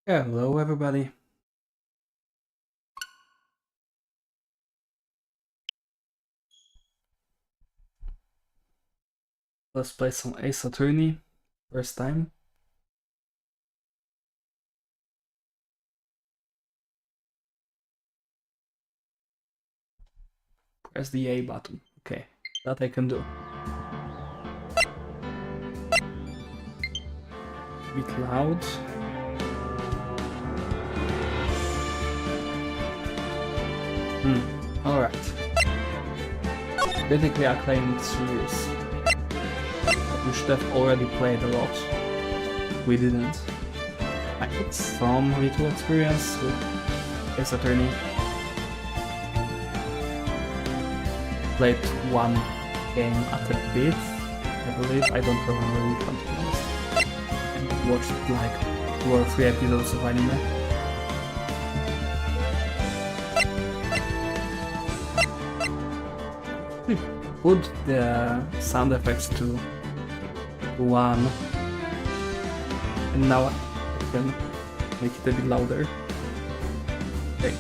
Hello everybody. Let's play some Ace Attorney. First time. Press the A button. Okay, that I can do. Bit loud. Alright. Critically acclaimed series. We should have already played a lot. We didn't. I had some little experience with Ace Attorney. Played one game at a bit, I believe. I don't remember which one, to be honest. And watched like 2 or 3 episodes of anime. Put the sound effects to 1, and now I can make it a bit louder. Okay.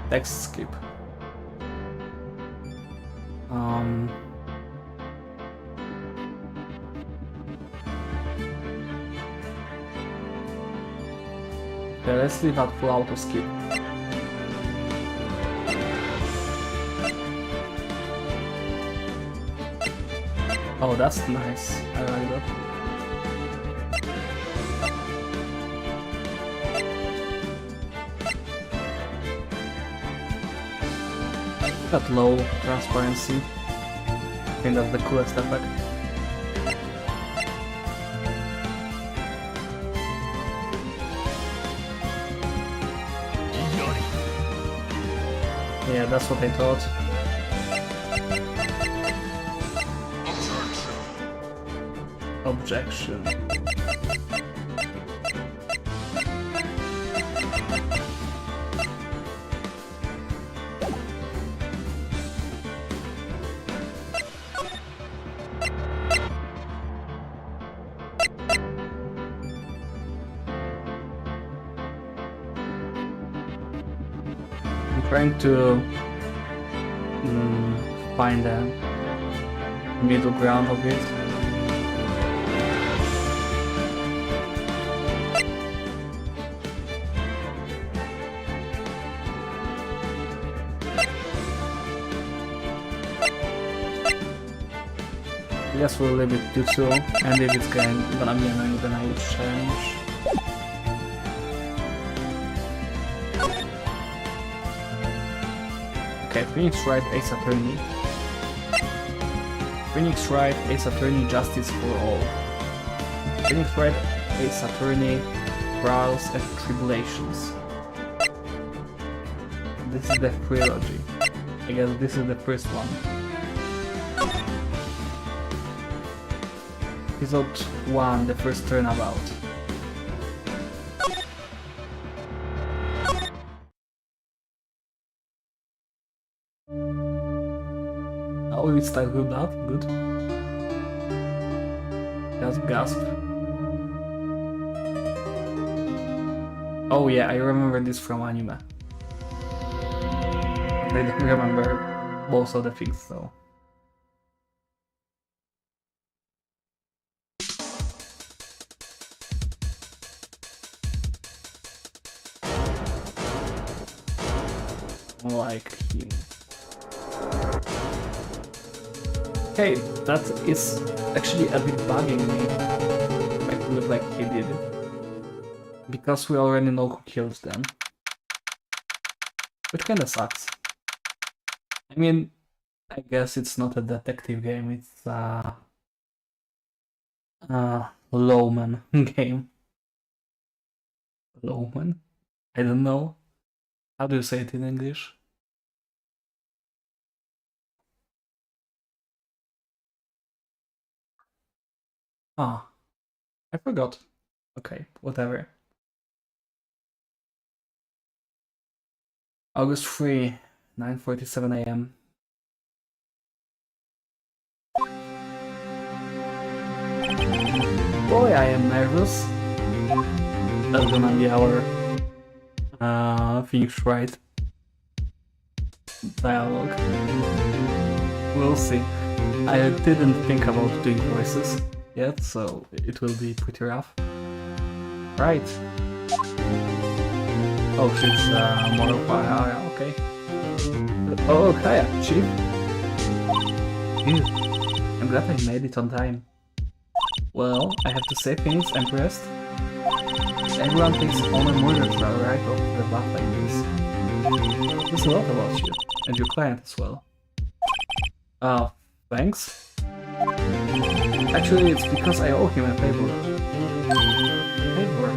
Text skip. Okay, let's leave out full auto skip. Oh, that's nice. I like that. Got low transparency. I think that's the coolest effect. Yeah, that's what I thought. Objection. I'm trying to find a middle ground of it. I guess we'll leave it to 2, and if it's gonna be annoying, then I will change. Okay, Phoenix Wright, Ace Attorney. Phoenix Wright, Ace Attorney, Justice for All. Phoenix Wright, Ace Attorney, Trials and Tribulations. This is the trilogy. I guess this is the first one. Episode 1, the first turnabout. Oh, it's style good up, good. Just gasp. Oh yeah, I remember this from anime. I don't remember most of the things though. Like him. Okay, that is actually a bit bugging me. Like it looked like he did it. Because we already know who kills them. Which kinda sucks. I mean, I guess it's not a detective game, it's a lawman game. Lawman? I don't know. How do you say it in English? Ah, I forgot. Okay, whatever. August 3, 9:47 AM. Boy, I am nervous. That's gonna be our Phoenix Wright dialogue. We'll see. I didn't think about doing voices yet, so it will be pretty rough. Right. Oh, she's more of a... okay. Oh, hiya, Chief. Phew. I'm glad I made it on time. Well, I have to say things, impressed. Everyone thinks only murders are right off the bat like this. There's a lot about you, and your client as well. Thanks? Actually, it's because I owe him a favor. Favor?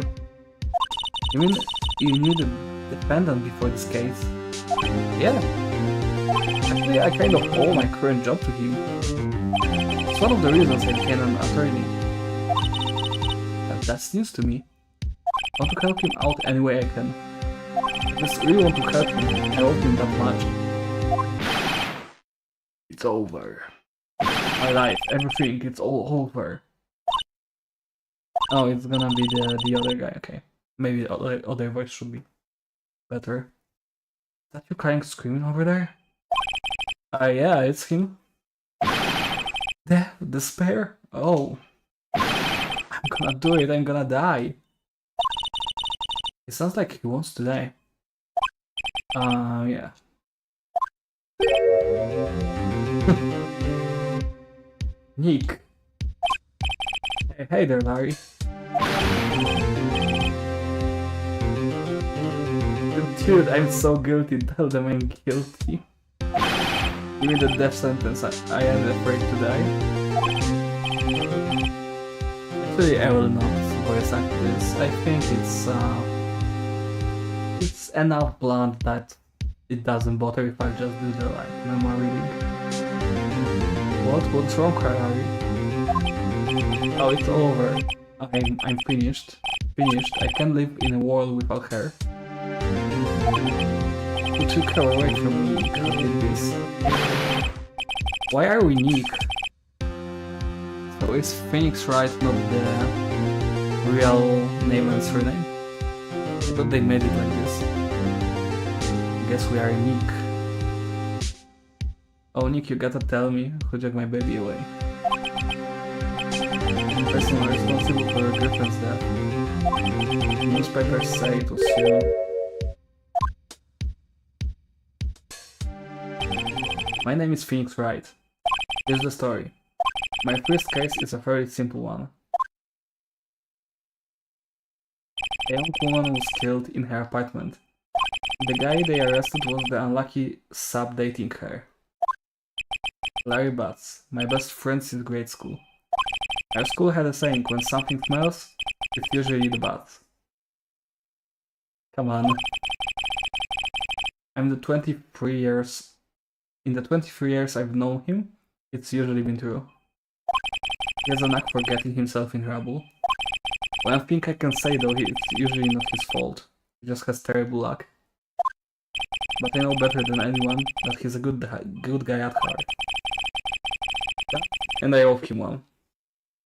You mean you need a defendant before this case? Yeah. Actually, I kind of owe my current job to him. It's one of the reasons I became an attorney. That's news to me. I want to help him out any way I can. I just really want to help him. I owe him that much. It's over. My life, everything, it's all over. Oh, it's gonna be the other guy, okay. Maybe the other voice should be better. Is that you crying, screaming over there? Yeah, it's him. Despair? Oh. I'm gonna do it, I'm gonna die. It sounds like he wants to die. Yeah. Nick. Hey there, Larry. Dude, I'm so guilty. Tell them I'm guilty. Give me the death sentence. I am afraid to die. Actually, I will not voice act this. I think it's enough blunt that it doesn't bother if I just do the like normal reading. What's wrong, Harry? Oh, it's over. I'm finished. I can't live in a world without her. You took her away from me. How did this? Why are we Nick? So is Phoenix Wright not the real name and surname? I thought they made it like this. I guess we are Nick. Oh, Nick, you gotta tell me who took my baby away. The person responsible for Griffin's death. The newspapers say it was you. My name is Phoenix Wright. Here's the story. My first case is a very simple one. A young woman was killed in her apartment. The guy they arrested was the unlucky sub dating her. Larry Butts, my best friend since grade school. Our school had a saying, when something smells, it's usually the Butts. Come on. In the 23 years I've known him, it's usually been true. He has a knack for getting himself in trouble. One thing I can say though, it's usually not his fault. He just has terrible luck. But I know better than anyone that he's a good guy at heart. And I owe him one.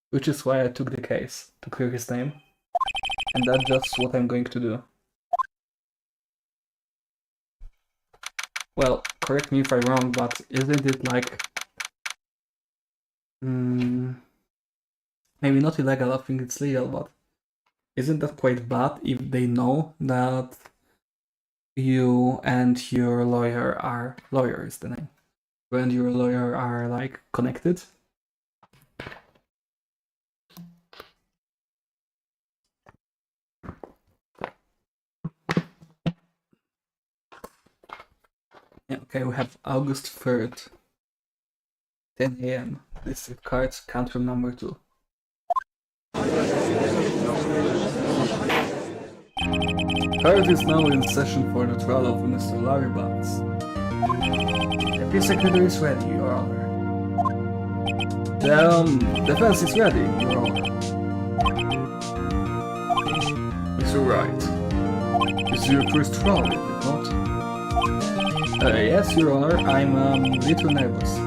Which is why I took the case, to clear his name. And that's just what I'm going to do. Well, correct me if I'm wrong, but isn't it like... maybe not illegal, I think it's legal, but... Isn't that quite bad if they know that you and your lawyer are... Lawyer is the name. You and your lawyer are, like, connected? Yeah, okay, we have August 3rd, 10 AM. District cards, country number 2. Court is now in session for the trial of Mr. Larry Butts. The secretary is ready, Your Honor. The defense is ready, Your Honor. Mr. Wright, this is your first trial, is it not? Yes, Your Honor, I'm a little nervous.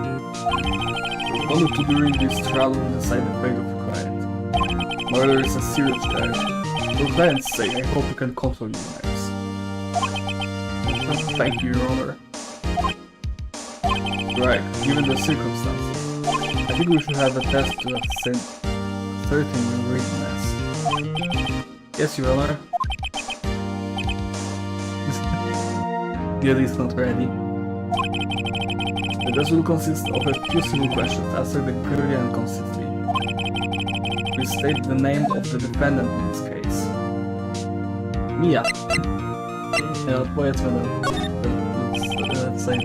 Only to during this trial will decide the fate of the client. Murder is a serious charge. For client's sake, I hope you can control your lives. Thank you, Your Honor. Right, given the circumstances, I think we should have a test to ascertain your readiness. Yes, Your Honor. Guild is not ready. The test will consist of a few simple questions answered clearly and concisely. Please state the name of the defendant in this case. Mia. Odpowiedzmy let's say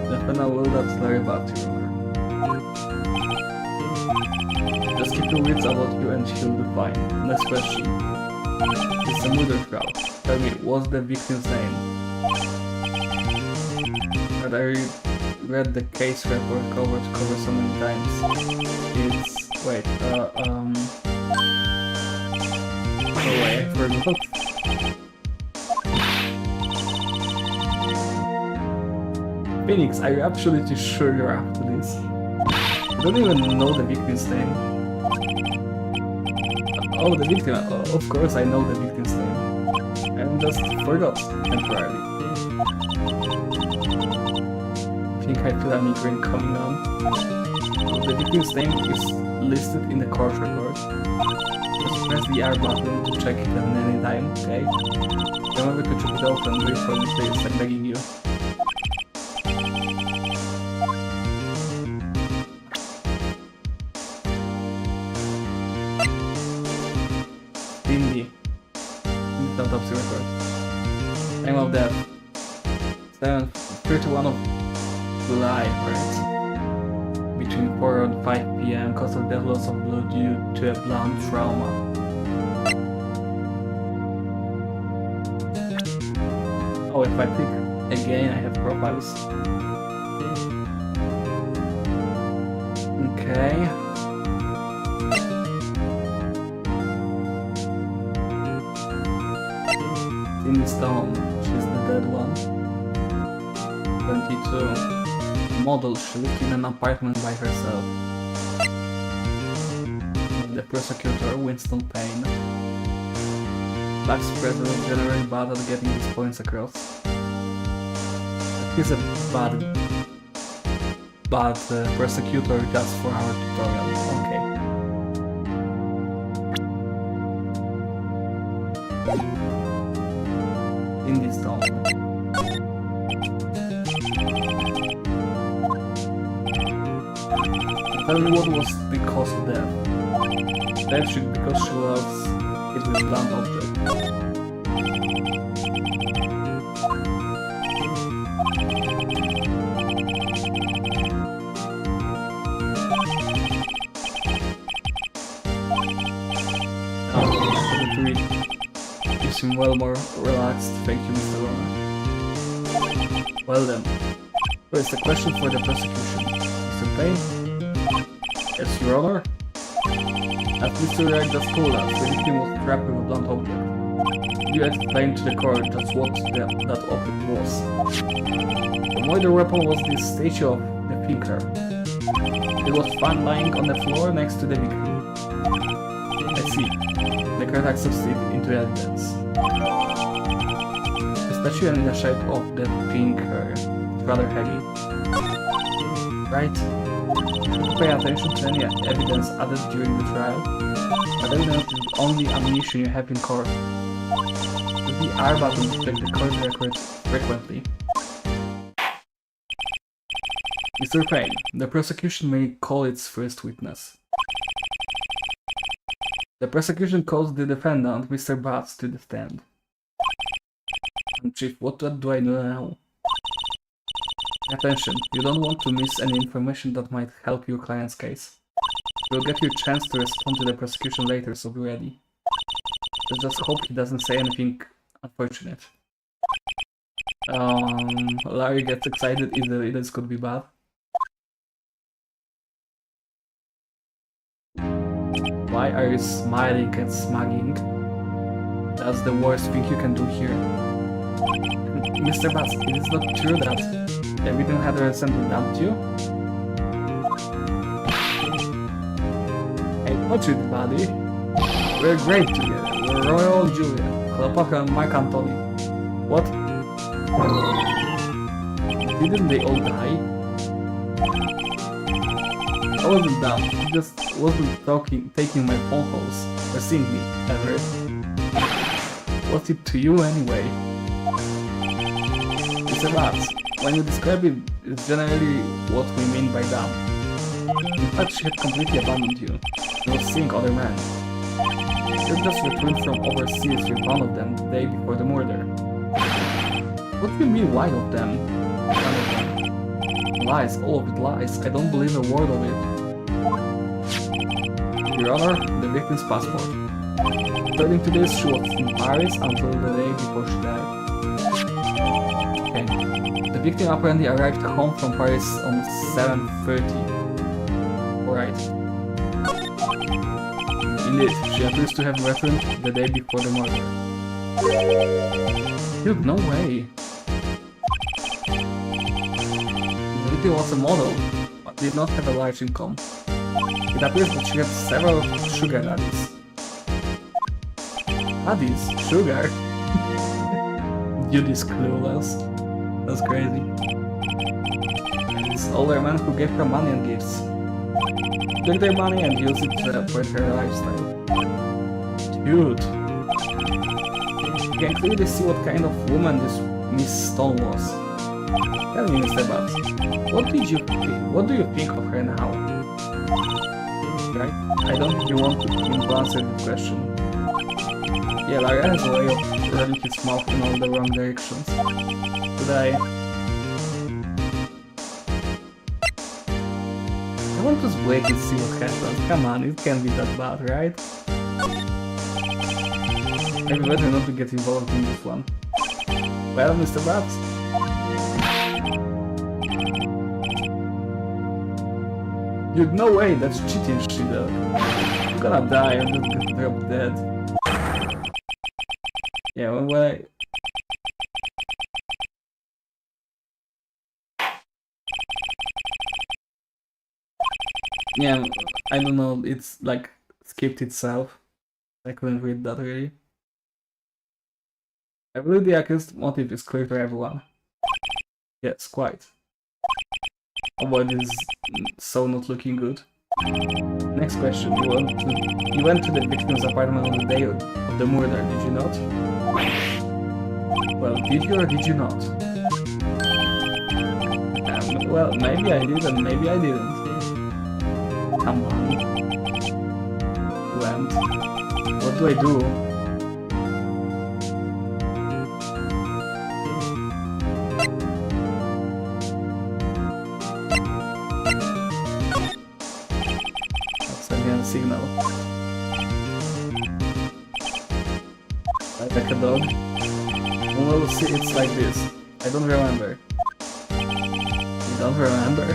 defendant will not lie about you. Just keep your wits about you and she'll be fine. Next question. It's a murder trial. Tell me, what's the victim's name? And I read the case report cover so many times. It's... wait, oh wait, I forgot. Phoenix, are you absolutely sure you're after this? I don't even know the victim's name. Oh, the victim. Of course I know the victim's name. I just forgot temporarily. I think I feel a migraine coming on. The victim's name is listed in the court report. Just press the R button to check it at any time, okay? Remember to check it out and do it for me, please, I'm begging you. Cindy. Autopsy record. Time of death. 31 of July, right? Between 4 and 5 PM, cause of death, loss of blood due to a blunt trauma. Oh, if I click again, I have profiles. Okay. Cindy Stone, she's the dead one. 22. Model, she lived in an apartment by herself. The prosecutor, Winston Payne. Black's president, generally bad at getting his points across. He's a bad prosecutor just for our tutorial. Okay. In this town. Tell me what was the cause of death. Death should because she loves it with blunt object. You seem well more relaxed, thank you, Mr. Warner. Well then, where's the question for the prosecution? Mr. Payne? Yes, Your Honor? As Mr. Wright just told us, the victim was trapped with a blunt object. You explained to the court just what that object was. The murder weapon was this statue of the thinker. It was found lying on the floor next to the victim. I see. The court accepts it into evidence. The statue in the shape of the thinker is rather heavy. Right? Pay attention to any evidence added during the trial. But evidence is the only ammunition you have in court. Use the R button to check the court records frequently. Mr. Payne, the prosecution may call its first witness. The prosecution calls the defendant, Mr. Batts, to the stand. Chief, what do I do now? Attention, you don't want to miss any information that might help your client's case. You'll get your chance to respond to the prosecution later, so be ready. Let's just hope he doesn't say anything unfortunate. Larry gets excited if the evidence could be bad. Why are you smiling and smugging? That's the worst thing you can do here. Mr. Batts, it is not true that everything had recently dumped you? Watch it, buddy. We're great together. We're Royal Julia, Cleopatra and Mark Antony. What? Didn't they all die? I wasn't dumb. He just wasn't taking my phone calls or seeing me, ever. What's it to you anyway? It's a rat. When you describe it, it's generally what we mean by dumb. In fact, she had completely abandoned you. She was seeing other men. You just returned from overseas with one of them the day before the murder. What do you mean, why of them? None of them. Lies, all of it lies. I don't believe a word of it. Your Honor, the victim's passport. According to this, she was in Paris until the day before she died. Okay. The victim apparently arrived home from Paris on 7:30. Alright. Indeed, she appears to have returned the day before the murder. Dude, no way. The victim was a model, but did not have a large income. It appears that she had several sugar daddies. Daddies? Sugar? Dude is clueless. That's crazy. It's older men who gave her money and gifts. Took their money and used it for her lifestyle. Dude. You can clearly see what kind of woman this Miss Stone was. Tell me, Mr. Babs, what do you think of her now? Right? I don't think you want to answer the question. Yeah, Lara has a way of running his mouth in all the wrong directions. Today. I want to wait and see what happens. Come on, it can't be that bad, right? Maybe better not to get involved in this one. Well, Mr. Babs? Dude, no way, that's cheating shit. I'm gonna die, I'm just gonna drop dead. Yeah, when I... Yeah, I don't know, it's like skipped itself. I couldn't read that really. I believe the accused motive is clear to everyone. Yes, quite. Oh boy, this is so not looking good. Next question. You went to the victim's apartment on the day of the murder, did you not? Well, did you or did you not? Well, maybe I did and maybe I didn't. Come on. Went. What do I do? Signal. Like a dog. We'll see, it's like this. I don't remember. You don't remember?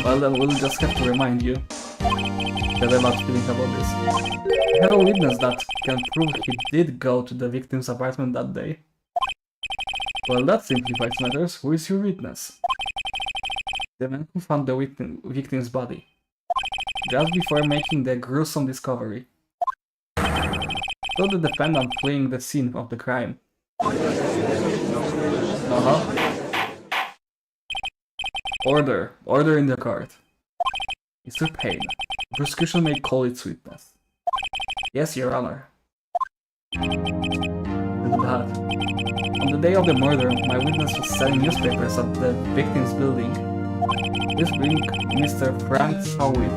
Well then we'll just have to remind you that I'm not feeling about this. I have a witness that can prove he did go to the victim's apartment that day. Well, that simplifies matters. Who is your witness? The man who found the victim's body. Just before making the gruesome discovery. Saw the defendant fleeing the scene of the crime. Order. Order in the court. Mr. Payne, the prosecution may call its witness. Yes, Your Honor. Bad. On the day of the murder, my witness was selling newspapers at the victim's building. This brings Mr. Frank Howitt.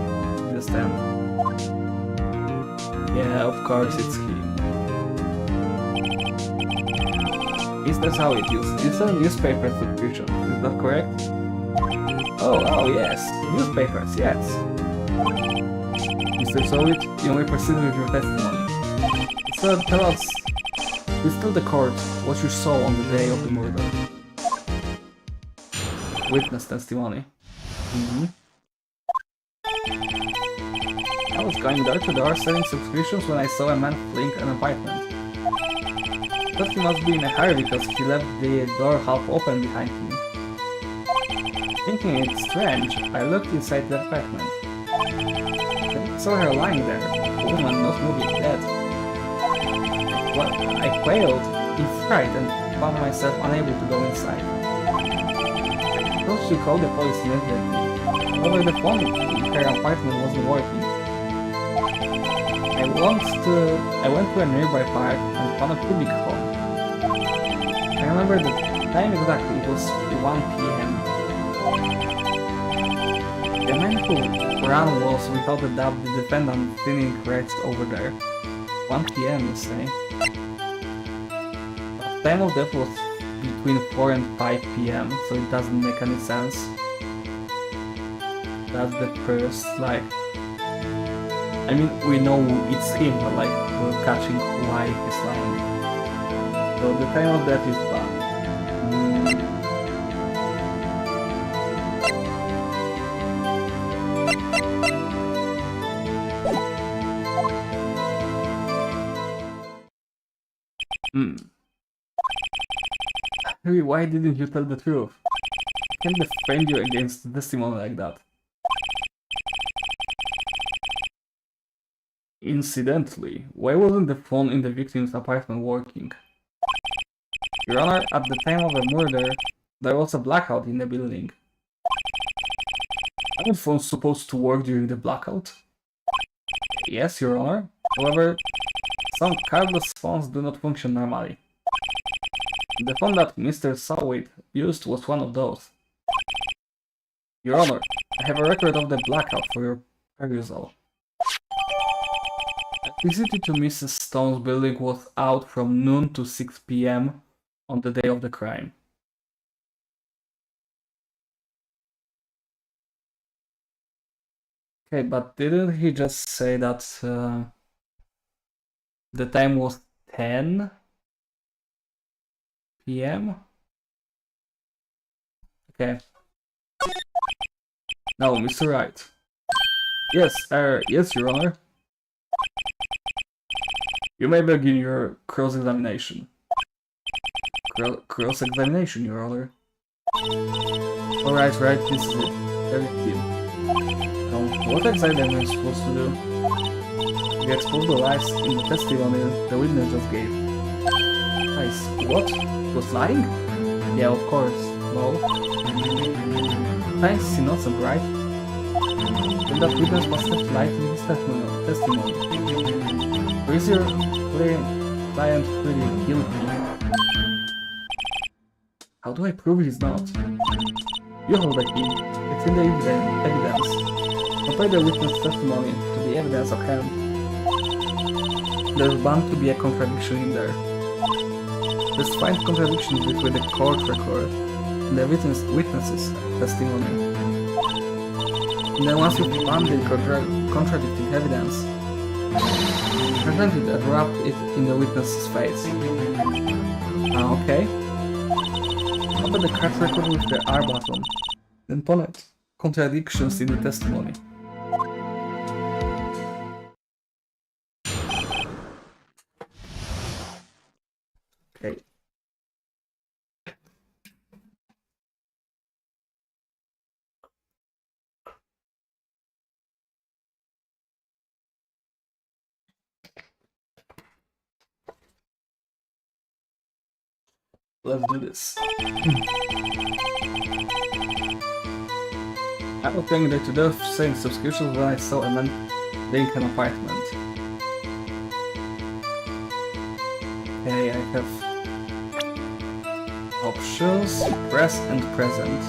Stand. Yeah, of course it's him. Mr. Howitt it's a newspaper subscription, is that correct? Oh yes, newspapers, yes. Mr. Howitt, you may proceed with your testimony. So tell us, please tell the court what you saw on the day of the murder. Witness testimony. I was going door to door selling subscriptions when I saw a man fleeing an apartment. I thought he must be in a hurry because he left the door half open behind him. Thinking it strange, I looked inside the apartment. Then I saw her lying there, a woman not moving, dead. I quailed in fright and found myself unable to go inside. I thought she called the police immediately. However, the phone in her apartment wasn't working. I went to a nearby park and found a public phone. I remember the time exactly, it was 1 p.m. The man who ran was without a doubt the defendant thinning rights over there. 1 p.m. you say? The time of death was between 4 and 5 p.m. so it doesn't make any sense. That's the first, like... I mean, we know it's him, but like, we're catching why he's lying. So the time of death is bad. Harry, why didn't you tell the truth? I can't defend you against the testimony like that. Incidentally, why wasn't the phone in the victim's apartment working? Your Honor, at the time of the murder, there was a blackout in the building. Aren't phones supposed to work during the blackout? Yes, Your Honor. However, some cordless phones do not function normally. The phone that Mr. Sawit used was one of those. Your Honor, I have a record of the blackout for your perusal. Electricity to Mrs. Stone's building was out from noon to 6 p.m. on the day of the crime. Okay, but didn't he just say that the time was 10 p.m.? Okay. No, Mr. Wright. Yes, yes, Your Honor. You may begin your cross-examination. Cross-examination, Your Honor. Alright, right, this is it. Very clear. Now, what exactly am I supposed to do? You expose the lies in the testimony the witness just gave. Lies? What? He was lying? Yeah, of course. No. Lies is innocent, right? Then that witness must have lied in his testimony. Or is your client really guilty? How do I prove he's not? You hold the key. It's in the evidence. Compare the witness testimony to the evidence at hand. There's bound to be a contradiction in there. Let's find contradictions between the court record and the witness's testimony. And then once you've found the contradicting evidence, present it and wrap it in the witness's face. Okay. Open the card record with the R button, then point contradictions in the testimony. Okay. Let's do this. I was paying day to day saying subscriptions when I saw a man link an apartment. Okay, I have options, press and present.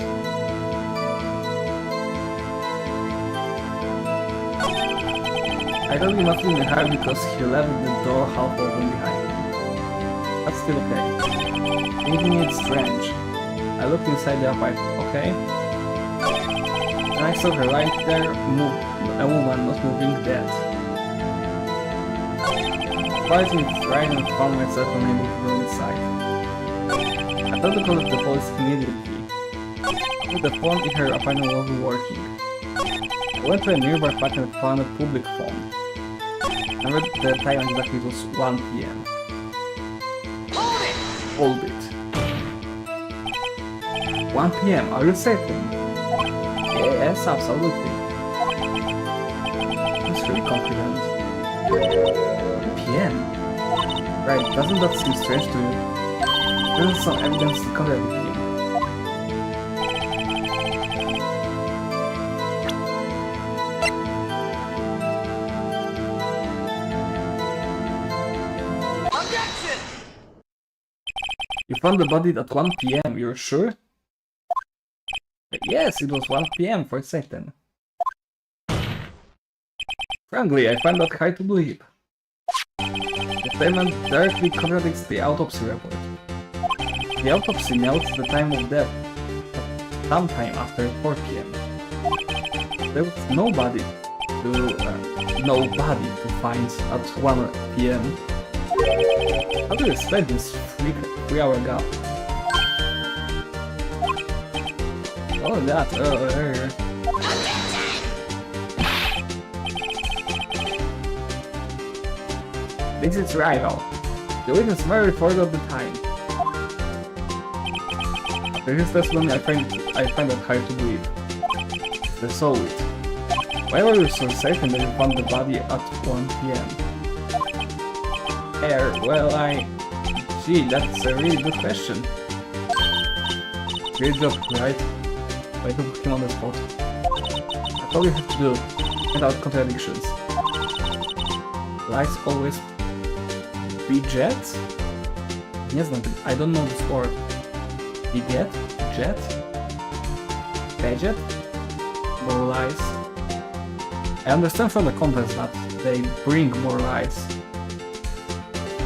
I don't be much in the hard because he left the door half open behind him. That's still okay. Thinking it's strange. I looked inside the apartment, okay? And I saw her right there, a woman not moving, dead. Quietly tried and found myself unable to go inside. I thought to call the police immediately. But the phone in her apartment wasn't working. I went to a nearby park and found a public phone. I remember the time exactly, it was 1 p.m. Hold it. 1 p.m. Are you certain? Yes, absolutely. He's really confident. 1 PM? Right, doesn't that seem strange to you? There's some evidence to contradict him. Objection! You found the body at 1 PM, you're sure? Yes, it was 1 PM for certain. Frankly, I find that hard to believe. The statement directly contradicts the autopsy report. The autopsy notes the time of death at sometime after 4 PM. There was nobody to find at 1 PM. How do you expect this 3-hour gap? Oh, that earlier. This is rival. The witness very forgot the time. After his testimony, I find that hard to believe. They saw it. Why were you so certain that you found the body at 1 PM? Well, Gee, that's a really good question. Great job, right? Way to put him on the spot. That's all you have to do, without contradictions. Lies always beget? I don't know this word. Beget? Jet? Beget? More lies? I understand from the context that they bring more lies.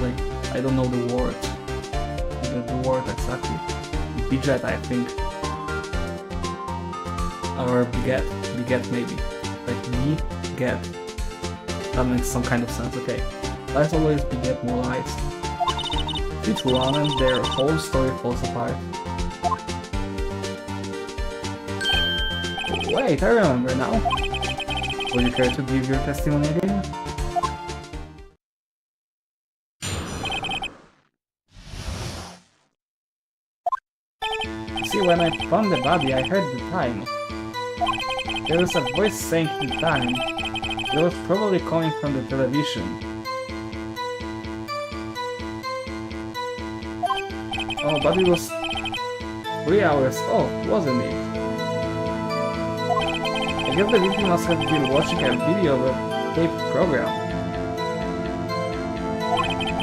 Like, I don't know the word. The word exactly. Beget, I think. Or beget. Beget, maybe. Like, beget. That makes some kind of sense, okay. Lies always beget more lies. Each one and their whole story falls apart. Wait, I remember now. Would you care to give your testimony again? See, when I found the body, I heard the time. There was a voice saying the time. It was probably coming from the television. Oh, but it was 3 hours off, wasn't it? I guess the victim must have been watching a video of a taped program.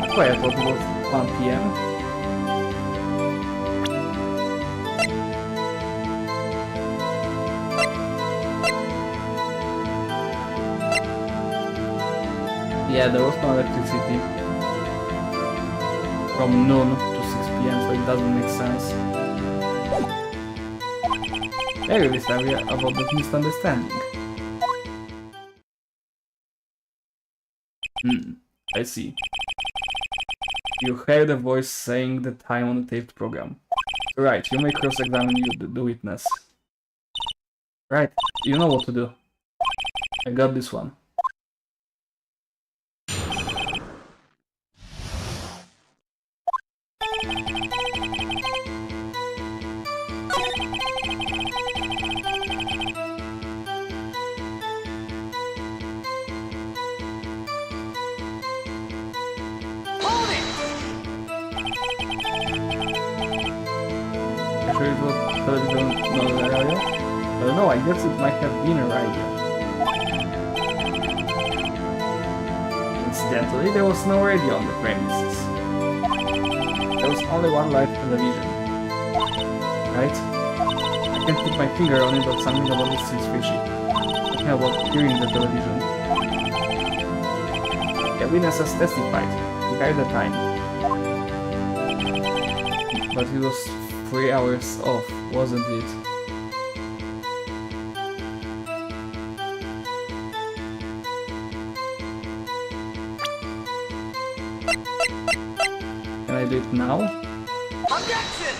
That's why I thought it was 1 PM. Yeah, there was no electricity from noon to 6 PM, so it doesn't make sense. Maybe this area about the misunderstanding. I see. You heard a voice saying the time on the taped program. Right, you may cross-examine the witness. Right, you know what to do. I got this one. Sure it was television, not a radio? I don't know, I guess it might have been a radio. Incidentally, there was no radio on the premises. There was only one live television. Right? I can't put my finger on it, but something about this seems fishy. Something about hearing the television. The witness has testified. He heard the time. But it was 3 hours off, wasn't it? Can I do it now? Objection!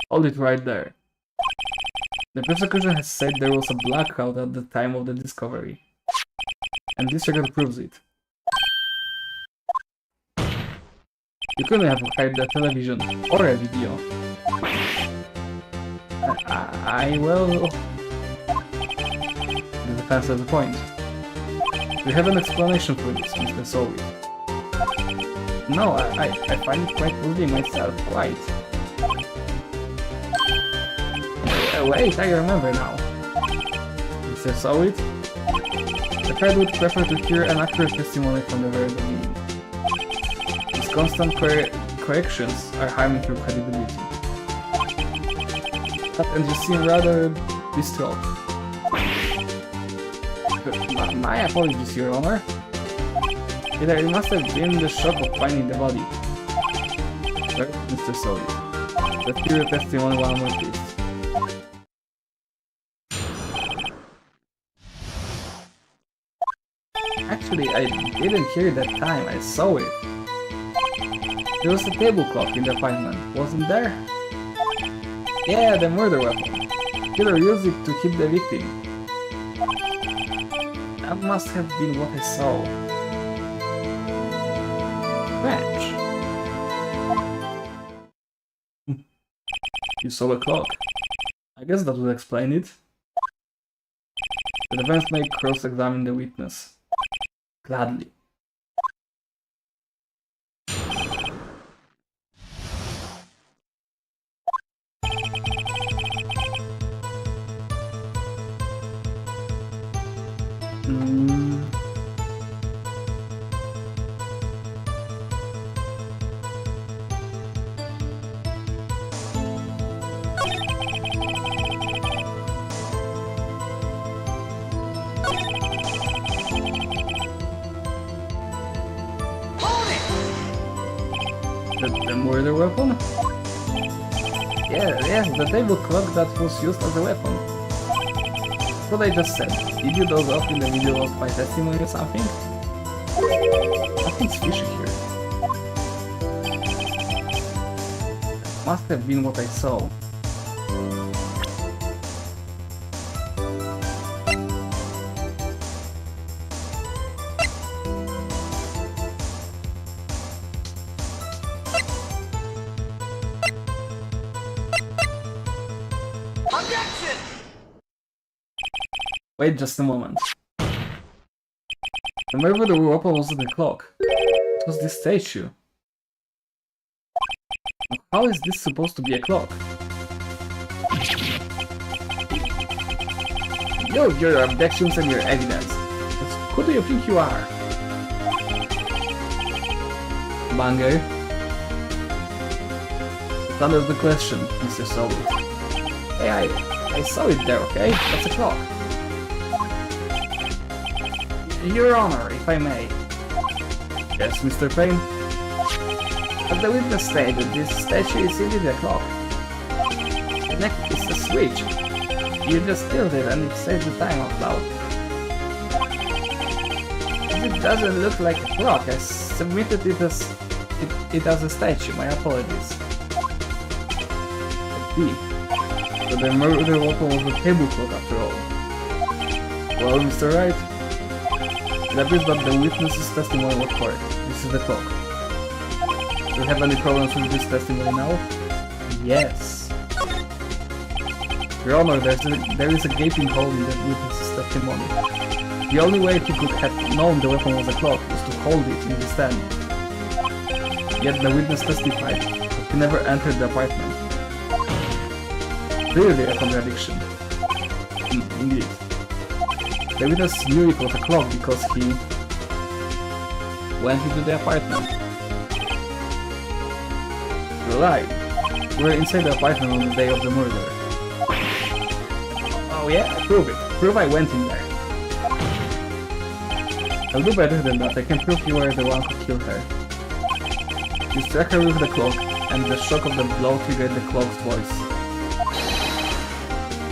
Hold it right there. The prosecution has said there was a blackout at the time of the discovery. And this record proves it. You couldn't have heard the television or a video. Well... The answer the point. We have an explanation for this, Mr. Sowie. No, I find it quite moving myself, quite. Wait, I remember now. Mr. Sowie? The crowd would prefer to hear an accurate testimony from the very beginning. These constant corrections are harming your credibility. And you seem rather distraught. My apologies, Your Honor. It must have been the shock of finding the body. Well, Mr. Sowie, let's hear your testimony one more, please. Actually, I didn't hear it that time, I saw it. There was a table clock in the apartment, wasn't there? Yeah, the murder weapon. Killer used it to hit the victim. That must have been what I saw. Strange. You saw a clock. I guess that would explain it. The defense may cross-examine the witness. Gladly. The murder weapon? Yes, the table clock that was used as a weapon. That's what I just said. Did you doze off in the middle of my testimony or something? Nothing's fishy here. Must have been what I saw. Objection! Wait just a moment. The murder weapon wasn't the clock. It was this statue. How is this supposed to be a clock? Your objections and your evidence. Who do you think you are? Banger. That is the question, Mr. Sowie. Hey, I saw it there, okay? That's a clock. Your Honor, if I may. Yes, Mr. Payne? As the witness stated, this statue is indeed a clock. The neck is a switch. You just killed it and it saved the time out loud. It doesn't look like a clock. I submitted it as a statue. My apologies. So the murder weapon was a table clock after all. Well, Mr. Wright, it appears that the witness's testimony was correct. This is the clock. Do you have any problems with this testimony now? Yes. Your Honor, there is a gaping hole in the witness's testimony. The only way he could have known the weapon was a clock was to hold it in his hand. Yet the witness testified that he never entered the apartment. Clearly a contradiction. Indeed. The witness knew it was a clock because he went into the apartment. You lied. You were inside the apartment on the day of the murder. Oh yeah? Prove it. Prove I went in there. I'll do better than that. I can prove you were the one who killed her. You struck her with the clock, and the shock of the blow triggered the clock's voice.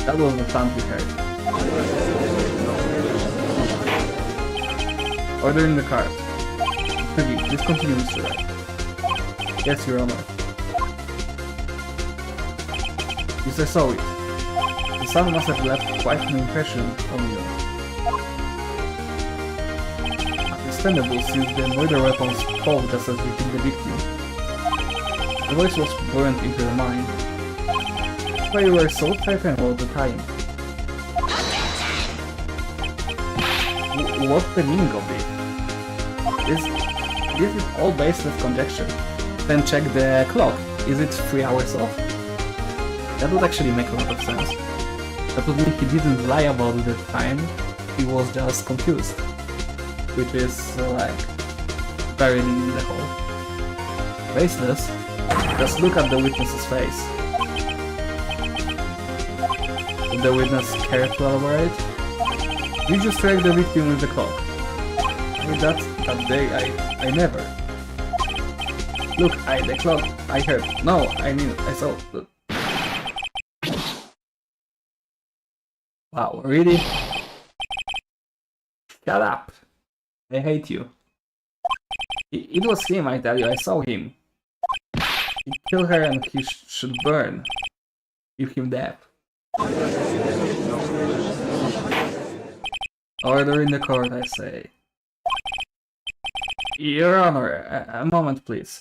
That was the sound we heard. Order in the cart. Please continue, Mr. Wright. Yes, Your Honor. Yes, I saw it. The sound must have left quite an impression on you. Understandable, since the murder weapon spoke just as you hit the victim. The voice was burned into your mind. That's why you were so certain all the time. what's the meaning of it? This is all baseless conjecture. Then check the clock. Is it 3 hours off? That would actually make a lot of sense. That would mean he didn't lie about the time, he was just confused. Which is like buried in the hole. Baseless? Just look at the witness's face. Did the witness care to elaborate? You just tracked the victim with the clock. With that day I never. Look, the clock, I heard. No, I mean, I saw. Wow, really? Shut up. I hate you. It was him, I tell you, I saw him. He killed her and he should burn. Give him death. Order in the court, I say. Your Honor, a moment please.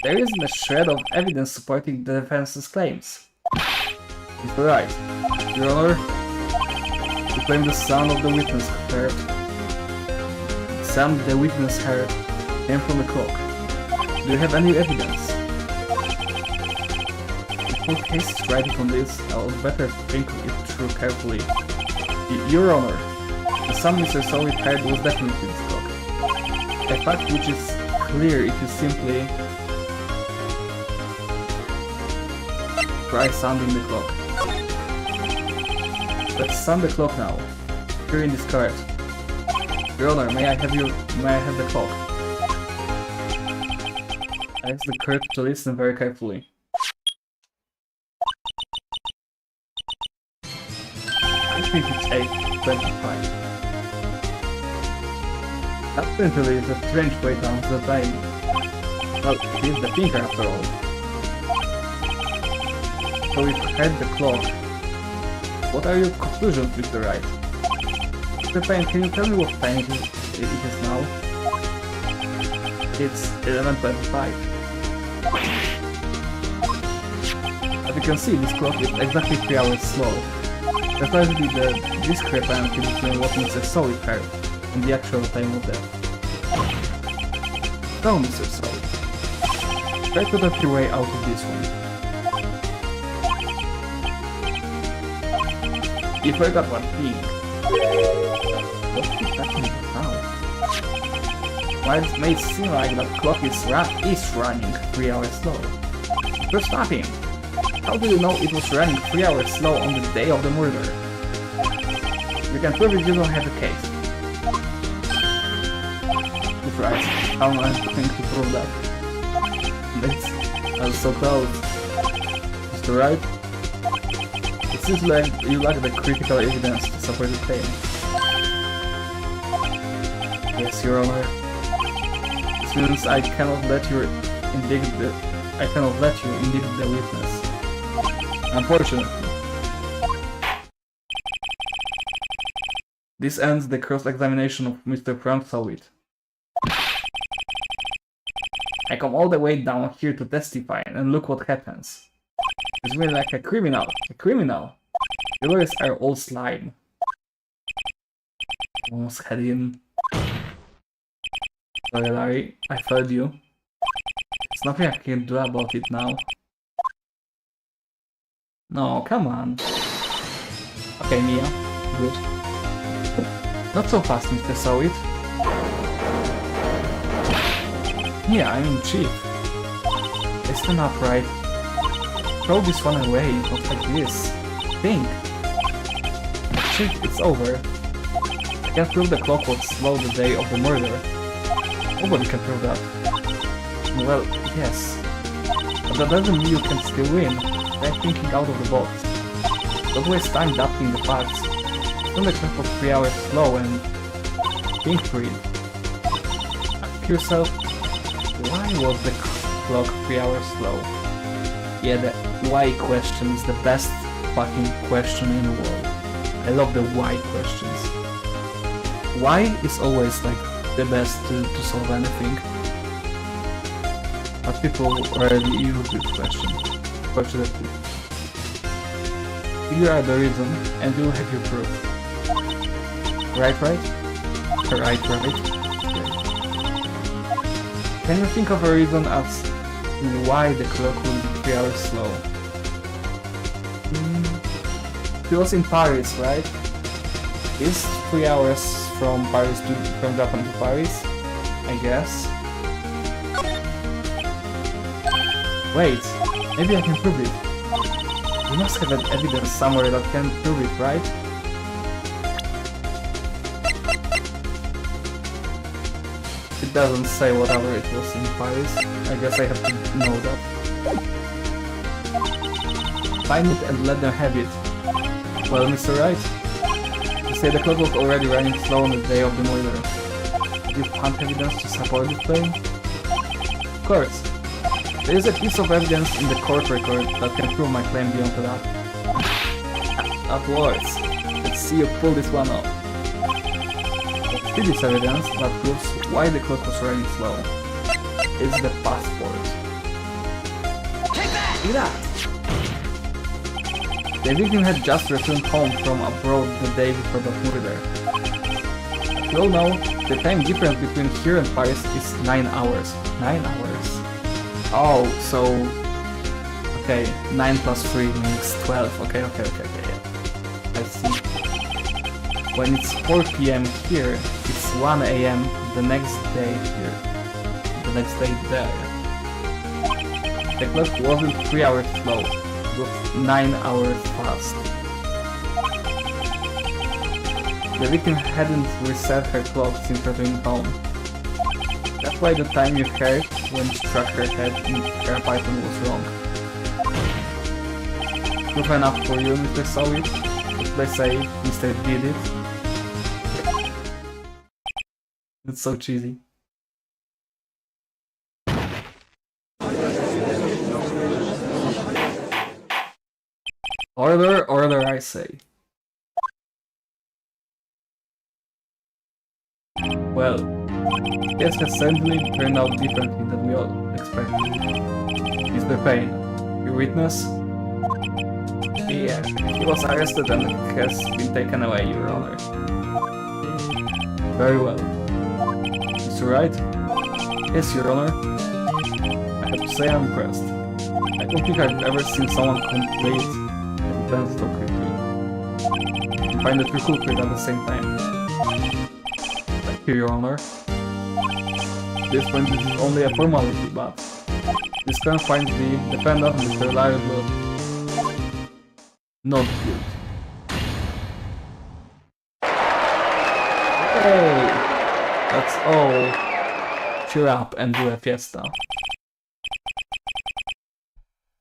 There isn't a shred of evidence supporting the defense's claims. He's right. Your Honor, you claim the sound of the witness heard. The sound the witness heard came from the clock. Do you have any evidence? The whole case is riding on this. I would better think it through carefully. Your Honor, the sound Mr. Solid heard was definitely this clock. A fact which is clear if you simply try sounding the clock. Let's sound the clock now. Here in this card. Your Honor, may I have the clock? I ask the court to listen very carefully. I think it's 8:25. Apparently it's a strange way to answer the time. Well, he's the thinker after all. So we've heard the clock. What are your conclusions, Mr. Wright? Mr. Payne, can you tell me what time it is now? It's 11:25. As you can see, this clock is exactly 3 hours slow. Precisely the discrepancy between what Mr. Solid heard and the actual time of death. So, Mr. Solid, try to talk your way out of this one. You forgot one thing. What is happening now? While it may seem like the clock is running 3 hours slow, you're stopping. How do you know it was running 3 hours slow on the day of the murder? You can prove it, you don't have a case. That's right. How am I going to prove that? That's so close. Mr. Wright? It seems like you lack the critical evidence to support the claim. Yes, Your Honor. This means I cannot let you indict the witness. Unfortunately. This ends the cross-examination of Mr. Frank Solid. I come all the way down here to testify, and look what happens. It's really like a criminal. A criminal. The lawyers are all slime. Almost had him. Sorry, Larry. I failed you. There's nothing I can do about it now. No, come on. Okay, Mia. Good. Not so fast, Mr. Solid. Yeah, I mean, Chief. Listen up, right? Throw this one away, not like this. Think. Chief, it's over. I can't prove the clock was slow the day of the murder. Nobody can prove that. Well, yes. But that doesn't mean you can still win. Try thinking out of the box. Don't waste time doubting the facts. Don't the clock was 3 hours slow and think for it. Ask yourself, why was the clock 3 hours slow? Yeah, the why question is the best fucking question in the world. I love the why questions. Why is always like the best to solve anything. But people rarely use this question, fortunately. Figure out the reason and you'll have your proof. Right? That's right? Can you think of a reason as to why the clock will be 3 hours slow? He was in Paris, right? Is 3 hours from Japan to Paris? I guess. Wait, maybe I can prove it. We must have an evidence somewhere that can prove it, right? It doesn't say whatever it was in Paris. I guess I have to know that. Find it and let them have it. Well, Mr. Wright, you say the clock was already running slow on the day of the murder. Do you find evidence to support this claim? Of course. There is a piece of evidence in the court record that can prove my claim beyond the doubt. That works. Let's see you pull this one off. It is evidence that proves why the clock was running slow. It's the passport. Take that! Look at that! The victim had just returned home from abroad the day before the murder. You all know, the time difference between here and Paris is 9 hours. 9 hours. Oh, so... Okay, 9 plus 3 means 12. Okay. I see. When it's 4 PM here, it's 1 AM the next day here. The next day there. The clock wasn't 3 hours slow. It was 9 hours fast. The victim hadn't reset her clock since returning home. That's why the time you heard when she struck her head in her apartment was wrong. Proof enough for you, Mr. Solid? What they say, Mr. Did it? It's so cheesy. Order, I say. Well, this has certainly turned out differently than we all expected. Mr. Payne, your witness? Yeah, he was arrested and has been taken away, Your Honor. Very well. Mr. Wright? Yes, Your Honor. I have to say I'm impressed. I don't think I've ever seen someone complete evidence so quickly. And find the true culprit at the same time. Thank you, Your Honor. This point is only a formality, but this can find the defendant, Mr. Larry Blood, not good. Hey! Let's all cheer up and do a fiesta.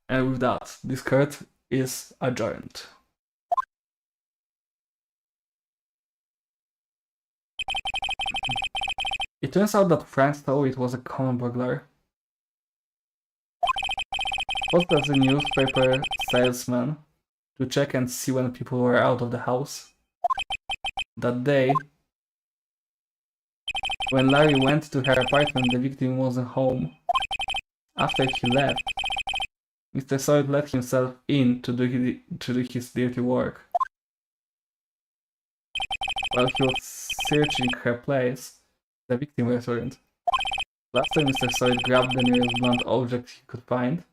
And with that, this court is adjourned. It turns out that Frank thought it was a common burglar. Posted as a newspaper salesman to check and see when people were out of the house. That day, when Larry went to her apartment, the victim wasn't home. After he left, Mr. Sawyer let himself in to do his dirty work. While he was searching her place, the victim returned. Last time Mr. Sawyer grabbed the nearest blunt object he could find.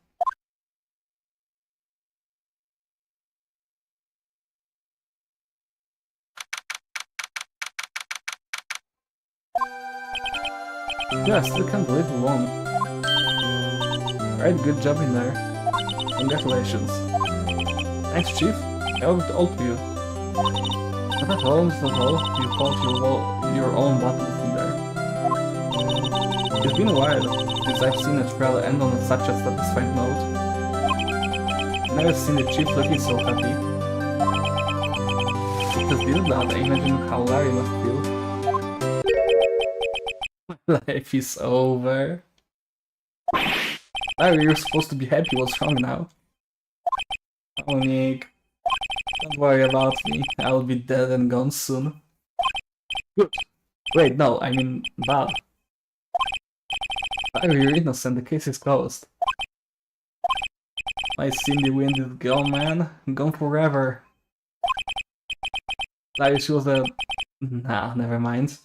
Yeah, I still can't believe we won. Alright, good job in there. Congratulations. Thanks, Chief. I owe it all to you. Not at all, not at all. You fought your own battles in there. It's been a while since I've seen a trial end on such a satisfying note. I've never seen the Chief looking so happy. Just feel that, I imagine how Larry must feel. Life is over. Larry, you're supposed to be happy. What's wrong now? Oh, Nick. Don't worry about me. I'll be dead and gone soon. Good. Wait, no, I mean bad. Larry, you're innocent. The case is closed. My Cindy Wind is gone, man. Gone forever. Larry, she was a... Nah, never mind.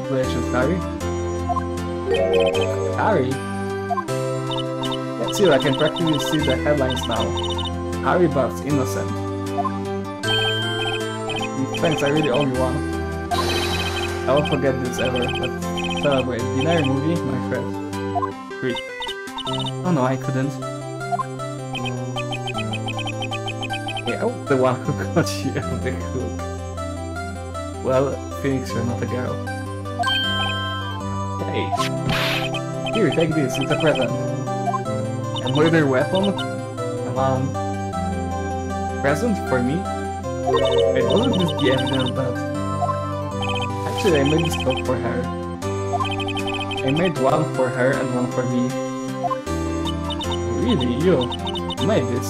Congratulations, Harry. Harry? Let's see, I can practically see the headlines now. Harry Buff's innocent. Thanks, I really owe you one. I won't forget this ever. Let's celebrate. Binary movie, my friend. 3. Oh no, I couldn't. Yeah, I was the one who got you on the hook. Well, Phoenix, you're not a girl. Hey. Here, take this, it's a present. A murder weapon? Come on. Present for me? Wait, wasn't this the evidence that... Actually, I made this clock for her. I made one for her and one for me. Really? You made this?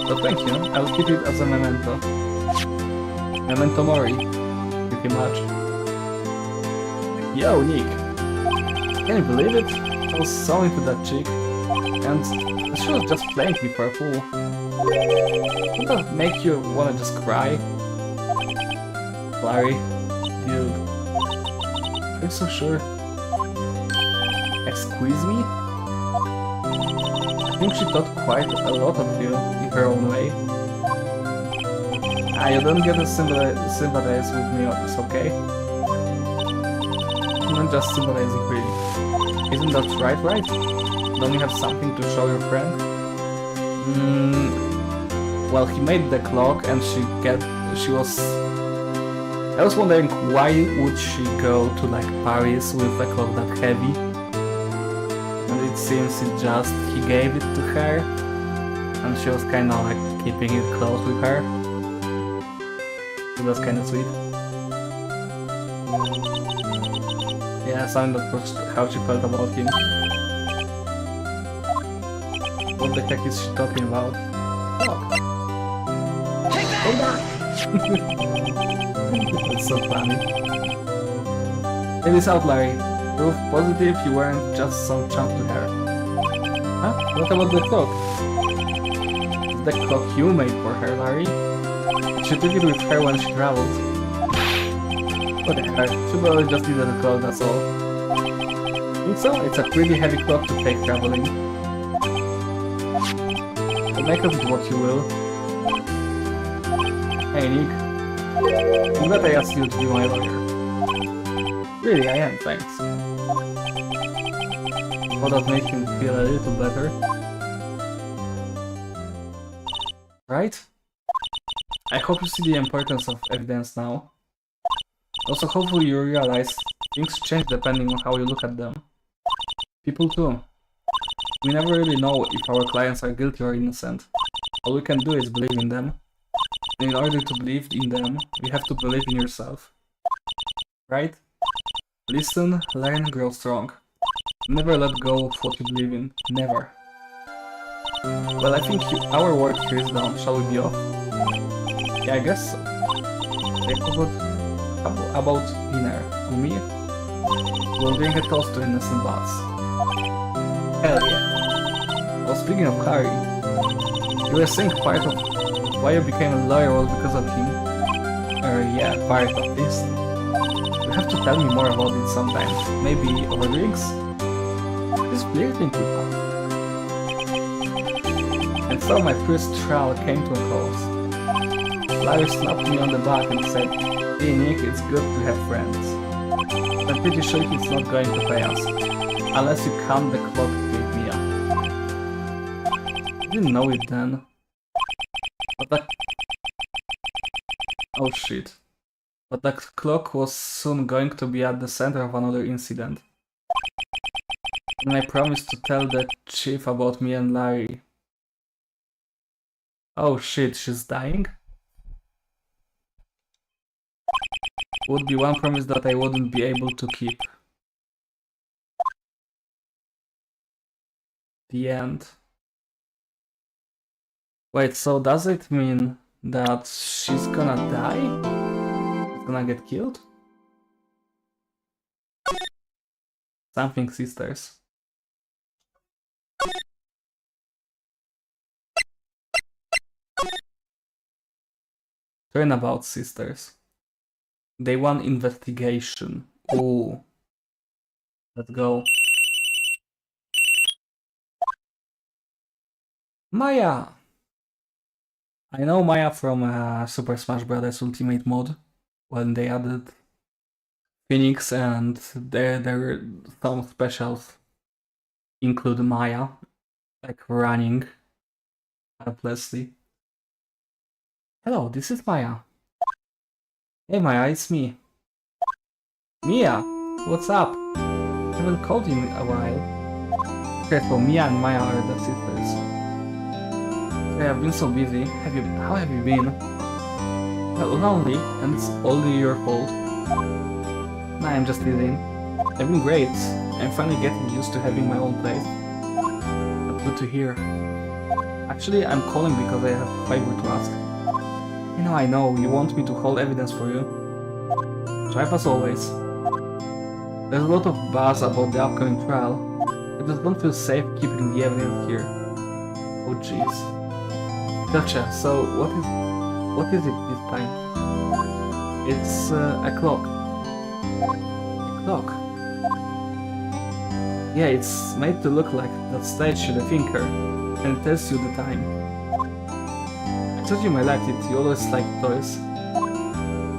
So thank you, I'll keep it as a memento. Memento mori, pretty much. Yo, Nick! Can you believe it? I was so into that chick, and she was just playing me for a fool. Would that make you wanna just cry? Larry, dude. Are you so sure? Excuse me? I think she thought quite a lot of you in her own way. Ah, you don't get to sympathize with me on this, okay? I'm not just sympathizing really. Isn't that right? Don't you have something to show your friend? Well, he made the clock and she was... I was wondering why would she go to like Paris with a clock that heavy? And it seems he gave it to her, and she was kinda like keeping it close with her. So that's kinda sweet. Yeah, something that was how she felt about him. What the heck is she talking about? Oh. That's so funny. It is out, Larry. Proof positive you weren't just some chump to her. Huh? What about the clock? It's the clock you made for her, Larry. She took it with her when she traveled. Whatever, she probably just needed a clock, that's all. Think so? It's a pretty heavy clock to take traveling. So make of it what you will. Hey Nick, I'm glad I asked you to be my lawyer. Really, I am, thanks. Will that make him feel a little better? Right? I hope you see the importance of evidence now. Also, hopefully you realize things change depending on how you look at them. People too. We never really know if our clients are guilty or innocent. All we can do is believe in them. And in order to believe in them, you have to believe in yourself. Right? Listen, learn, grow strong. Never let go of what you believe in. Never. Well, I think our work here is done. Shall we be off? Yeah, I guess so. Okay, how about dinner? On me? We'll drink a toast to innocent blood. Hell yeah. Well, speaking of Harry, you were saying part of why you became a lawyer was because of him. Yeah, part of this. You have to tell me more about it sometimes. Maybe over drinks? This flirting with us. And so my first trial came to a close. Larry slapped me on the back and said, "Hey Nick, it's good to have friends. I'm pretty sure he's not going to pay us. Unless you count the clock he gave me up." I didn't know it then. But that... Oh shit. But that clock was soon going to be at the center of another incident. And I promised to tell the chief about me and Larry. Oh shit, she's dying? Would be one promise that I wouldn't be able to keep. The end. Wait, so does it mean that she's gonna die? She's gonna get killed? Something sisters. Turnabout sisters. Day 1 investigation. Ooh. Let's go. Maya! I know Maya from Super Smash Bros. Ultimate Mode when they added Phoenix, and there some specials include Maya, like running helplessly. Hello, this is Maya. Hey Maya, it's me. Mia, what's up? Haven't called you in a while. Okay, so Mia and Maya are the sisters. Hey, I've been so busy. How have you been? Well, lonely, and it's only your fault. Nah, I'm just teasing. I've been great. I'm finally getting used to having my own place. But good to hear. Actually, I'm calling because I have a favor to ask. I know, you want me to hold evidence for you. Drive as always. There's a lot of buzz about the upcoming trial. I just don't feel safe keeping the evidence here. Oh jeez. Gotcha, so what is it this time? It's a clock. A clock? Yeah, it's made to look like that statue, the thinker, and it tells you the time. I thought you might like it, you always like toys.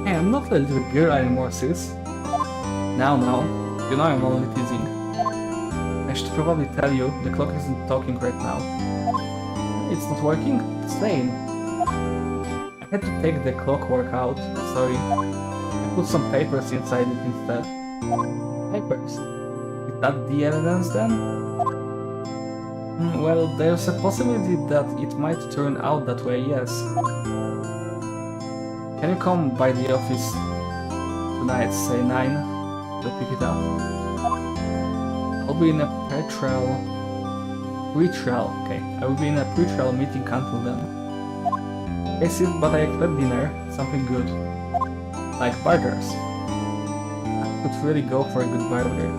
Hey, I'm not a little girl anymore, sis. Now, you know I'm only teasing. I should probably tell you, the clock isn't talking right now. It's not working? Same. I had to take the clockwork out, sorry. I put some papers inside it instead. Papers? Is that the evidence then? Well, there's a possibility that it might turn out that way, yes. Can you come by the office tonight, say 9, to pick it up? I'll be in a pre-trial, okay, I will be in a pre-trial meeting until then. Okay, sis, but I expect dinner, something good. Like burgers. I could really go for a good burger.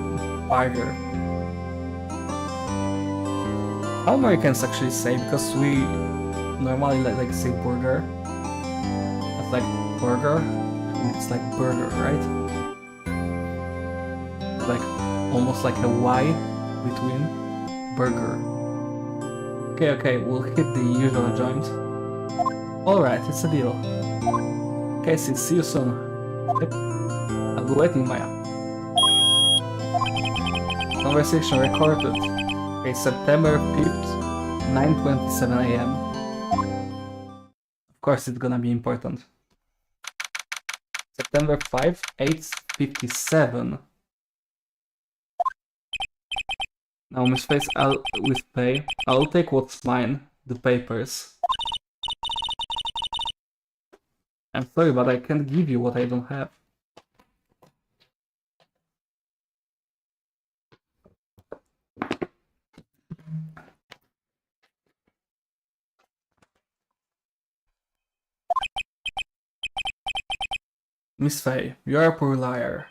How Americans actually say, because we normally like say burger. It's like burger, and it's like burger, right? It's like almost like a Y between burger. Okay, we'll hit the usual joint. Alright, it's a deal. Okay, see you soon. Yep. I'll be waiting, Maya. Conversation recorded. Okay, September 5th, 9:27 AM. Of course it's gonna be important. September 5, 8:57. Now, Miss Face, I'll take what's mine, the papers. I'm sorry, but I can't give you what I don't have. Miss Faye, you're a poor liar.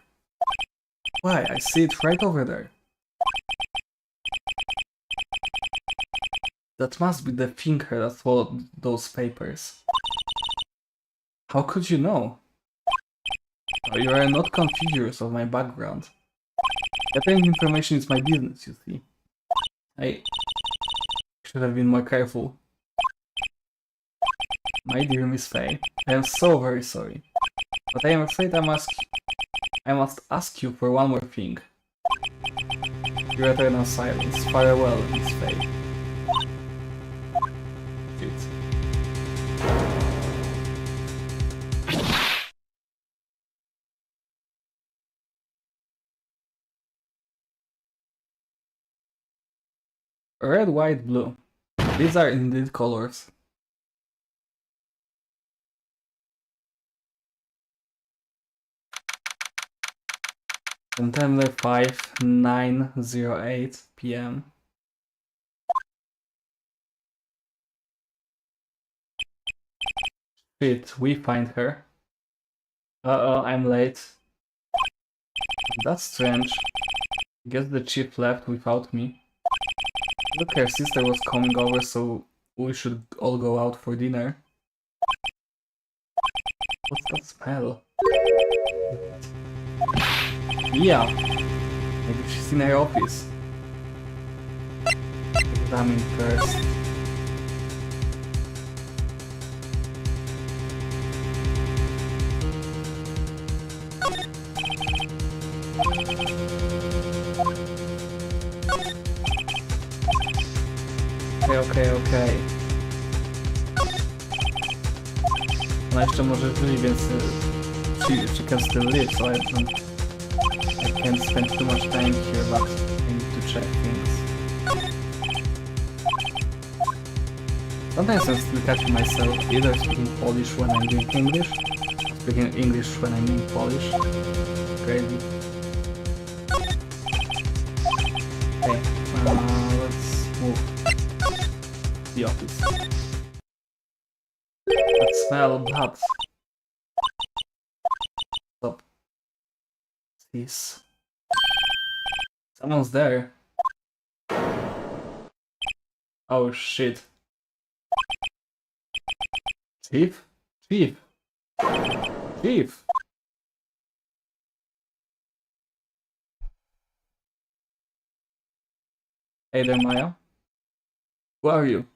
Why? I see it right over there. That must be the thinker that swallowed those papers. How could you know? You are not confused of my background. Getting information is my business, you see. I should have been more careful. My dear Miss Faye, I am so very sorry. But I am afraid I must ask you for one more thing. Your eternal silence. Farewell, Miss Faye. Shit. Red, white, blue. These are indeed colors. September 5, 9:08 PM. Shit, we find her. Uh-oh, I'm late. That's strange. Guess the chief left without me. Look, her sister was coming over, so we should all go out for dinner. What's that smell? Yeah. Maybe she's in her office. Examine first. Okej. Ona jeszcze może żyć, więc she can still live, so I can't spend too much time here, but I need to check things. Sometimes I'm still catching myself either speaking Polish when I'm doing English, or speaking English when I'm doing Polish. Crazy. Okay, let's move to the office. That smell bad. Stop. This. Someone's there. Oh shit. Chief? Chief! Chief! Hey there, Maya. Who are you?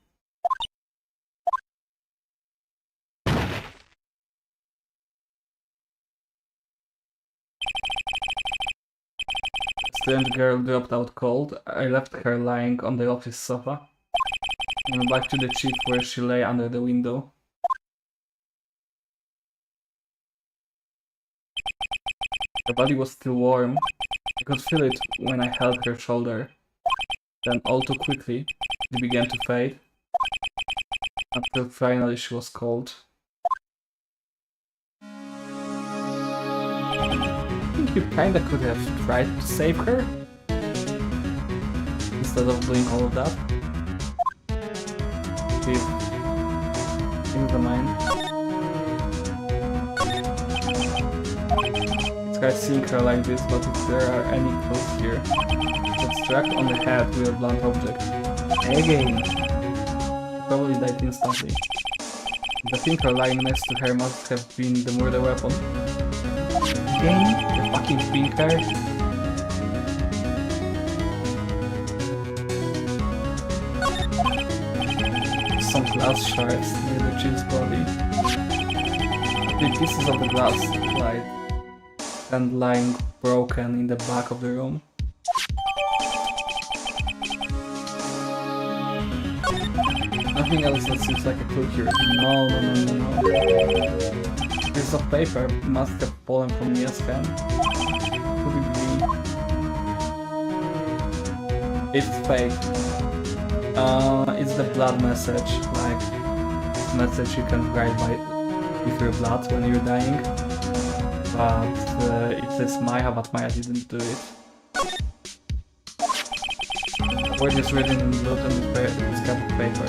Strange girl dropped out cold. I left her lying on the office sofa. I went back to the chief where she lay under the window. Her body was still warm. I could feel it when I held her shoulder. Then all too quickly, it began to fade. Until finally she was cold. I think you kinda could have tried to save her instead of doing all of that. Chief, give me the mine. Try seeing her like this, but if there are any clues here, it's struck on the head with a blunt object. Again! Probably died instantly. The thinker lying next to her must have been the murder weapon. Again? The fucking thinker? Some glass shards near the chief's body. The pieces of the glass slide and lying broken in the back of the room. Nothing else that seems like a clue here. No. Piece of paper must have fallen from Mia's hand. Could it be? It's fake. It's the blood message, like message you can write with your blood when you're dying. But it says Maya, but Maya didn't do it. The word is written in blood on this scrap of paper.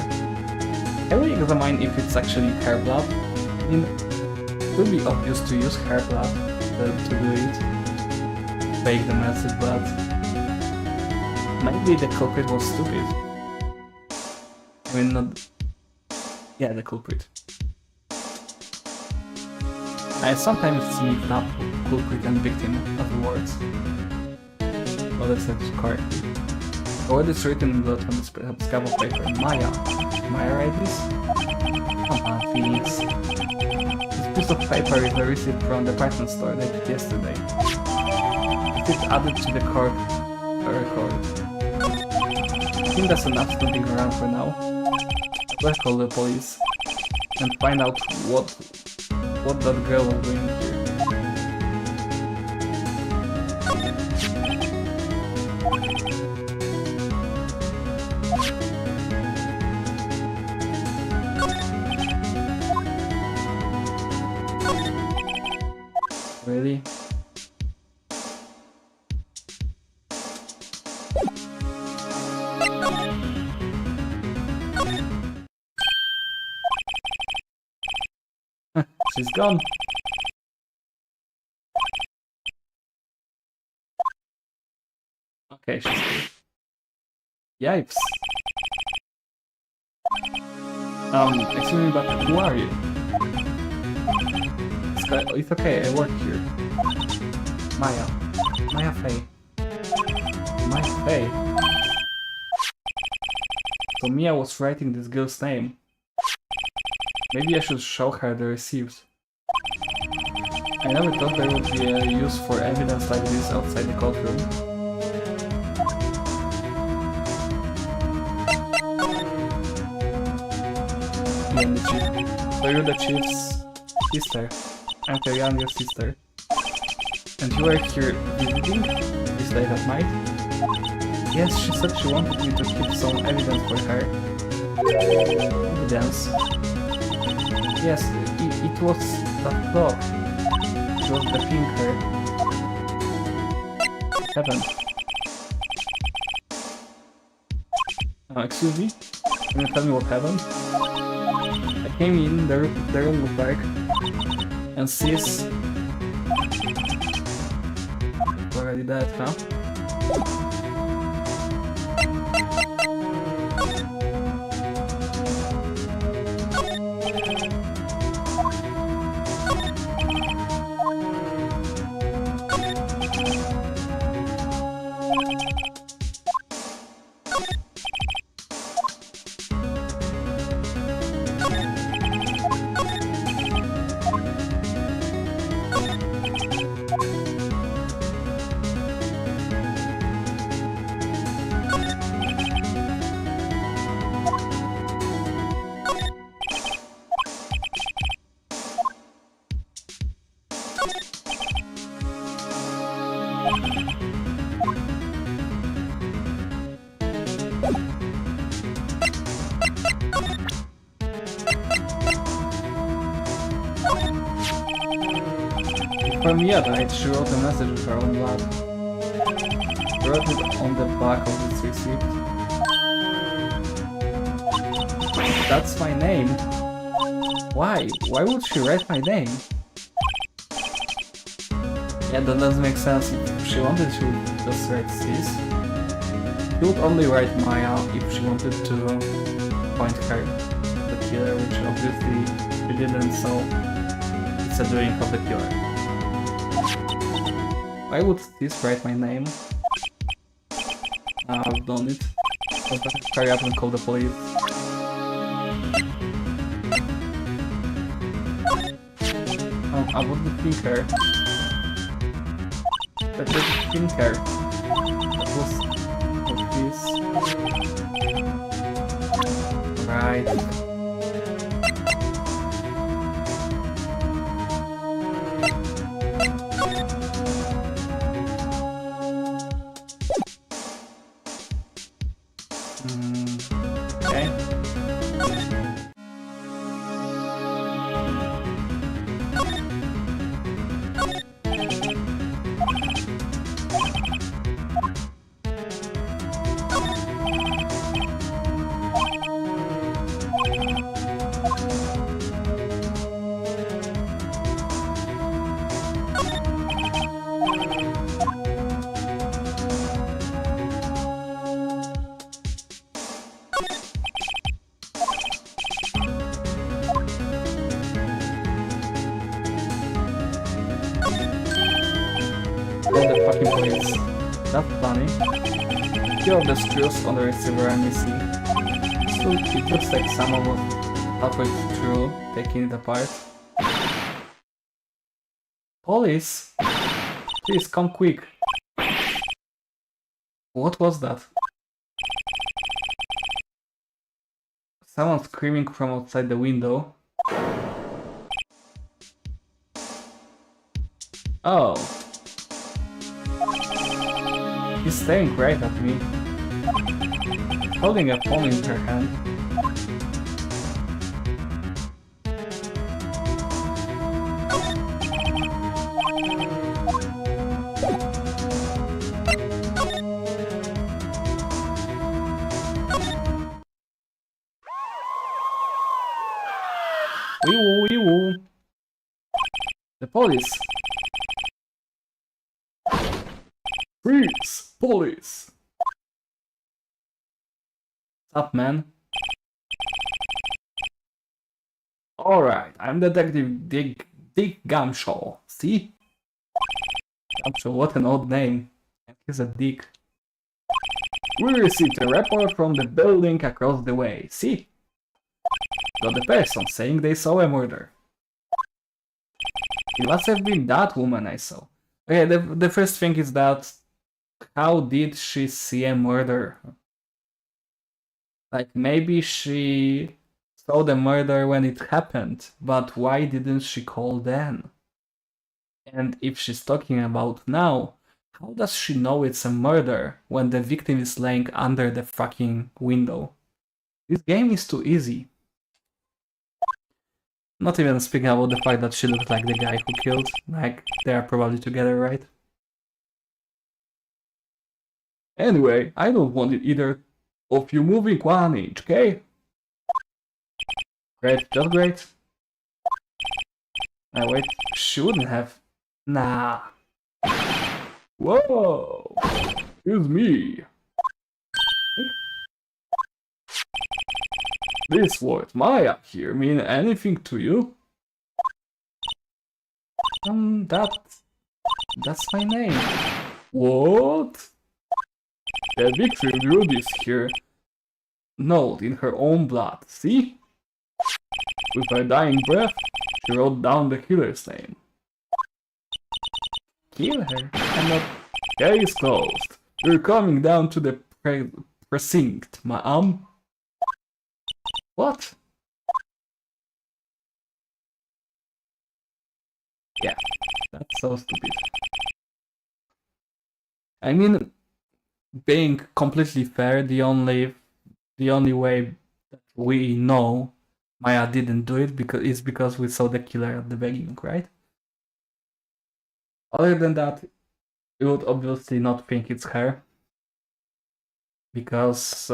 Can we examine if it's actually her blood? I mean, it would be obvious to use her blood to do it. Fake the message, but maybe the culprit was stupid. I mean, not... Yeah, the culprit. I sometimes mix up culprit and victim afterwards. Well, that's not correct. The word is written in blood on the scrap of paper. Maya. Maya write this? Come on, Phoenix. This piece of paper is a receipt from the department store dated yesterday. It is added to the court record. I think that's enough snooping around for now. Let's call the police and find out what that girl was doing here. Really? She's gone. Okay, she's here. Yipes. Excuse me, but who are you? It's okay, I work here. Maya. Maya Fey. Maya Fey. So Mia was writing this girl's name. Maybe I should show her the receipts. I never thought there would be a use for evidence like this outside the courtroom. Me and the chief. So you're the chief's sister. I'm her younger sister. And you were here visiting this late at night? Yes, she said she wanted me to keep some evidence for her. Evidence? Yes, it was that clock. It was the finger. What happened? Excuse me? Can you tell me what happened? I came in, the room was dark, and sis... already dead, huh? For Mia died, she wrote a message with her own blood. She wrote it on the back of this receipt. That's my name. Why? Why would she write my name? Yeah, that doesn't make sense. If she wanted, she would just write sis. She would only write Maya if she wanted to point her the killer, which obviously she didn't, so it's a doing of the killer. Why would this write my name? I've done it. I'll just hurry up and call the police. Oh, I want the finger. That was the finger. That was this. Right. Okay. The fucking police. That's funny. Few of the screws on the receiver are missing. So it looks like someone was halfway through taking it apart. Police! Please come quick. What was that? Someone screaming from outside the window. Oh. She's staring right at me, holding a phone in her hand. Wee woo, wee woo. The police. Freeze! Police! What's up, man? Alright, I'm Detective Dick Gumshaw. See? Capsule, what an odd name. And he's a dick. We received a report from the building across the way. See? Got the person saying they saw a murder. It must have been that woman I saw. Okay, the first thing is that how did she see a murder? Like, maybe she saw the murder when it happened, but why didn't she call then? And if she's talking about now, how does she know it's a murder when the victim is laying under the fucking window? This game is too easy. Not even speaking about the fact that she looked like the guy who killed. Like, they are probably together, right? Anyway, I don't want it either of you moving 1 inch, okay? Great, just great. Now wait, she wouldn't have. Nah. Whoa! Excuse me. This word Maya here mean anything to you? That's my name. What? The victim drew this here note in her own blood, see? With her dying breath, she wrote down the killer's name. Kill her? I'm not... Case closed. You're coming down to the precinct, ma'am. What? Yeah, that's so stupid. I mean, being completely fair, the only way that we know Maya didn't do it because we saw the killer at the beginning, right? Other than that, you would obviously not think it's her, because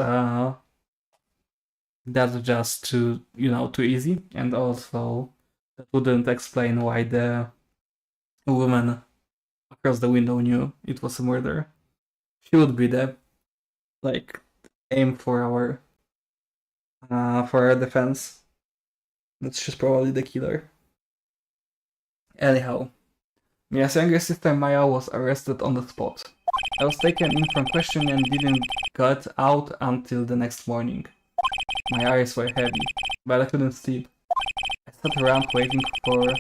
that's just too easy, and also that wouldn't explain why the woman across the window knew it was a murder. She would be the aim for our defense. That she's probably the killer. Anyhow, Mia's younger sister Maya was arrested on the spot. I was taken in from questioning and didn't get out until the next morning. My eyes were heavy, but I couldn't sleep. I sat around waiting for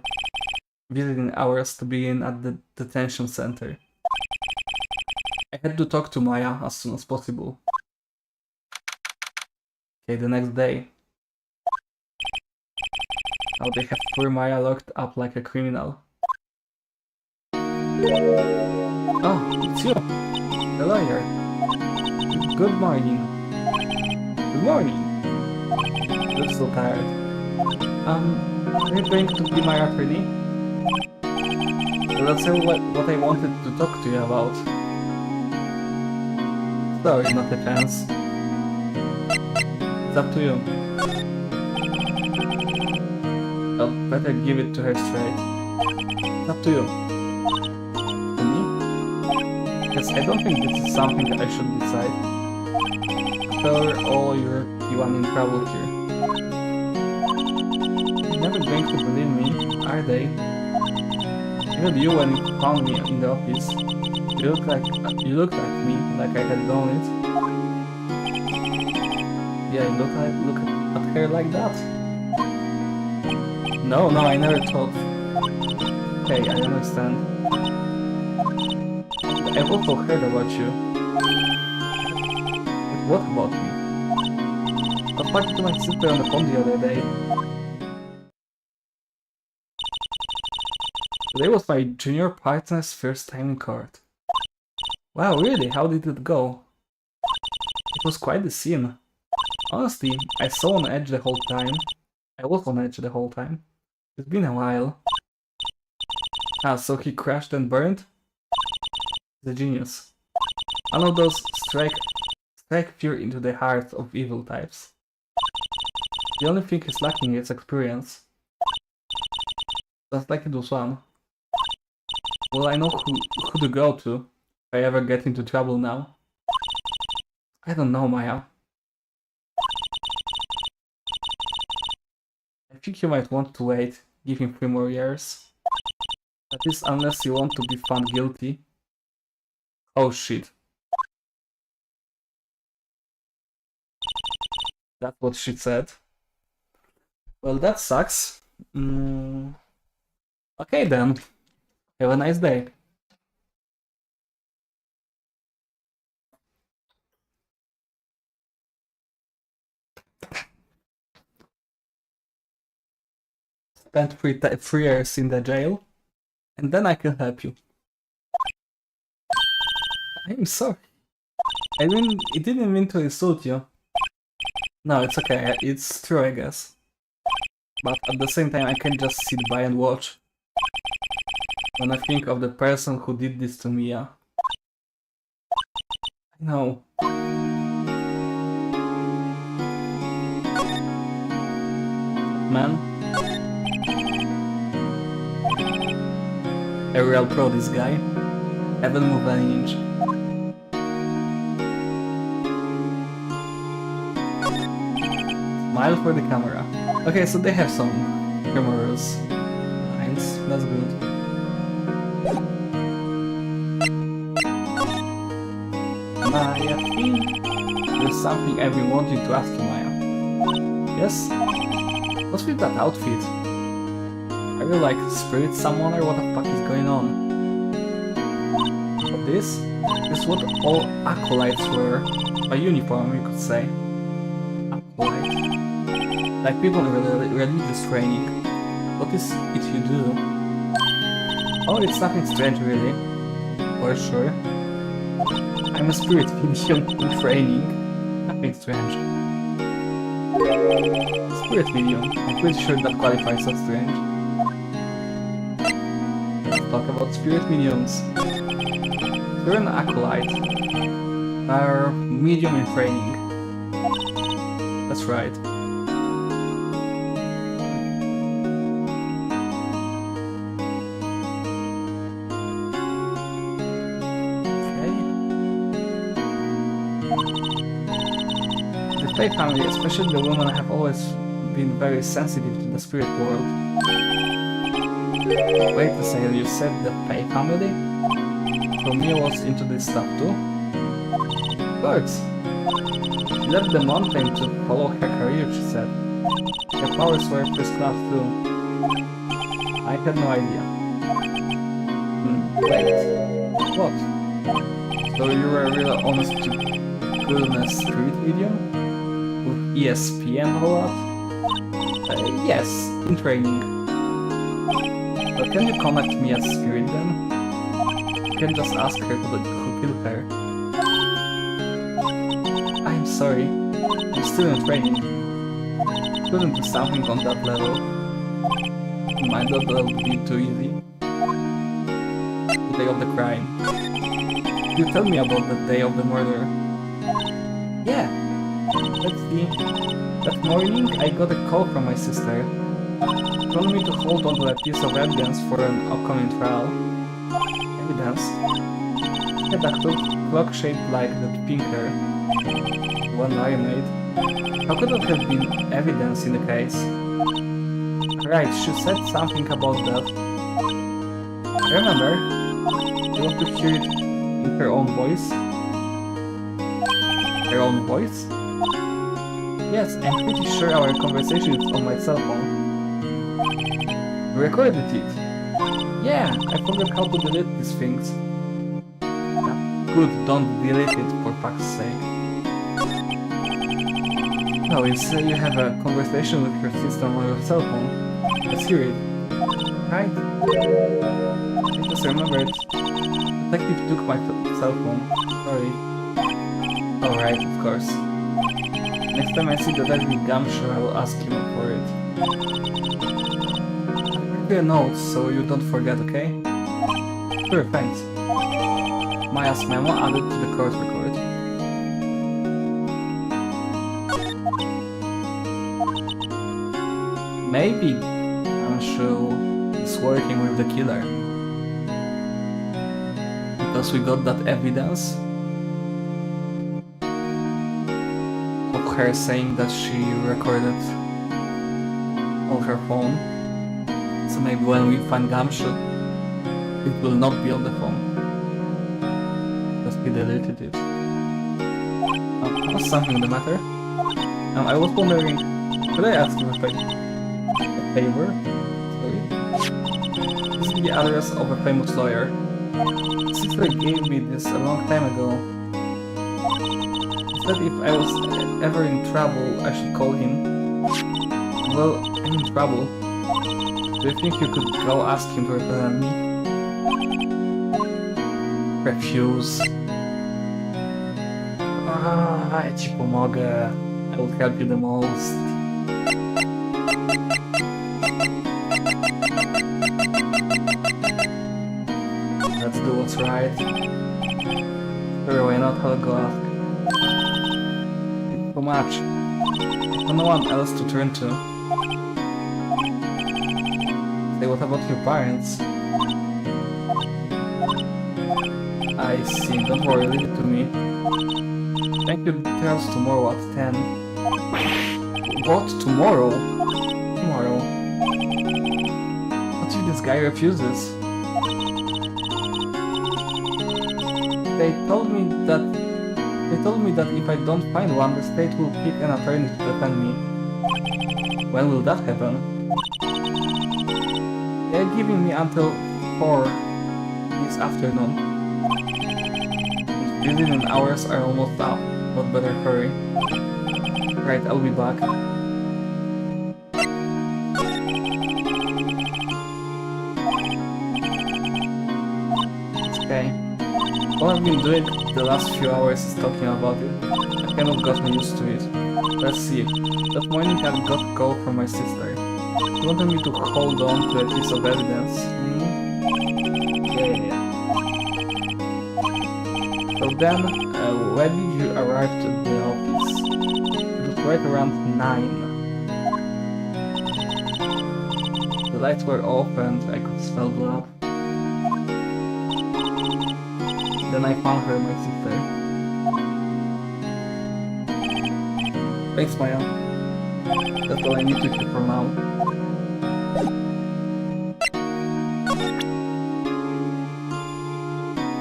visiting hours to begin at the detention center. I had to talk to Maya as soon as possible. Okay, the next day. How they have poor Maya locked up like a criminal. Oh, it's you, the lawyer. Good morning. Good morning. You look so tired. Are you going to be my attorney? So that's what I wanted to talk to you about. Sorry, not defense. It's up to you. I'll better give it to her straight. It's up to you. To me? Because I don't think this is something that I should decide. After all, you're the one in trouble here. They're never going to believe me, are they? Even you, when you found me in the office, you looked at me like I had done it. Yeah, you look at her like that. No, I never thought. Okay, I understand. I've also heard about you. But what about me? I was talking to my sister on the phone the other day. Today was my junior partner's first time in court. Wow, really? How did it go? It was quite the scene. Honestly, I was on edge the whole time. It's been a while. Ah, so he crashed and burned? He's a genius. One of those strike fear into the hearts of evil types. The only thing he's lacking is experience. Sounds like it was one. Well, I know who to go to if I ever get into trouble now. I don't know, Maya. I think you might want to wait, give him 3 more years. That is, unless you want to be found guilty. Oh shit. That's what she said. Well, that sucks. Okay then. Have a nice day. Spent 3 years in the jail, and then I can help you. I'm sorry. It didn't mean to insult you. No, it's okay. It's true, I guess. But at the same time, I can't just sit by and watch. When I think of the person who did this to me, yeah. I know. Man. A real pro, this guy. Haven't moved an inch. Smile for the camera. Okay, so they have some humorous lines. That's good. Maya, there's something I've been wanting to ask you, Maya. Yes? What's with that outfit? Are you like spirit someone or what the fuck is going on? But this is what all acolytes wear. A uniform, you could say. Acolyte. Like people in religious training. What is it you do? Oh, it's nothing strange really. For sure. I'm a spirit medium in training. Nothing strange. Spirit medium. I'm pretty sure that qualifies as strange. Let's talk about spirit mediums. You're an acolyte. Are medium in training. That's right. The Fae family, especially the women, have always been very sensitive to the spirit world. Wait a second, you said the Fae family? So Mia was into this stuff too? Of course. She left the mountain to follow her career, she said. Her powers were first class too. I had no idea. Wait. What? So you were really honest to goodness spirit medium? With ESP and all that? Yes, in training. But can you contact me as spirit then? You can just ask her who killed her. I'm sorry, I'm still in training. Couldn't do something on that level. Might not that would be too easy. The day of the crime. You tell me about the day of the murder. Yeah. Let's see. That morning I got a call from my sister. She told me to hold on to a piece of evidence for an upcoming trial. Evidence? Yeah, that clock shaped like that pink hair. The one I made. How could that have been evidence in the case? Right, she said something about that. Remember? You want to hear it in her own voice? Her own voice? Yes, I'm pretty sure our conversation is on my cell phone. You recorded it? Yeah, I forgot how to delete these things. Good, don't delete it for fuck's sake. No, you say you have a conversation with your sister on your cell phone. Let's hear it. Right? I just remembered. Detective took my cell phone. Sorry. Alright, of course. Next time I see the deadly gumshoe, I will ask him for it. Give me a note so you don't forget, okay? Sure, thanks. Maya's memo added to the court record. Maybe Gumshoe is working with the killer. Because we got that evidence of her saying that she recorded on her phone. So maybe when we find Gumshoe, It will not be on the phone. Just be deleted it. Was something the matter? I was wondering, could I ask you a favor? Sorry. This is the address of a famous lawyer. Sister gave me this a long time ago. He said if I was ever in trouble, I should call him. Well, I'm in trouble. Do you think you could go ask him to represent me? Refuse. Ja ci pomogę. I will help you the most. Let's do what's right. Sure, why not? I'll go ask. It's too much. There's no one else to turn to. Say, what about your parents? I see, don't worry, leave it to me. Thank you, details tomorrow at 10. What? Tomorrow? Tomorrow. What if this guy refuses? They told me that if I don't find one, the state will pick an attorney to defend me. When will that happen? They're giving me until 4 this afternoon. Visiting hours are almost up, but better hurry. Right, I'll be back. It's okay. All I've been doing the last few hours is talking about it. I kind of gotten used to it. Let's see. That morning I got a call from my sister. She wanted me to hold on to a piece of evidence. Yeah. So then, when did you arrive at the office? It was right around 9. The lights were off and I could smell blood. Then I found her, my sister. Thanks, Maya. That's all I need to hear for now.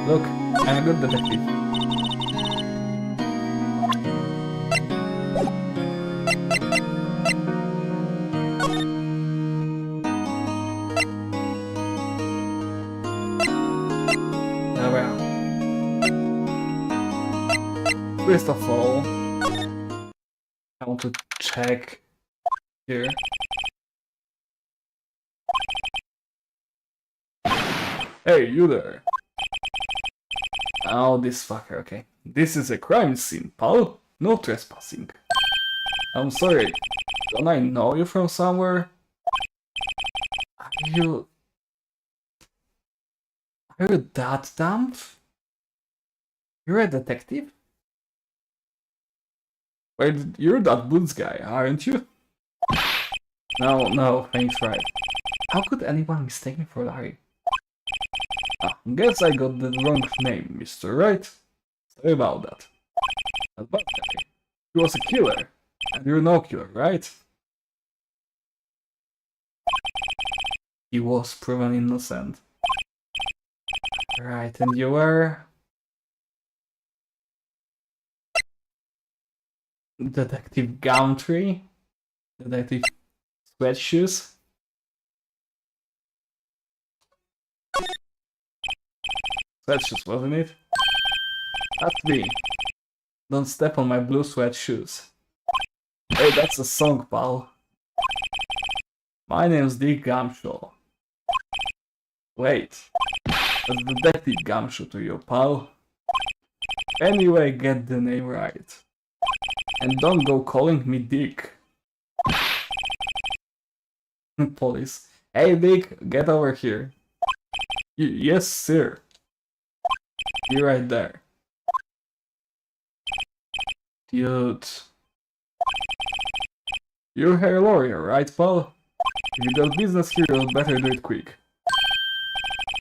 Look, I'm a good detective. Well, first of all, I want to check here. Hey, you there! Oh, this fucker, okay. This is a crime scene, pal. No trespassing. I'm sorry, don't I know you from somewhere? Are you that dumb? You're a detective? Wait, you're that Boots guy, aren't you? No, thanks, right. How could anyone mistake me for Larry? Guess I got the wrong name, mister, right? Sorry about that. That bad guy. He was a killer. And you're no killer, right? He was proven innocent. Right, and you were... Detective Gumtree? Detective Sweatshoes? Sweatshoes, wasn't it? That's me. Don't step on my blue sweat shoes. Hey, that's a song, pal. My name's Dick Gumshoe. Wait, that's Detective Gumshoe to you, pal. Anyway, get the name right. And don't go calling me Dick. Police. Hey Dick, get over here. Yes, sir. Be right there. Dude. You're a lawyer, right, pal? If you got business here, you'll better do it quick.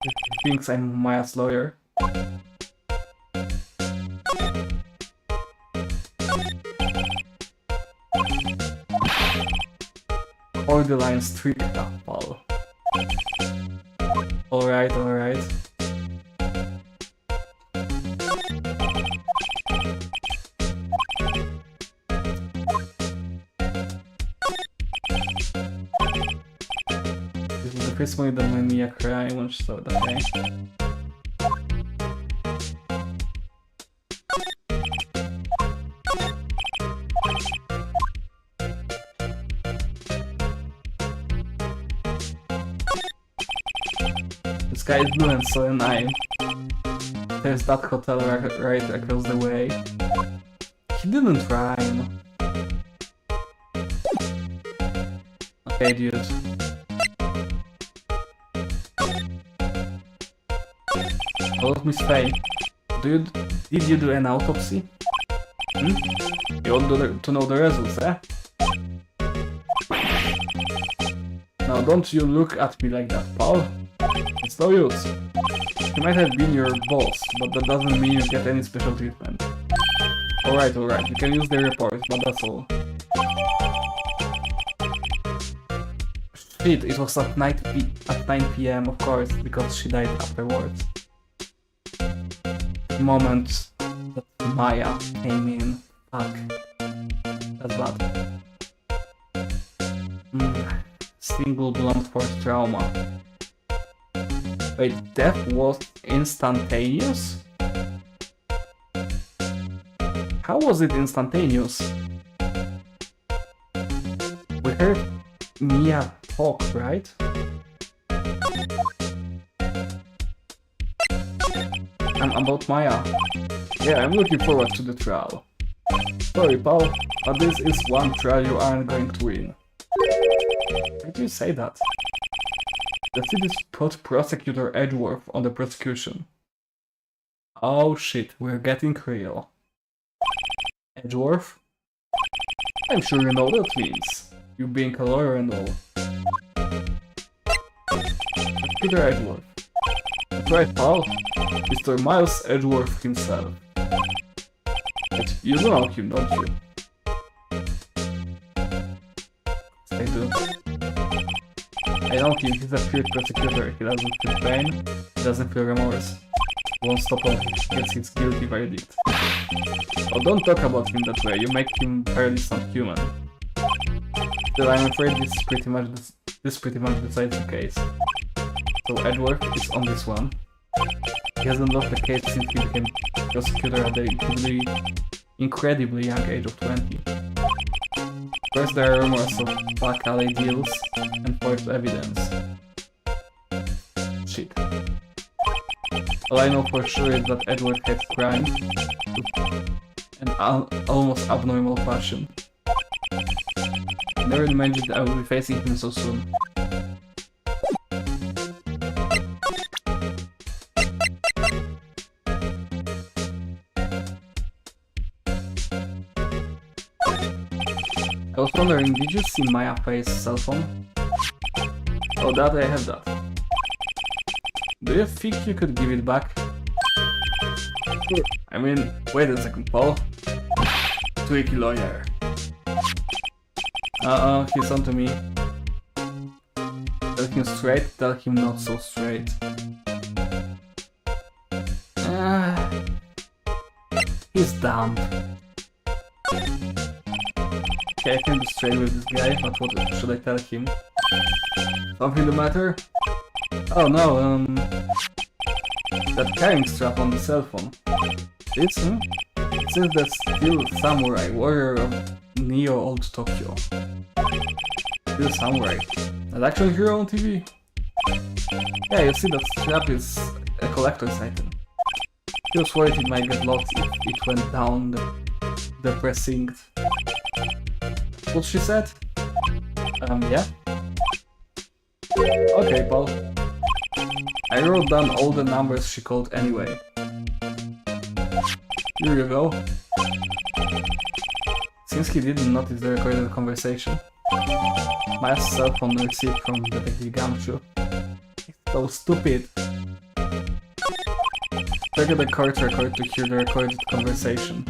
He thinks I'm Maya's lawyer. Or the line strict enough, pal. Alright, alright. This is the first one that made me cry when she saw it, okay. The sky is blue and so am I. There's that hotel right across the way. He didn't rhyme. Okay, dude. Hello, Miss Faye. Did you do an autopsy? Hmm? You want to know the results, eh? Now don't you look at me like that, pal. It's no use. He might have been your boss, but that doesn't mean you get any special treatment. Alright, you can use the report, but that's all. Shit, it was at 9 PM, of course, because she died afterwards. The moment that Maya came in. Fuck. That's bad. Single blunt force trauma. Wait, death was instantaneous? How was it instantaneous? We heard Mia talk, right? I'm about Maya. Yeah, I'm looking forward to the trial. Sorry, pal, but this is one trial you aren't going to win. Why do you say that? The city's put Prosecutor Edgeworth on the prosecution. Oh shit, we're getting real. Edgeworth? I'm sure you know what that means. You being a lawyer and all. Prosecutor Edgeworth. That's right, pal. Mr. Miles Edgeworth himself. But you know him, don't you? I do. I know him, he's a pure prosecutor. He doesn't feel pain, he doesn't feel remorse. He won't stop until he gets his guilty verdict. Oh, don't talk about him that way, you make him barely sound human. Still, I'm afraid this pretty much decides the case. So Edgeworth is on this one. He hasn't lost the case since he became prosecutor at the incredibly young age of 20. First there are rumors of back alley deals and forged evidence. Shit. All I know for sure is that Edward had crime and almost abnormal passion. I never imagined I would be facing him so soon. I was wondering, did you see Maya Faye's cell phone? Oh, that I have that. Do you think you could give it back? I mean, wait a second, Paul. Tweaky lawyer. He's on to me. Tell him straight, tell him not so straight. He's dumb. Okay, I can be straight with this guy, but what should I tell him? Something the matter? Oh no, that carrying strap on the cell phone. This, It says that still samurai, warrior of Neo Old Tokyo. Still samurai. An actual hero on TV? Yeah, you see that strap is a collector's item. He was worried it might get lost if it went down the precinct. What she said? Yeah? Okay, Paul. I wrote down all the numbers she called anyway. Here you go. Since he didn't notice the recorded conversation, my cell phone received from Detective Gamshu. He's so stupid. Check the court record to hear the recorded conversation.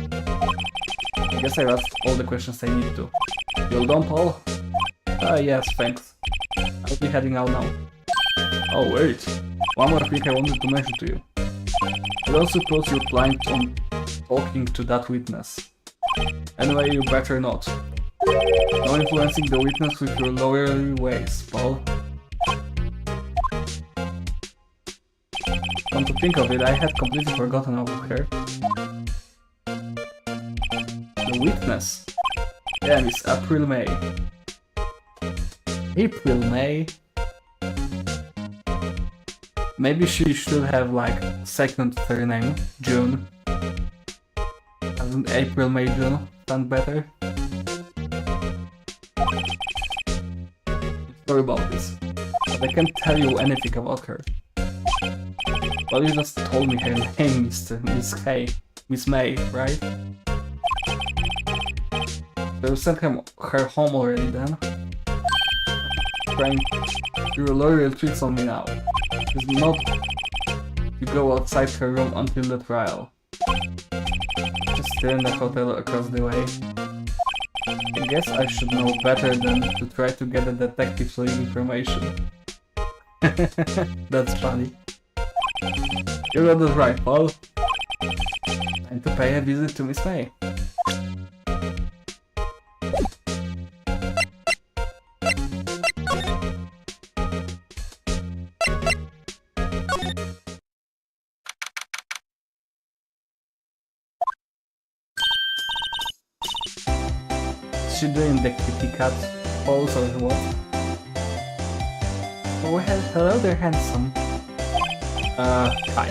I guess I've asked all the questions I need to. You all done, Paul? Yes, thanks. I'll be heading out now. Oh, wait. One more thing I wanted to mention to you. I don't suppose you're planning on talking to that witness. Anyway, you better not. No influencing the witness with your lawyerly ways, Paul. Come to think of it, I had completely forgotten about her. The witness? Yeah, Miss April May. April May? Maybe she should have like second surname, June. Doesn't April May June sound better? Sorry about this, but I can't tell you anything about her. Well, you just told me her name, Miss May, right? So you sent her home already then? Trying your loyal tricks on me now. It's not you go outside her room until the trial. Just stay in the hotel across the way. I guess I should know better than to try to get the detective's information. That's funny. You got this right, Paul. Time to pay a visit to Miss May. Is she doing the kitty cat pose or what? Oh, hello there, handsome. Hi.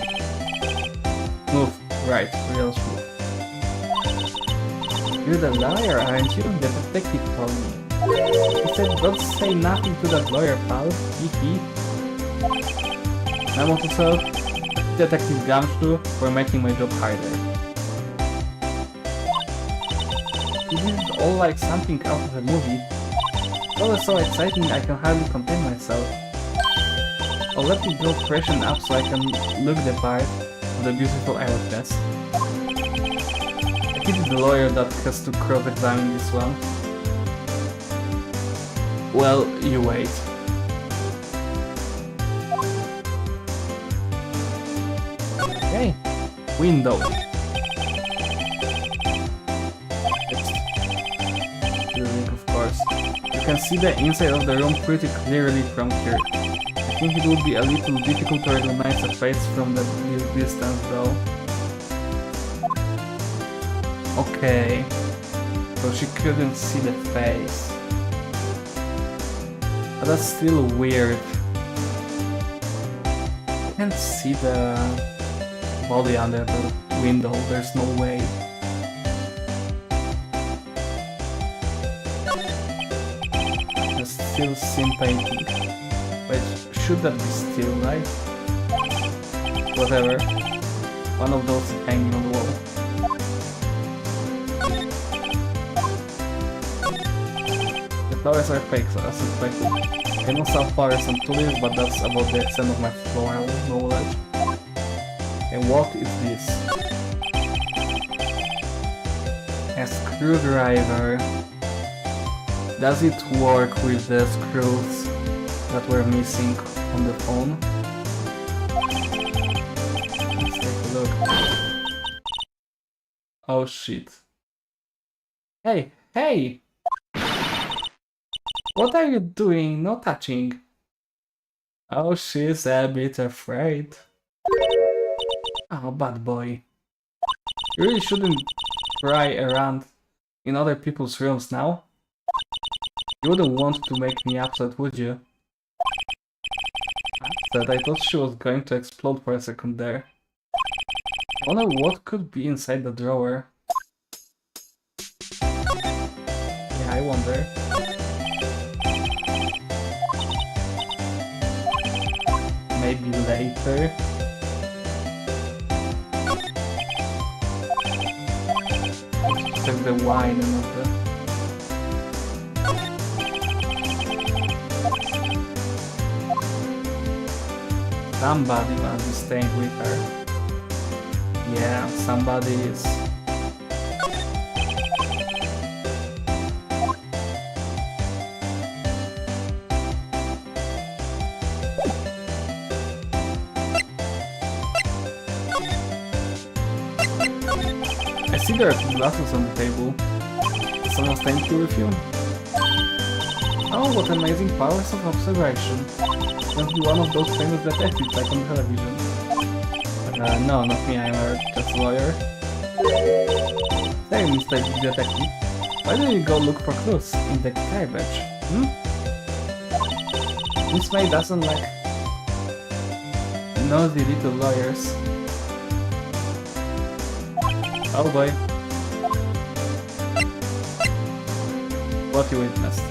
Move. Right, real smooth. You're the lawyer, aren't you? The detective told me. He said, don't say nothing to that lawyer, pal. Hee. I'm also Detective Gumshoe for making my job harder. This is all like something out of a movie. It's always so exciting I can hardly contain myself. I'll let you build freshen up so I can look the part of the beautiful eyewitness. I pity the lawyer that has to cross-examine this one. Well, you wait. Okay, window. Of course. You can see the inside of the room pretty clearly from here. I think it would be a little difficult to recognize a face from the distance though. Okay, so she couldn't see the face. But that's still weird. I can't see the body under the window, there's no way. Still scene painting. Wait, should that be still, right? Whatever. One of those is hanging on the wall. The flowers are fake, so as expected. I know some flowers and tulips, but that's about the extent of my floral knowledge. And what is this? A screwdriver. Does it work with the screws that were missing on the phone? Let's take a look. Oh shit. Hey! What are you doing? No touching. Oh, she's a bit afraid. Oh, bad boy. You really shouldn't pry around in other people's rooms now. You wouldn't want to make me upset, would you? Upset? I thought she was going to explode for a second there. I wonder what could be inside the drawer. Yeah, I wonder. Maybe later. Check the wine and all that. Somebody must be staying with her. Yeah, somebody is. see there are two glasses on the table. Someone thank you with you? Oh, what amazing powers of observation. Must be one of those famous detectives like on television. No, not me, I'm just a lawyer. Say, Mr. Detective, why don't you go look for clues in the garbage? Miss May doesn't like nosy little lawyers. Oh boy. What you witnessed?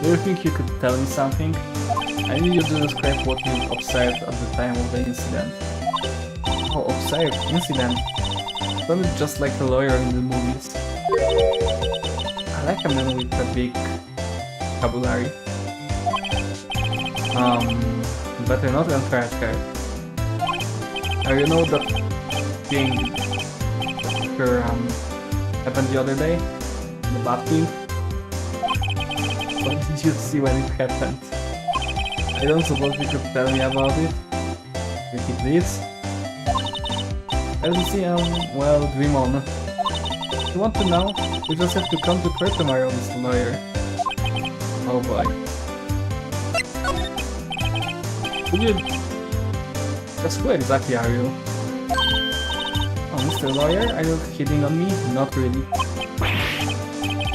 Do you think you could tell me something? I need you to describe what you observed at the time of the incident. Oh, observed? Incident? Sounded just like a lawyer in the movies. I like a man with a big vocabulary. Better not encourage her. You know that thing that happened the other day? The bad thing? What did you see when it happened? I don't suppose you could tell me about it? If it please? As you see, well, dream on. If you want to know, you just have to come to court tomorrow, Mr. Lawyer. Oh boy. Could you... Just who exactly are you? Oh, Mr. Lawyer, are you hitting on me? Not really.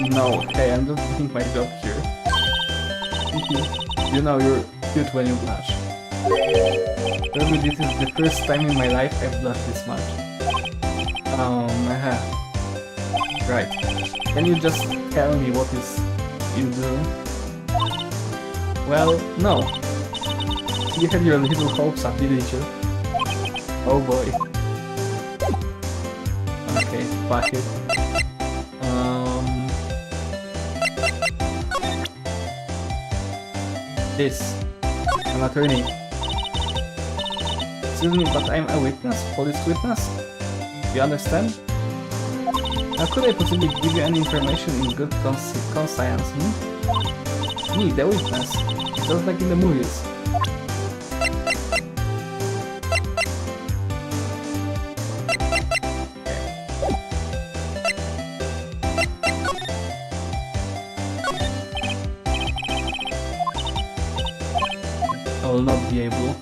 No, hey, I'm just doing my job here. You know, you're cute when you blush. Maybe this is the first time in my life I've blushed this much. Right. Can you just tell me what you do? Well, no. You had your little hopes up, didn't you? Oh boy. Okay, fuck it. This. I'm attorney. Excuse me, but I'm a witness, police witness? You understand? How could I possibly give you any information in good conscience, Me, the witness. Just like in the movies. I will not be able.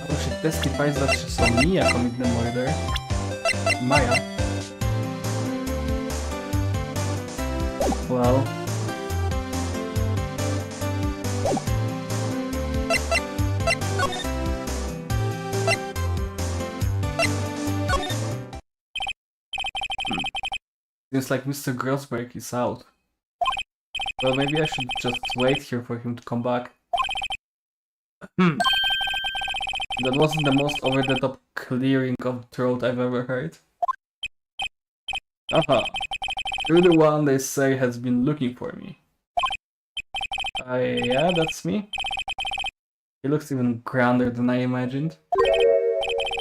Oh, she testifies that she saw Mia commit the murder. Maya. Well. Seems like Mr. Grossberg is out. Well, maybe I should just wait here for him to come back. That wasn't the most over-the-top clearing of throat I've ever heard. Aha! You're the one they say has been looking for me. Yeah, that's me. He looks even grander than I imagined.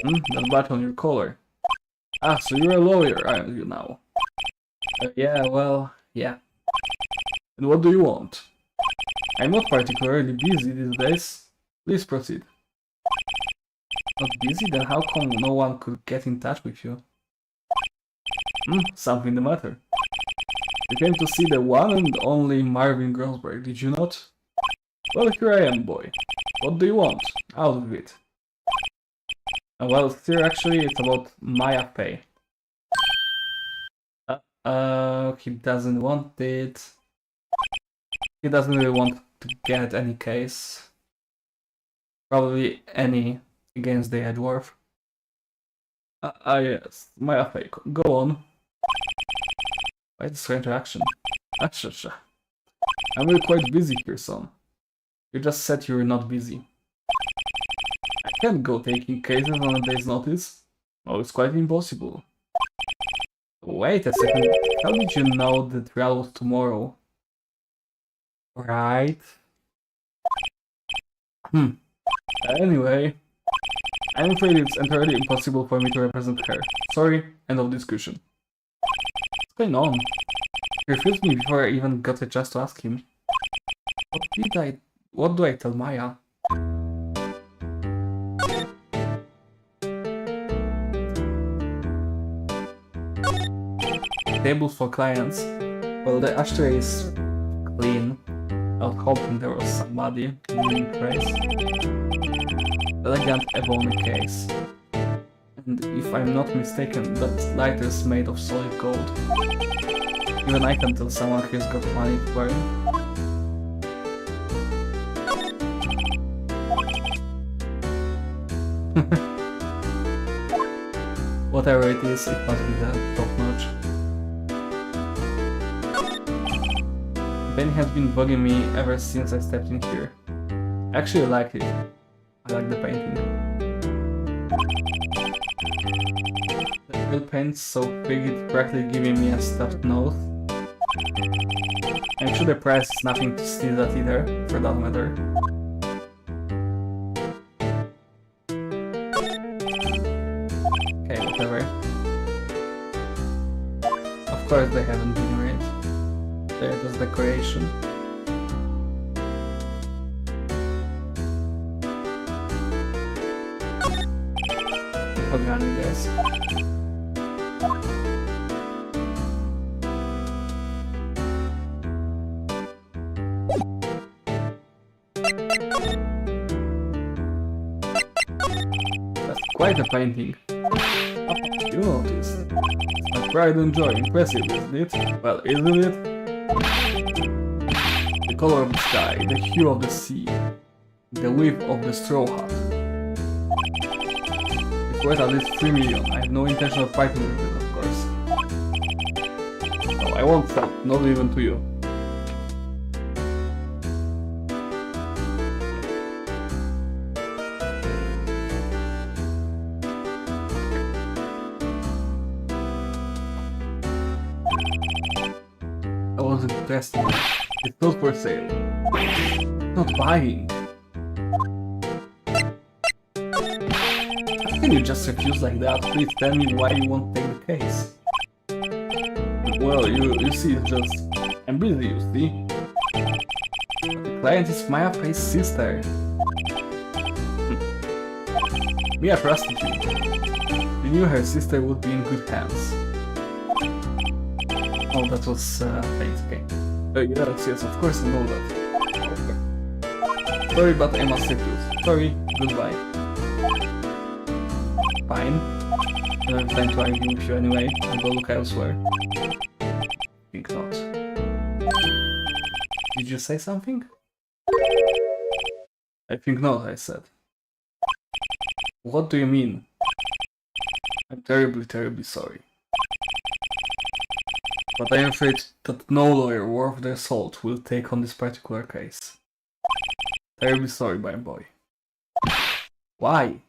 That badge on your collar. Ah, so you're a lawyer, aren't you now? Yeah, well, yeah. And what do you want? I'm not particularly busy these days. Please proceed. Not busy? Then how come no one could get in touch with you? Something the matter. You came to see the one and only Marvin Grossberg, did you not? Well, here I am, boy. What do you want? Out of it. Well, here actually it's about Maya pay. He doesn't want it. He doesn't really want to get any case. Probably any against the dwarf. Yes, Maya pay. Go on. Why the strange action? Acha. I'm really quite busy here, son. You just said you're not busy. I can't go taking cases on a day's notice. Oh, it's quite impossible. Wait a second, how did you know the trial was tomorrow? Right. Anyway, I'm afraid it's entirely impossible for me to represent her. Sorry, end of discussion. What's going on? He refused me before I even got a chance to ask him. What do I tell Maya? Tables for clients. Well, the ashtray is clean. I was hoping there was somebody in place. Elegant ebony case. And if I'm not mistaken, that lighter is made of solid gold. Even I can tell someone who's got money for it. Whatever it is, it must be that top notch. Benny has been bugging me ever since I stepped in here. I actually like it. I like the painting. The real paint's so big it's practically giving me a stuffed nose. I'm sure the price is nothing to sneeze at either, for that matter. Okay, whatever. Of course they haven't been read. They're just decoration. Organic, guys. That's quite a painting. You noticed. My pride and joy, impressive, isn't it? Well, isn't it? The color of the sky, the hue of the sea, the width of the straw hat. It's worth at least 3 million. I have no intention of fighting with it, of course. No, I won't sell, not even to you. I wasn't interested. It's not for sale. Not buying. How can you just refuse like that? Please tell me why you won't take the case. Well, you see, it's just... I'm busy, you see. But the client is Maya Faye's sister. Me a prostitute. She knew her sister would be in good hands. Oh, that was fate, okay. Yes, of course I know that. Okay. Sorry, but I must refuse. Sorry, goodbye. Fine. I don't have time to argue with you anyway. I'll go look elsewhere. Think not. Did you say something? I think not, I said. What do you mean? I'm terribly, terribly sorry. But I am afraid that no lawyer worth their salt will take on this particular case. Terribly sorry, my boy. Why?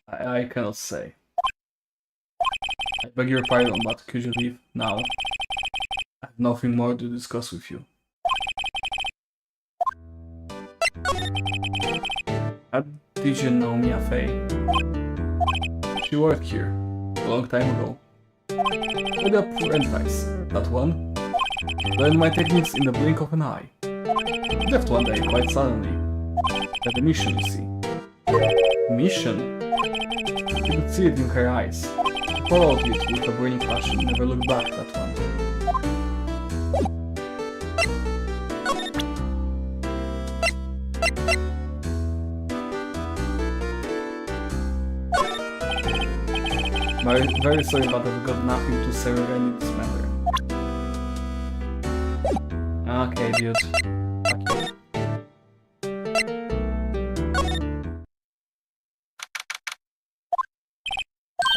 I cannot say. I beg your pardon, but could you leave now? I have nothing more to discuss with you. How did you know Mia Fey? She worked here a long time ago. With a apprentice, that one. Learned my techniques in the blink of an eye. Left one day, quite suddenly. Had a mission, you see. Mission? You could see it in her eyes. She followed it with a burning passion, never looked back, that one. Very sorry, but I've got nothing to say regarding this matter. Okay, dude. Fuck you.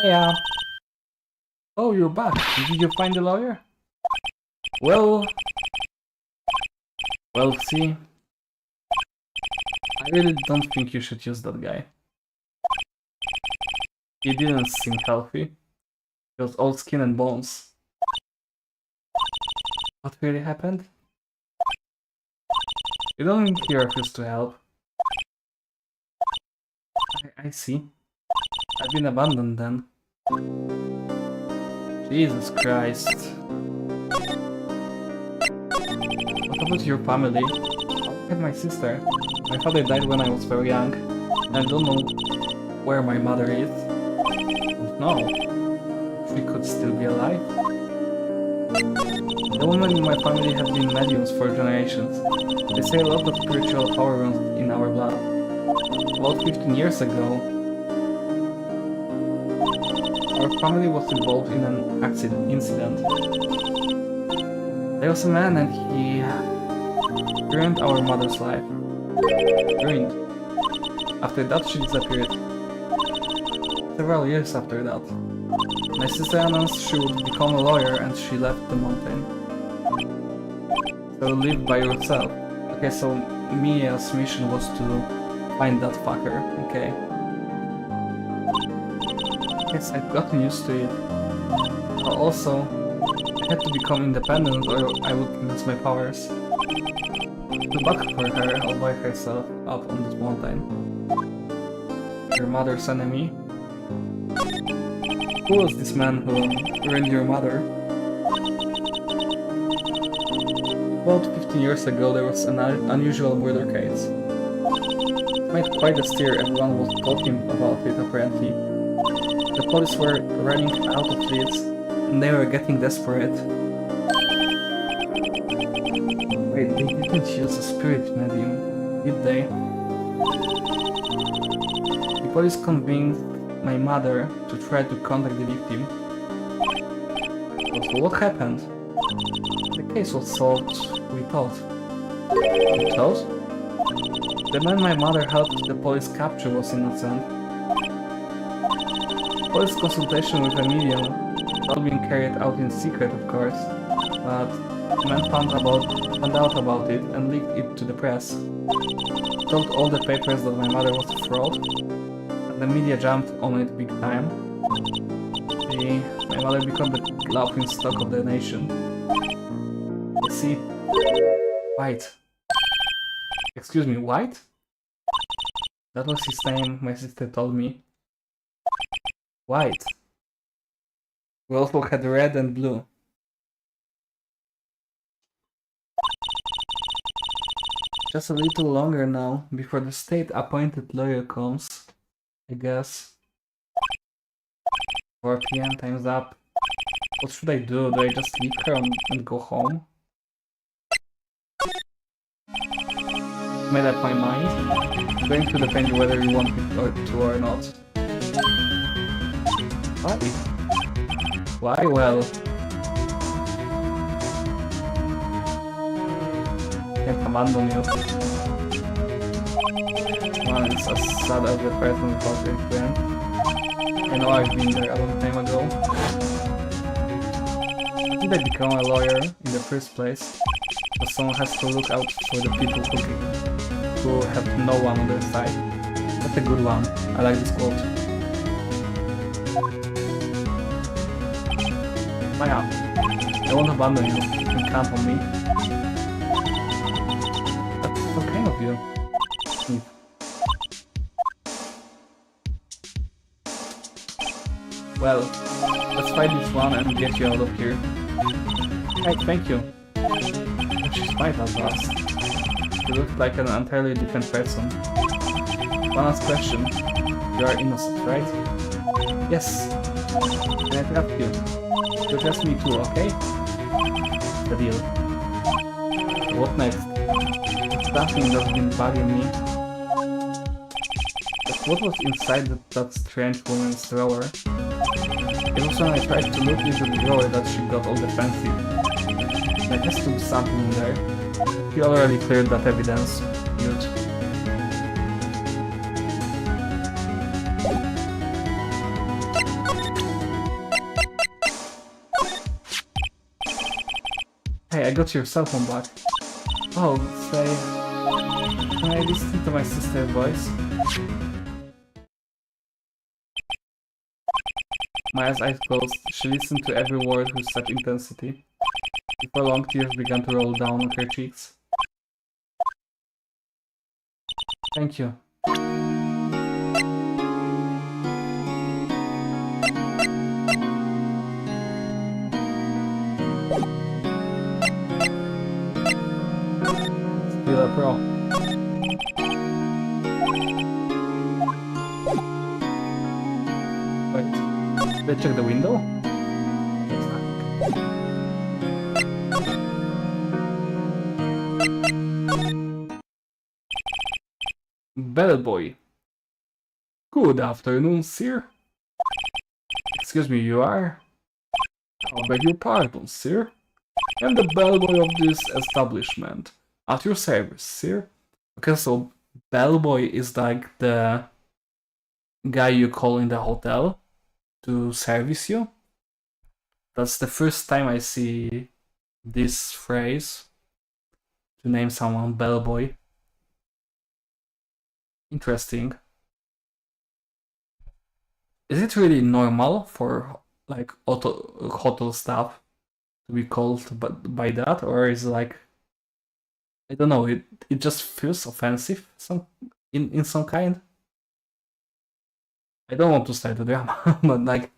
Yeah. Oh, you're back. Did you find the lawyer? Well, see, I really don't think you should use that guy. He didn't seem healthy. He was all skin and bones. What really happened? You don't think he refused to help? I see. I've been abandoned then. Jesus Christ. What about your family? I had my sister. My father died when I was very young. I don't know where my mother is. Don't know. She could still be alive. The women in my family have been mediums for generations. They say a lot of spiritual power runs in our blood. About 15 years ago, our family was involved in an incident. There was a man and he ruined our mother's life. Ruined. After that she disappeared. Several years after that. My sister announced she would become a lawyer and she left the mountain. So live by yourself. Okay, so Mia's mission was to find that fucker, okay. Yes, I've gotten used to it. Also, I had to become independent or I would lose my powers. To back for her all by herself up on this mountain. Your mother's enemy? Who was this man who ruined your mother? About 15 years ago there was an unusual murder case. It made quite a stir, everyone was talking about it apparently. The police were running out of leads and they were getting desperate. Wait, they didn't use a spirit medium, did they? The police convinced my mother to try to contact the victim. So what happened? The case was solved, we thought. You thought? The man my mother helped the police capture was innocent. Police consultation with a medium, not being carried out in secret of course, but the man found out about it and leaked it to the press. Told all the papers that my mother was a fraud, and the media jumped on it big time. My mother became the laughing stock of the nation. You see, White. Excuse me, White? That was his name, my sister told me. White. We also had red and blue. Just a little longer now, before the state-appointed lawyer comes, I guess. 4 PM, time's up. What should I do? Do I just leave her and go home? Made up my mind. I'm going to depend whether you want me to or not. Why? Why? Well... can't abandon you. Man, it's as sad as the person without a friend. I know I've been there a long time ago. How did I become a lawyer in the first place? Because someone has to look out for the people who have no one on their side. That's a good one. I like this quote. Maya, I won't abandon you. You can count on me. That's so kind of you. Neat. Well, let's fight this one and get you out of here. Hey, thank you. She smiled at us. She looked like an entirely different person. One last question. You are innocent, right? Yes. Can I trust you? You trust me too, okay? The deal. What next? Something that's been bugging me. But what was inside that strange woman's drawer? It was when I tried to look into the drawer that she got all defensive. There has to be something in there. You already cleared that evidence, dude. Hey, I got your cell phone back. Oh, say... can I listen to my sister's voice? Maya's eyes closed. She listened to every word with such intensity. Before long, tears began to roll down on her cheeks. Thank you. Still a pro. Wait, did I check the window? It's not. Bellboy. Good afternoon, sir. Excuse me, you are? I beg your pardon, sir. I'm the bellboy of this establishment. At your service, sir. Okay, so bellboy is like the guy you call in the hotel to service you. That's the first time I see this phrase to name someone bellboy. Interesting. Is it really normal for like hotel staff to be called by that, or is it like, I don't know, it just feels offensive in some kind? I don't want to start a drama, but like,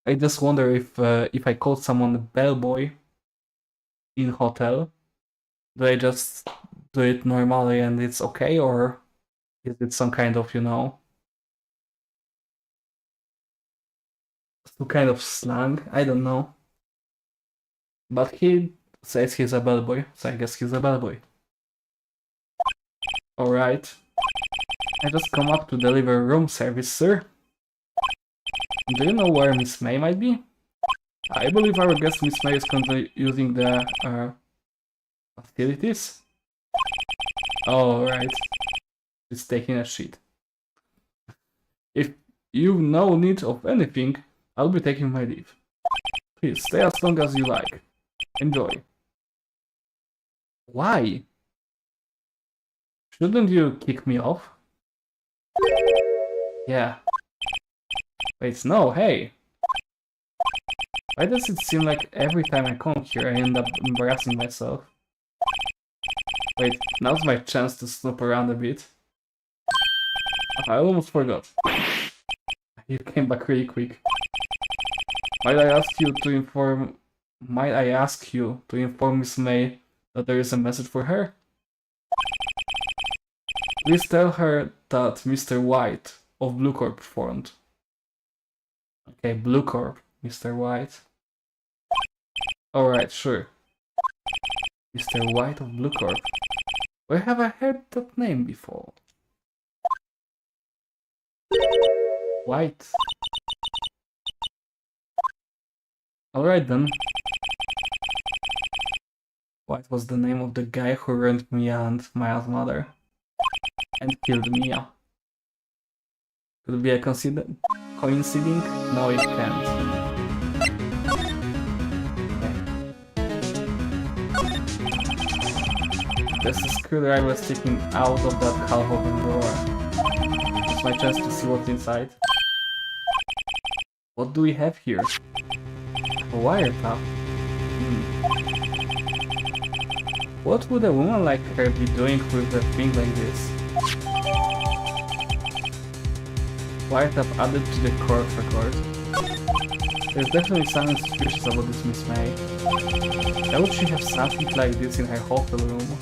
I just wonder if I call someone a bellboy in hotel, do I just do it normally and it's okay, or is it some kind of, some kind of slang? I don't know. But he says he's a bellboy, so I guess he's a bellboy. Alright. I just come up to deliver room service, sir. Do you know where Miss May might be? I believe our guest Miss May is currently using the facilities. Oh, right. She's taking a shit. If you've no need of anything, I'll be taking my leave. Please stay as long as you like. Enjoy. Why? Shouldn't you kick me off? Yeah. Wait, no, hey. Why does it seem like every time I come here I end up embarrassing myself? Wait, now's my chance to snoop around a bit. I almost forgot. You came back really quick. Might I ask you to inform Miss May that there is a message for her? Please tell her that Mr. White of Blue Corp phoned. Okay, Blue Corp, Mr. White. Alright, sure. Mr. White of Blue Corp. Where have I heard that name before? White. Alright then. White was the name of the guy who ruined Mia and Maya's mother. And killed Mia. Could it be a coincidence? No, it can't. Okay. There's a screwdriver sticking out of that half-open drawer. It's my chance to see what's inside. What do we have here? A wiretap. What would a woman like her be doing with a thing like this? Wiretap added to the court record. There's definitely something suspicious about this Miss May. Why would she have something like this in her hotel room?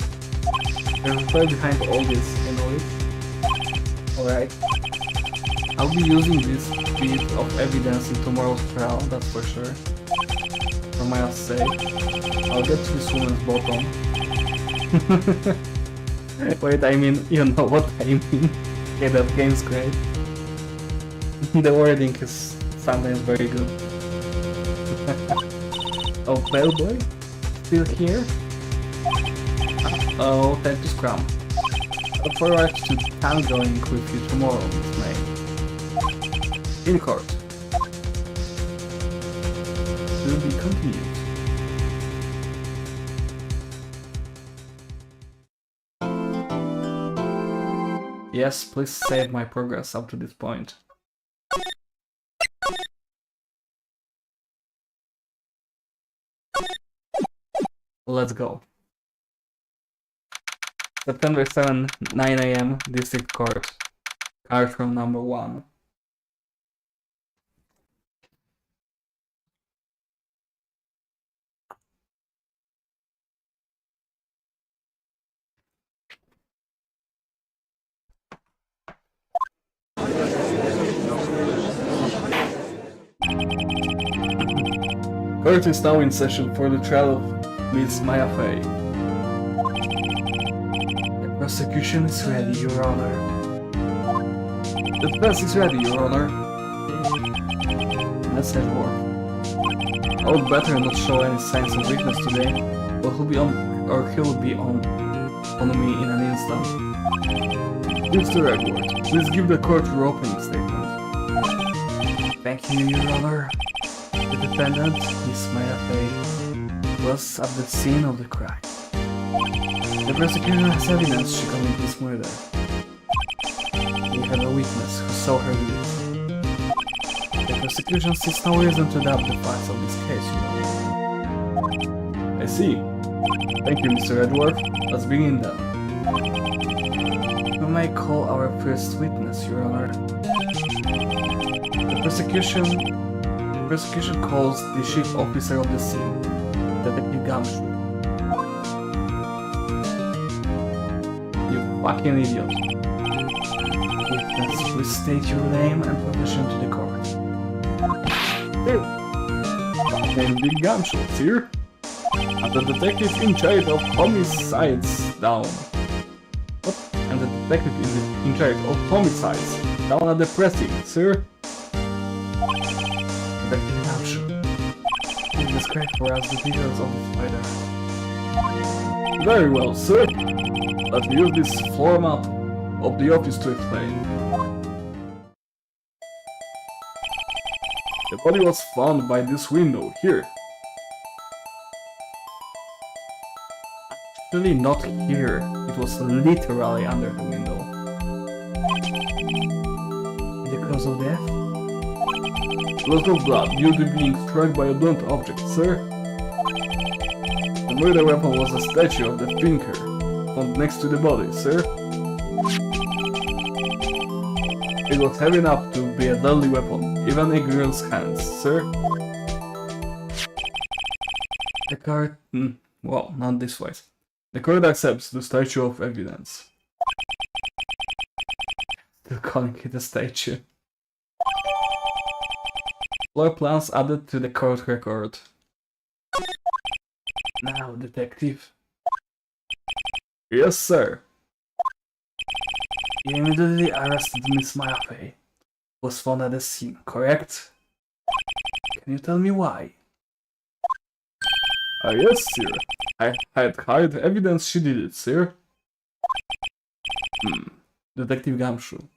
There's a story behind all this, you know it? Alright. I'll be using this bit of evidence in tomorrow's trial, that's for sure. For my sake, I'll get to this woman's bottom. Wait, I mean, you know what I mean. Okay, that game's great. The wording is sometimes very good. Oh, bellboy? Still here? Oh, time to scrum. I look forward to tangoing with you tomorrow, Miss May. In court. To be continued. Yes, please save my progress up to this point. Let's go. September 7, 9 AM, District Court. Card from number 1. Court is now in session for the trial of Miss Maya Fey. The prosecution is ready, Your Honor. The defense is ready, Your Honor. Message work. I would better not show any signs of weakness today, or he'll be on me in an instant. Mr. Edward, please give the court your opening statement. Thank you, Your Honor. The defendant, Miss Maya Fey, was at the scene of the crime. The prosecution has evidence she committed this murder. We have a witness who saw her do it. The prosecution sees no reason to doubt the facts of this case, Your Honor. I see. Thank you, Mr. Edward. Let's begin then. We may call our first witness, Your Honor. The prosecution calls the chief officer of the scene, Detective Gumshoe. You fucking idiot. Witness, please state your name and profession to the court. Hey, name Big Gumshoe, sir. I'm the detective in charge of homicides down. What? I'm the detective in charge of homicides down at the precinct, sir. Detective Gumshoe, please describe for us the details of this murder. Very well, sir. Let me use this floor map of the office to explain. The body was found by this window here. Actually, not here. It was literally under the window. The cause of death? Loss of blood due to being struck by a blunt object, sir. The murder weapon was a statue of the thinker, found next to the body, sir. It was heavy enough to be a deadly weapon, even in a girl's hands, sir. The court... well, not this way. The court accepts the statue of evidence. Still calling it a statue. Floor plans added to the court record. Now, detective. Yes, sir. You immediately arrested Miss Maya Fey, who was found at the scene, correct? Can you tell me why? Yes, sir. I had hard evidence she did it, sir. Detective Gumshoe,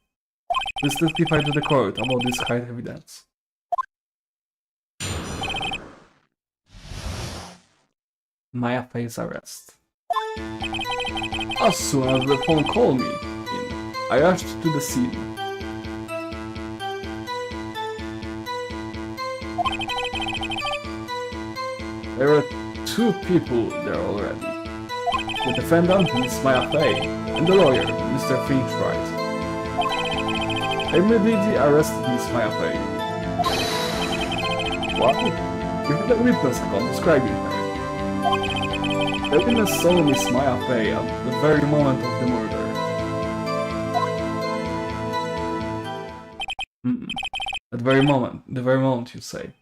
please testify to the court about this hard evidence. Maya Fey's arrest. As soon as the phone called me in, I rushed to the scene. There were 2 people there already. The defendant, Miss Maya Fey, and the lawyer, Mr. Finchwright. I immediately arrested Miss Maya Fey. What? You had a witness account describing her. The witness saw Miss Maya Fey at the very moment of the murder. At the very moment you say.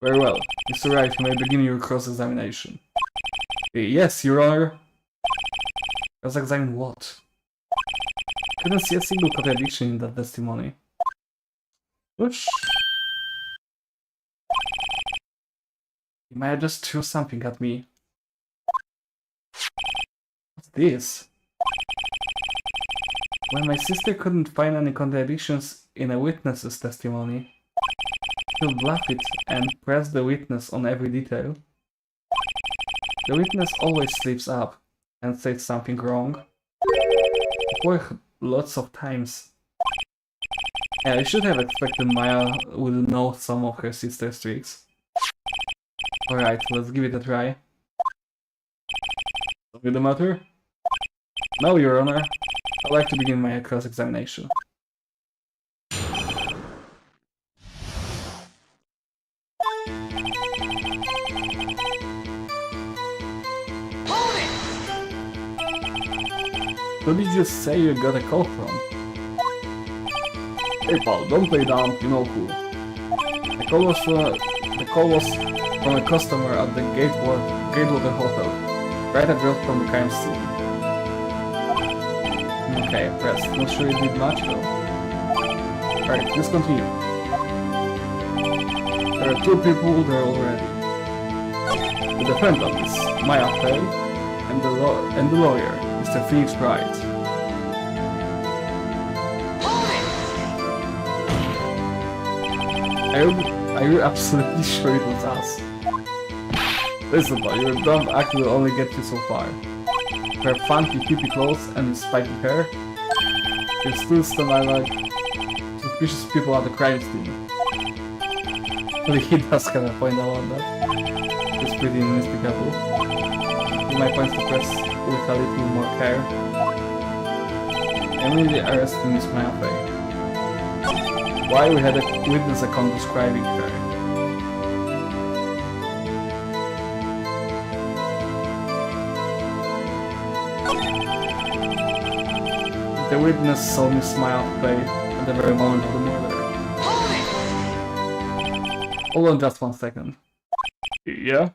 Very well, Mr. Wright, you may begin your cross-examination. Yes, Your Honor. Cross-examine what? Couldn't see a single contradiction in that testimony. Whoosh. You might have just threw something at me. What's this? When my sister couldn't find any contradictions in a witness's testimony, she'll bluff it and press the witness on every detail. The witness always slips up and says something wrong. It worked lots of times. Yeah, I should have expected Maya would know some of her sister's tricks. Alright, let's give it a try. Something the matter? No, Your Honor. I'd like to begin my cross-examination. Hold it! Who did you say you got a call from? Hey pal, don't play dumb, you know who. The call was from a customer at the Gatewater Hotel, right across from the crime scene. Okay, press. Not sure it did much though. Alright, let's continue. There are two people there already. The defendant is Maya Fey, and the lawyer, Mr. Phoenix Wright. Are you absolutely sure it was us? Listen, but your dumb act will only get you so far. Her funky hippie clothes and spiky hair, you still stand like suspicious people at the crime scene. But he does kind of point out that. It's pretty inexplicable. He might point to press with a little more care. Immediately arresting Miss Maya Fey. Why we had a witness account describing her. The witness saw Miss Maya Fey at the very moment of the murder. Hold on just 1 second. Yeah?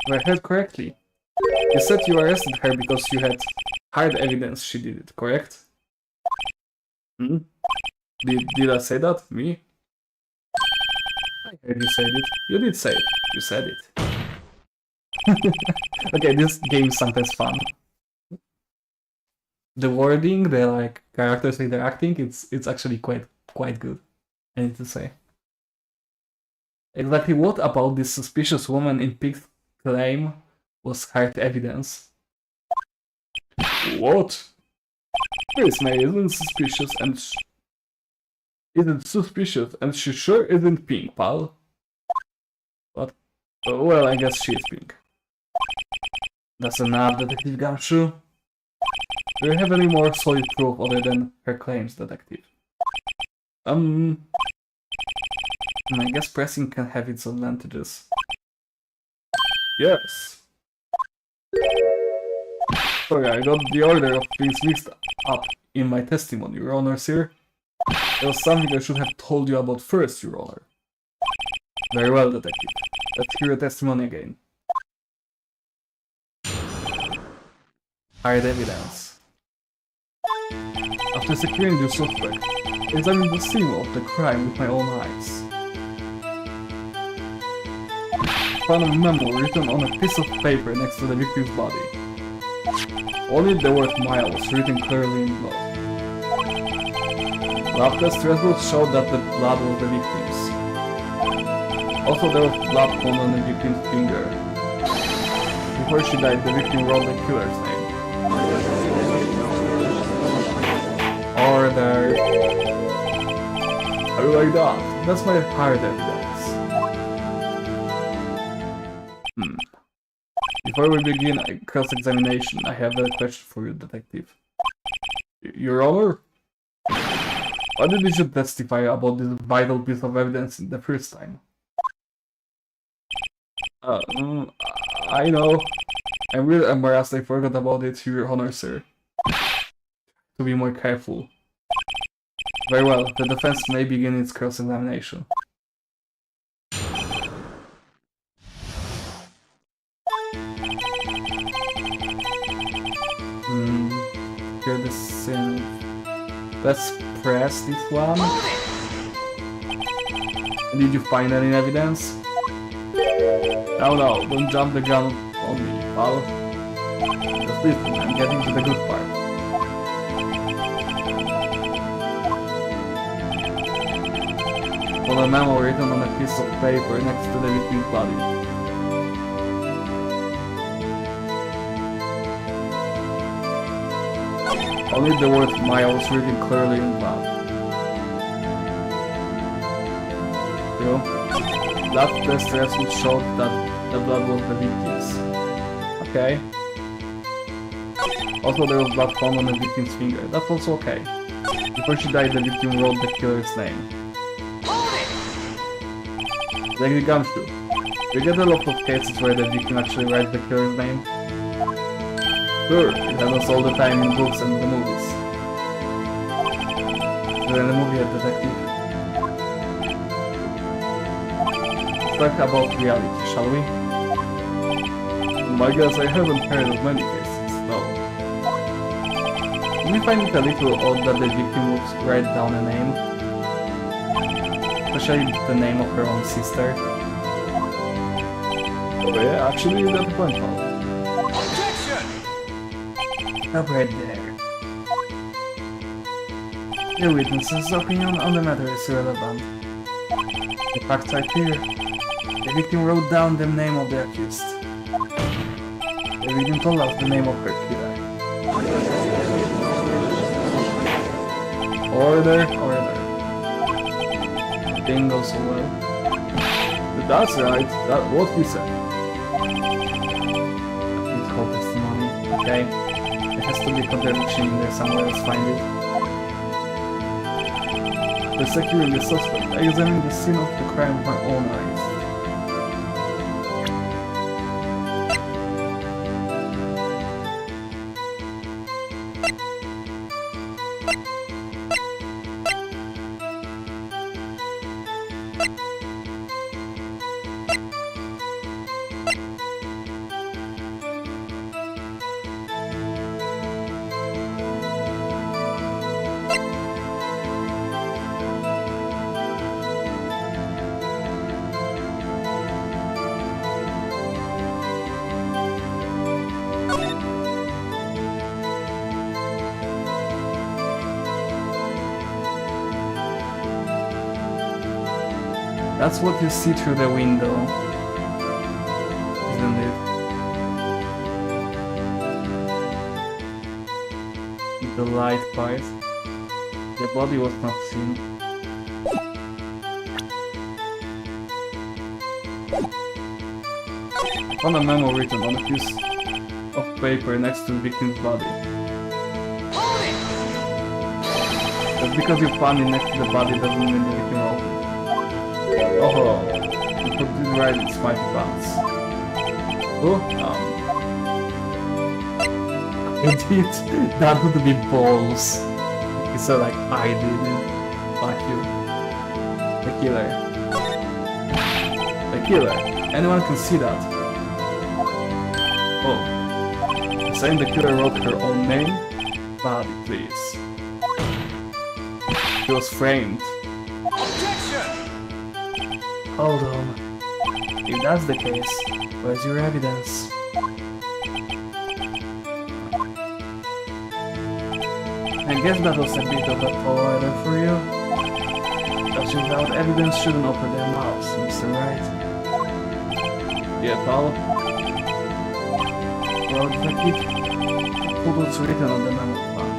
If I heard correctly. You said you arrested her because you had hard evidence she did it, correct? Hmm? Did I say that? Me? I heard you said it. You did say it. You said it. Okay, this game is sometimes fun. The wording, the like characters interacting, it's actually quite good. I need to say. Exactly what about this suspicious woman in pig's claim was hard evidence? What? Chris May isn't suspicious and she sure isn't pink, pal. But well, I guess she is pink. That's enough, Detective Gumshoe. Do you have any more solid proof other than her claims, Detective? I guess pressing can have its advantages. Yes. Sorry, I got the order of things mixed up in my testimony, Your Honor, sir. There was something I should have told you about first, Your Honor. Very well, Detective. Let's hear your testimony again. Hard evidence. After securing the suspect, I examined the scene of the crime with my own eyes. I found a memo written on a piece of paper next to the victim's body. Only the word Maya was written clearly in blood. Lab test results showed that the blood was the victim's. Also, there was blood found on the victim's finger. Before she died, the victim wrote the killer's name. Order. How you like that? That's my hard evidence. Before we begin a cross-examination, I have a question for you, Detective. Your Honor? Why did you testify about this vital piece of evidence the first time? I know. I'm really embarrassed I forgot about it, Your Honor, sir. To be more careful. Very well, the defense may begin its cross-examination. Here this let's press this one. Did you find any evidence? No, don't jump the gun on me, pal. Just listen, I'm getting to the good part. On a memo written on a piece of paper next to the victim's body. Only the word Maya was written clearly in blood. True. Blood test results showed that the blood was the victim's. Okay. Also, there was blood found on the victim's finger. That's also okay. Before she died, the victim wrote the killer's name. Like the gumshoe. You get a lot of cases where the victim actually writes the killer's name. Sure, it happens all the time in books and the movies. You're in a movie, a detective. Let's talk about reality, shall we? My guess, I haven't heard of many cases, no. Do you find it a little odd that the victim would write down a name? Especially the name of her own sister? Oh yeah, actually you got the point, Paul. Objection! Stop right there. The witness's opinion on the matter is irrelevant. The facts are clear. The victim wrote down the name of the accused. The victim told us the name of her killer. Order, order. Didn't go so well. But that's right, that's what he said. It's called testimony. Okay. There has to be contradiction in there somewhere, let's find it. The securing the suspect. I examined the scene of the crime with my own eyes. That's what you see through the window, isn't it? The light part. The body was not seen. I found a memo written on a piece of paper next to the victim's body. Just because you found it next to the body doesn't mean the victim wrote it. Oh, you put it right in Smitey Pants. Oh, idiot, that would be balls. He said like, I did it. Fuck you. The killer. The killer. Anyone can see that. Oh. You're saying the killer wrote her own name? Body, please. She was framed. Hold on. If that's the case, where's your evidence? I guess that was a bit of a tall order for you. Judges without evidence shouldn't open their mouths, Mr. Wright. Yeah, Paul? Well, detective, put what's written on the memo pad.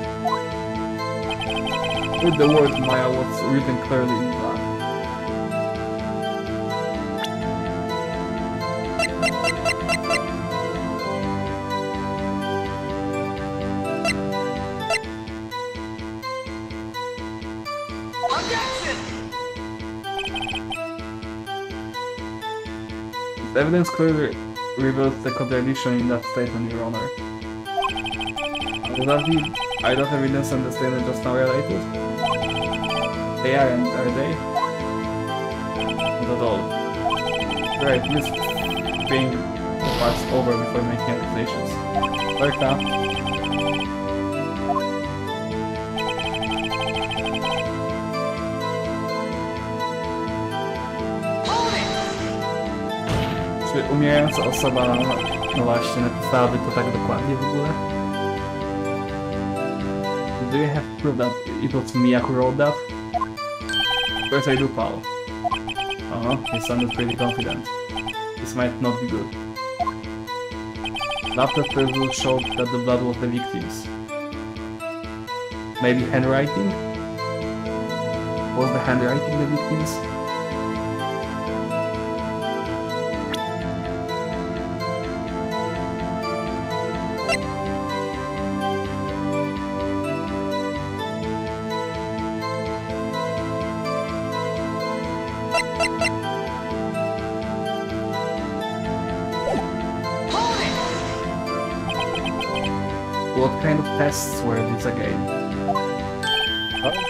With the word Maya was written clearly in black. The evidence clearly reveals the contradiction in that statement, Your Honor. Are that evidence and the statement just now related? They aren't, are they? Not at all. Right, please bring the parts over before making accusations. Berta. Czy umierająca osoba, no właśnie, napisałaby to tak dokładnie w ogóle? Do you have proof that it was Mia who wrote that? Of course I do, pal. He sounded pretty confident. This might not be good. Laptop results showed that the blood was the victim's. Maybe handwriting? Was the handwriting the victim's? what kind of tests were these again?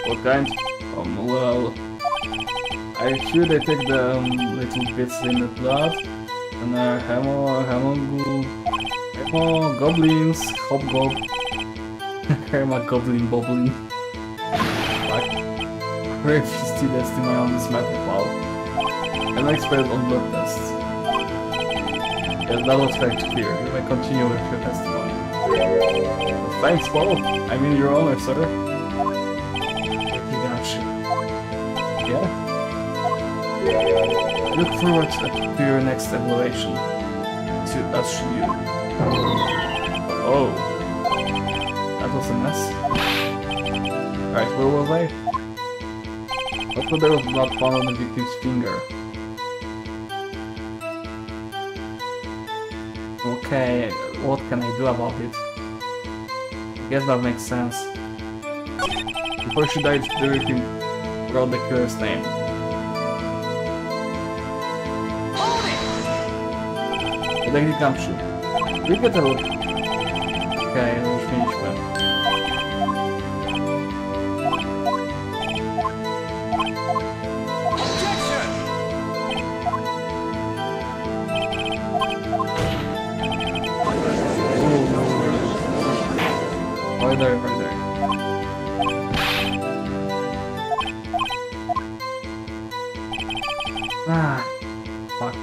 What kind? Well, I hear they take the little bits in the blood and goblins, hobgob, goblin boblin. Like, very fisty testimony on this matter, wow. An expert on blood tests. Yes, that was very clear. You may continue with your testimony. Thanks, Paul. I'm in your honor, sir. Yeah? I look forward to your next evaluation. As should you. Oh. That was a mess. Right, where was I? I thought there was blood found on the victim's finger. Okay, what can I do about it? I guess that makes sense. Before she died, the victim wrote the killer's name. Detective Gumshoe. We get a look. Okay, let's finish that. Right there, right there. Ah, fuck.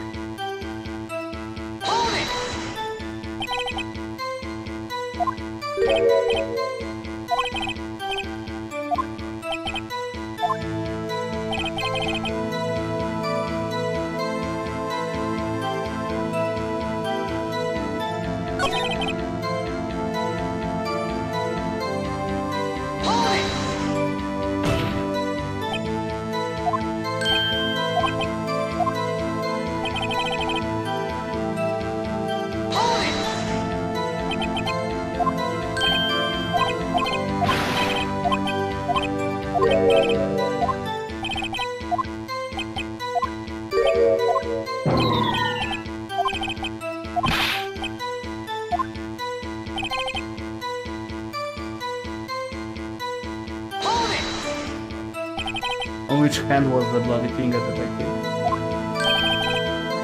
On which hand was the bloody finger detective?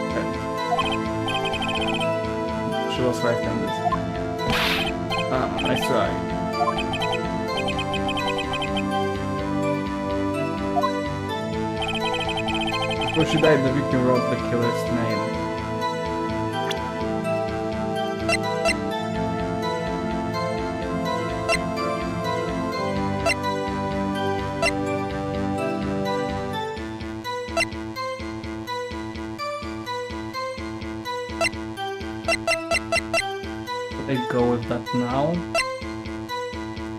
Okay. She was right-handed. Ah, nice try. Before she died, the victim wrote the killer's name. I go with that now,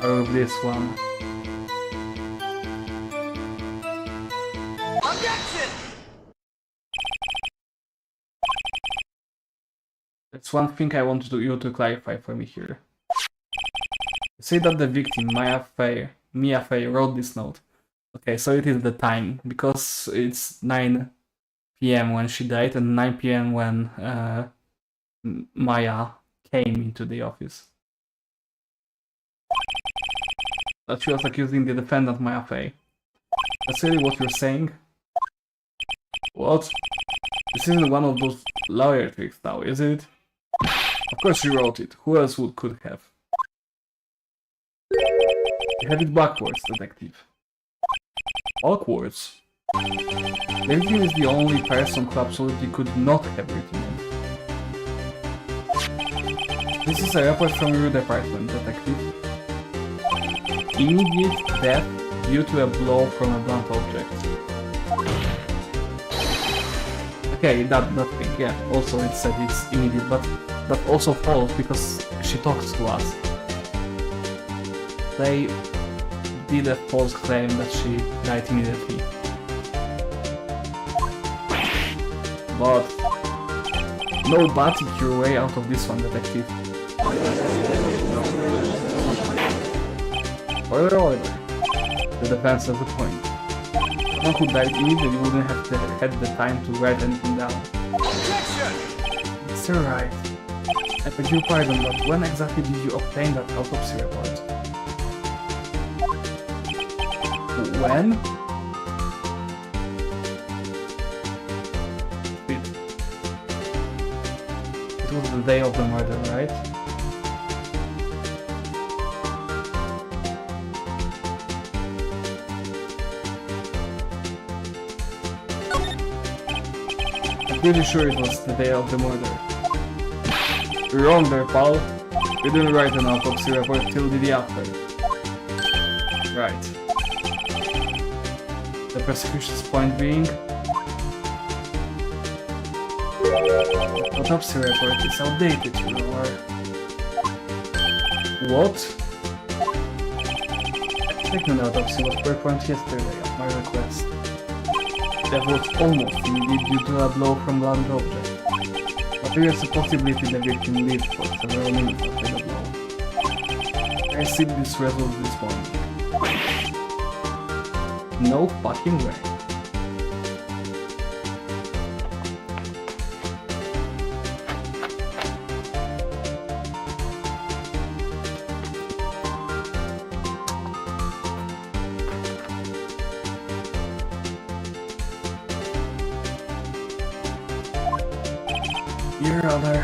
or with this one. Objection! That's one thing I want you to clarify for me here. You say that the victim, Mia Fey, wrote this note. Okay, so it is the time, because it's 9 PM when she died and 9 PM when Maya came into the office. That she was accusing the defendant, Maya Fey. That's really what you're saying? What? This isn't one of those lawyer tricks now, is it? Of course she wrote it. Who else could have? You had it backwards, detective. Backwards? The victim is the only person who absolutely could not have written it. This is a report from your department, detective. Immediate death due to a blow from a blunt object. Okay, that thing, yeah. Also it said it's immediate, but that also falls because she talks to us. They did a false claim that she died immediately. But no batik your way out of this one, detective. Order. The defense has a point. Someone who died immediately wouldn't have had the time to write anything down. Objection! It's alright. I beg your pardon, but when exactly did you obtain that autopsy report? When? It was the day of the murder, right? I'm pretty sure it was the day of the murder. You're wrong there, pal. We didn't write an autopsy report till the day after. Right. The prosecution's point being... the autopsy report is outdated, you know, What? Taking autopsy was performed yesterday at my request. That was almost indeed due to a blow from blunt object. But there is a possibility the victim lived for several minutes after the blow. I received this result this morning. No fucking way. Your Honor,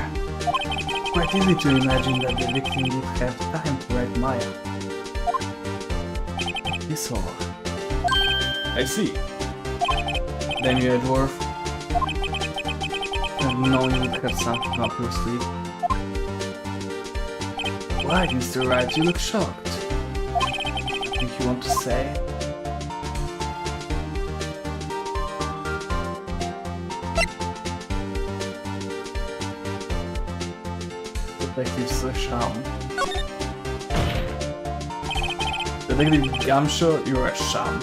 quite easy to imagine that the victim did have time to write Maya. This all. I see. Damn you, dwarf. I've known you would have something up your sleeve. Why, Mr. Wright, you look shocked. Nothing you want to say? Detective Sham. Detective Gamsho, you're a sham.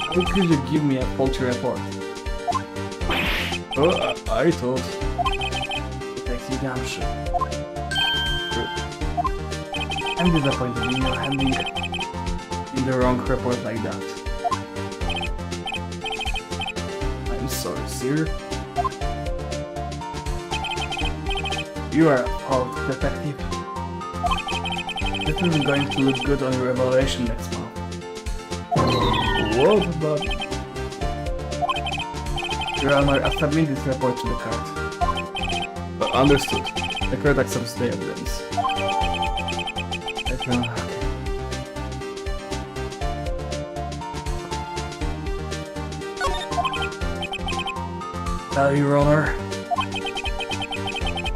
How could you give me a faulty report? Oh, I thought. Detective Gamsho. I'm disappointed in your handling in the wrong report like that. I'm sorry, sir. You are a fault detective. This isn't going to look good on your evaluation next month. What about... Your Honor, I submit this report to the court. Understood. The court accepts the evidence. Your Honor,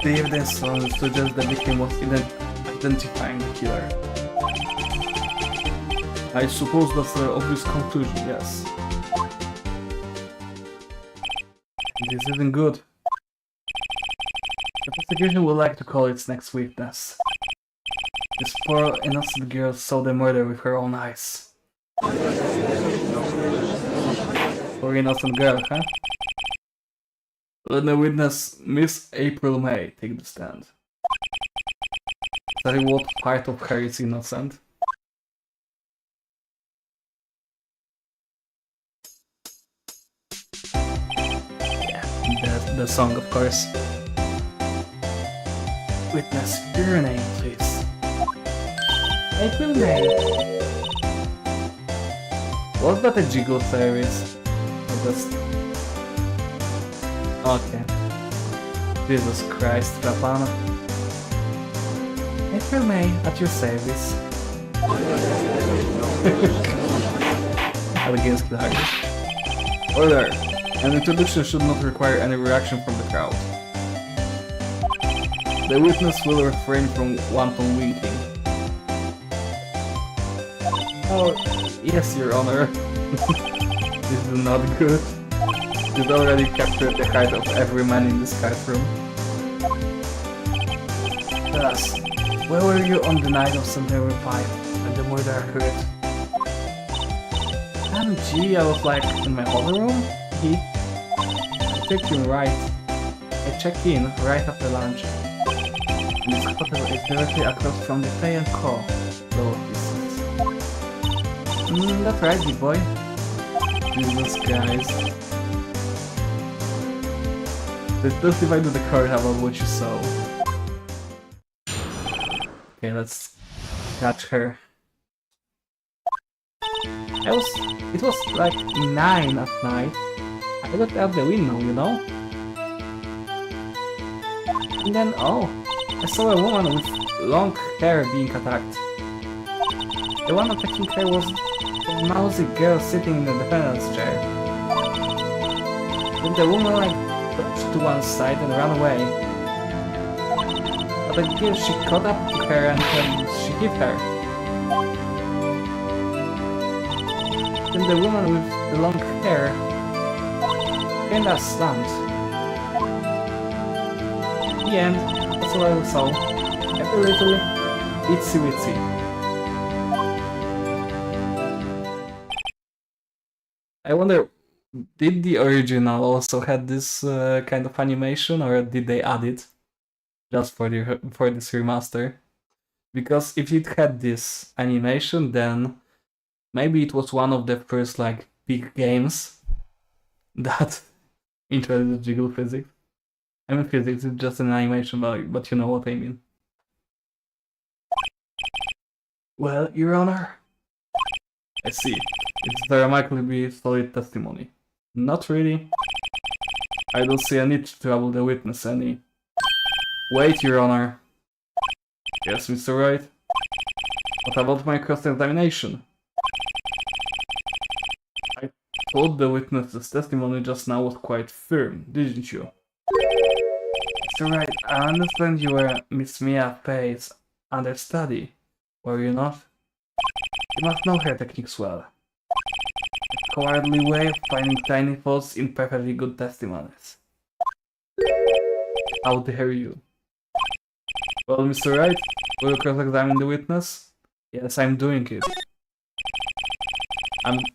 the evidence suggests the victim was identifying the killer. I suppose that's the obvious conclusion, yes. This isn't good. The prosecution would like to call its next witness. This poor innocent girl saw the murder with her own eyes. Poor innocent girl, huh? Let the witness, Miss April May, take the stand. Sorry, what part of her is innocent? Yeah, the song, of course. Witness, your name, please. April May. Was that a jiggle service? Or just... Okay. Jesus Christ, Rapana. April May, at your service. Alleginsky Harris. Order! An introduction should not require any reaction from the crowd. The witness will refrain from wanton winking. Oh, yes, Your Honor. This is not good. You've already captured the heart of every man in this courtroom. Thus, where were you on the night of September 5 when the murder occurred? Gee, I was like in my other room? I checked in right. I checked in right after lunch. This hotel is directly across from the Pay and Co. Lower distance. That's right, big boy. Jesus Christ. Let's justify to the court about what you saw. Okay, let's catch her. It was like 9 at night. I looked out the window, you know? And then, oh, I saw a woman with long hair being attacked. The one attacking her was a mousy girl sitting in the defendant's chair. Then the woman like dodged to one side and ran away. But the girl, she caught up to her and she hit her. Then the woman with the long hair kinda slumped. In the end, that's all I saw. Every little itsy witsy. I wonder, did the original also had this kind of animation, or did they add it just for this remaster? Because if it had this animation, then maybe it was one of the first like big games that introduced jiggle physics. I mean physics is just an animation, but you know what I mean. Well, Your Honor, I see. It's a remarkably solid testimony. Not really. I don't see a need to trouble the witness any. Wait, Your Honor. Yes, Mr. Wright. What about my cross-examination? I thought the witness's testimony just now was quite firm, didn't you? Mr. Wright, I understand you were Miss Mia Fey's understudy, were you not? You must know her techniques well. A cowardly way of finding tiny faults in perfectly good testimonies. How dare you? Well, Mr. Wright, will you cross-examine the witness? Yes, I'm doing it.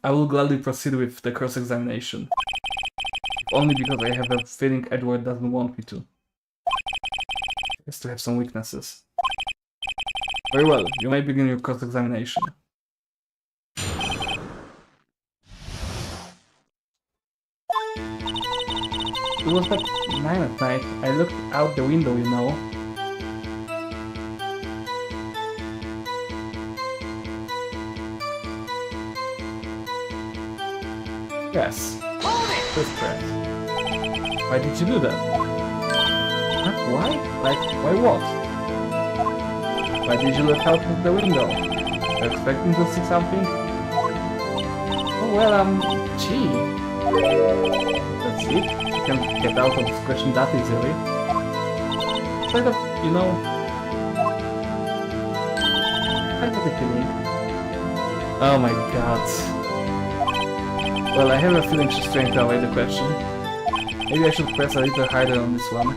I will gladly proceed with the cross-examination. Only because I have a feeling Edward doesn't want me to. He has to have some weaknesses. Very well, you may begin your cross-examination. It was like 9 at night. I looked out the window, you know. Yes. That's correct. Why did you do that? Huh? Why? Like, why what? Why did you look out of the window? Were you expecting to see something? Oh well, gee. That's it? You can get out of this question that easily. Sort of, you know... I have a feeling. Oh my god. Well, I have a feeling she's trying to avoid the question. Maybe I should press a little harder on this one.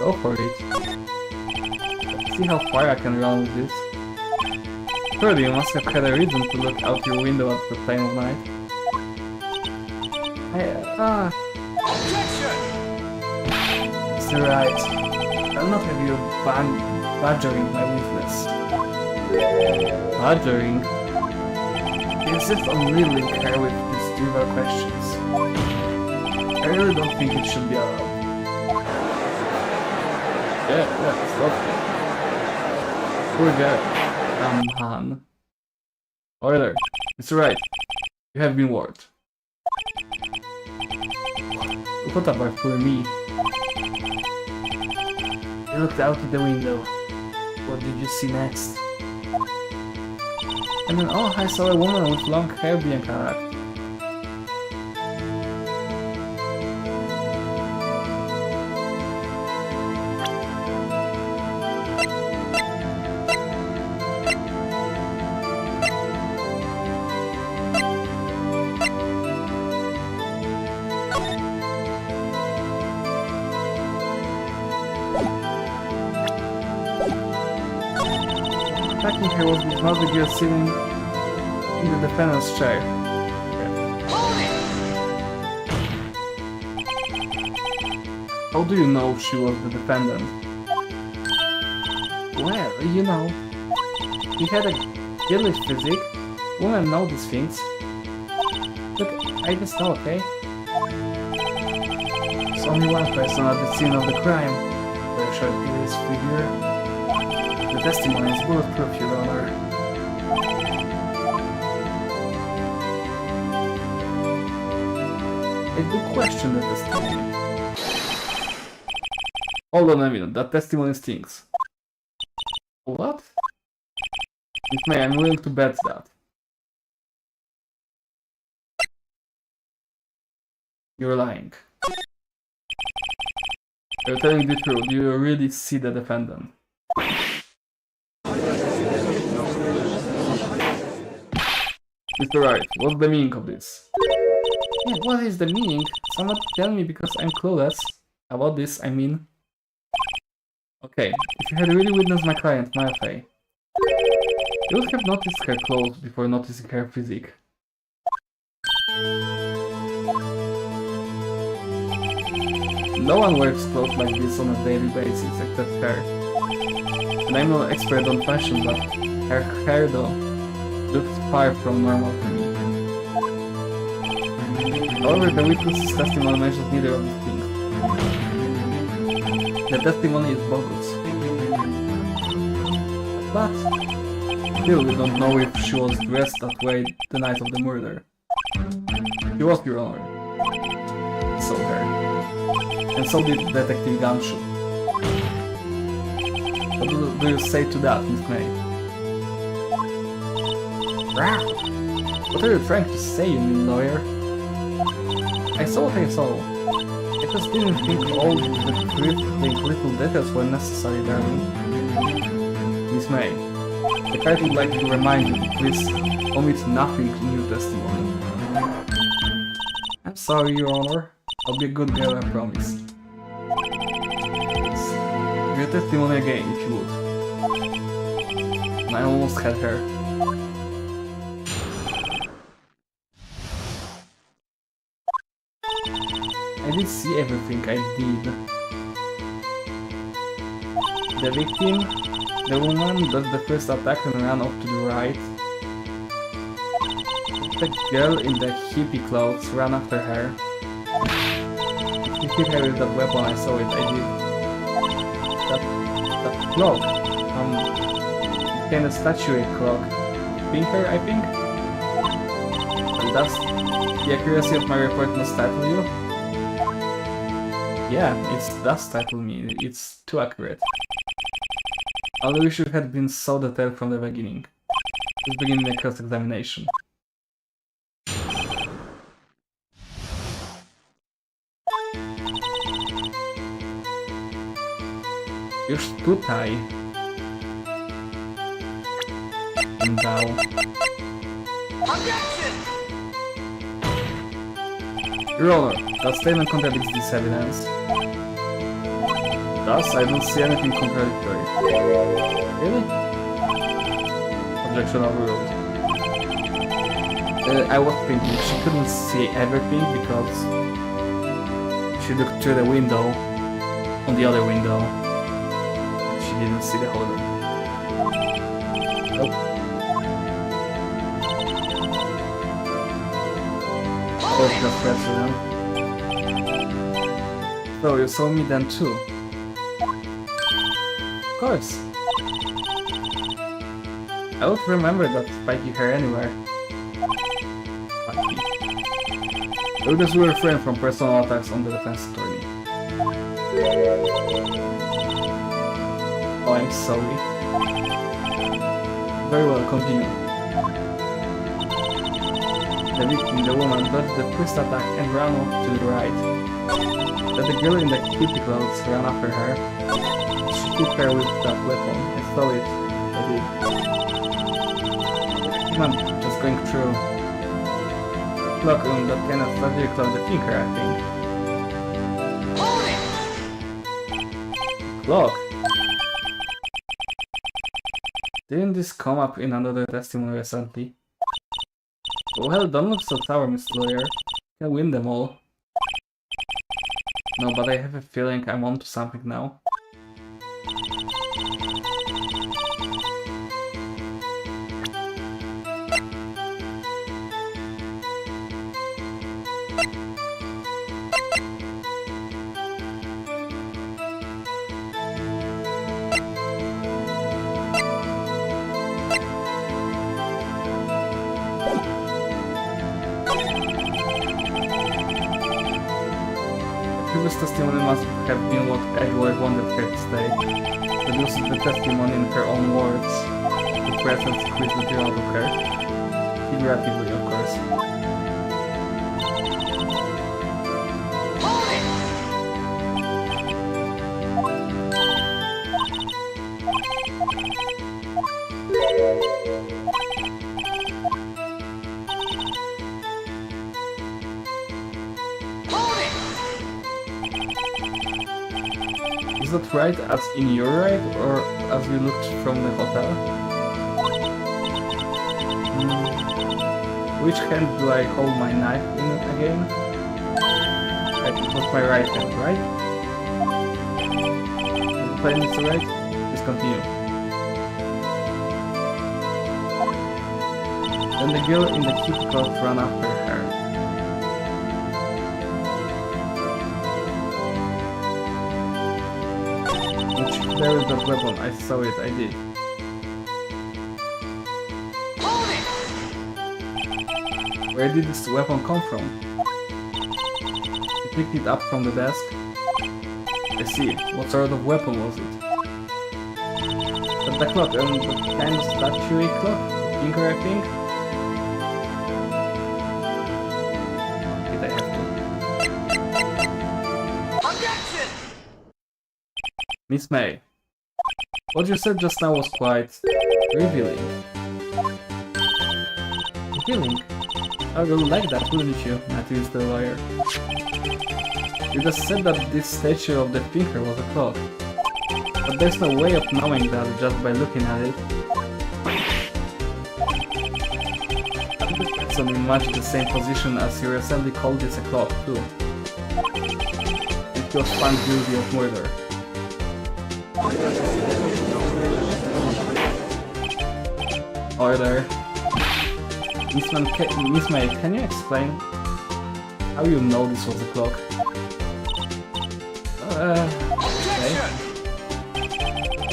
Go for it. Let's see how far I can run with this. Surely you must have had a reason to look out your window at the time of night. Objection! Mr. Wright, I'll not have you badgering my witness. Badgering? You insist on needling her with these trivial questions. I really don't think it should be allowed. Yeah, stop it. Poor girl. Han. Order. Mr. Wright, you have been warned. What about for me? You looked out of the window. What did you see next? And then, oh, I saw a woman with long hair being attacked. Attacking her was with another girl sitting in the defendant's chair. How do you know she was the defendant? Well, you know, he had a girlish physique. Women know these things. Look, I just know, okay? There's only one person at the scene of the crime. Very short, figure. The testimony is bulletproof, Your Honor. I do question the testimony. Hold on a minute, that testimony stinks. What? Miss May, I'm willing to bet that. You're lying. You're telling the truth. Do you really see the defendant? Mr. Wright, what's the meaning of this? Yeah, what is the meaning? Someone tell me because I'm clueless. About this, I mean... Okay, if you had really witnessed my client, Martha, you would have noticed her clothes before noticing her physique. No one wears clothes like this on a daily basis except her. And I'm no expert on fashion, but her hair though looks far from normal to me. However, the witness's testimony mentions neither of these things. The testimony is bogus. But still, we don't know if she was dressed that way the night of the murder. She was, Your Honor. So her. And so did Detective Gumshoe. What do you say to that, Miss May? What are you trying to say, you mean lawyer? I saw what I saw. I just didn't think all the cryptic little details were necessary, darling. Miss May, the court would like to remind you to please omit nothing in your testimony. I'm sorry, Your Honor. I'll be a good girl, I promise. Your testimony again, if you would. I almost had her. I did see everything I did. The victim, the woman does the first attack and ran off to the right. The girl in the hippie clothes ran after her. He hit her with that weapon, I saw it, I did. That clock, kind of statuette clock. Pinker, I think? And that's the accuracy of my report must title you? Yeah, it does title me, it's too accurate. I wish you had been so detailed from the beginning. Let's begin the cross-examination. Już tutaj. Dał. Your Honor, that statement contradicts this evidence. Thus, I don't see anything contradictory. Really? Objection overruled. I was thinking she couldn't see everything because she looked through the window on the other window. She didn't see the whole room. Oh. Oh, just press it. So you saw me then too? Of course. I would remember that spiky hair anywhere. Spiky. I would just refrain from personal attacks on the defense attorney. Oh, I'm sorry. Very well, continue. The victim, the woman, dodged the first attack and ran off to the right. But the girl in the hippie clothes ran after her. She hit her with that weapon. I saw it. I did. I'm just going through. Clock on that kind of surgery clock the finger, I think. Clock? Didn't this come up in another testimony recently? Well, don't look so sour, Miss Lawyer. You can win them all. No, but I have a feeling I'm onto something now. previous testimony must have been what Edward wanted her to say. Reduces the testimony in her own words. The present squeeze the deal out of her. Figuratively, of course. Is that right as in your right, or as we looked from the hotel? Which hand do I hold my knife in again? Right, it was my right hand, right? The plan is right? Please continue. Then the girl in the cubicle ran after her. There is that weapon, I saw it, I did. Where did this weapon come from? You picked it up from the desk? I see. What sort of weapon was it? But the clock, the kind of statuary clock? Finger, I think? Did I have to? Objection! Miss May. What you said just now was quite revealing. Revealing? I really like that, wouldn't you? Matthew is the lawyer. You just said that this statue of the finger was a clock. But there's no way of knowing that just by looking at it. It's in much the same position as you recently called this a clock, too. It was found guilty of murder. Order. Miss May, can you explain how you know this was a clock? Okay.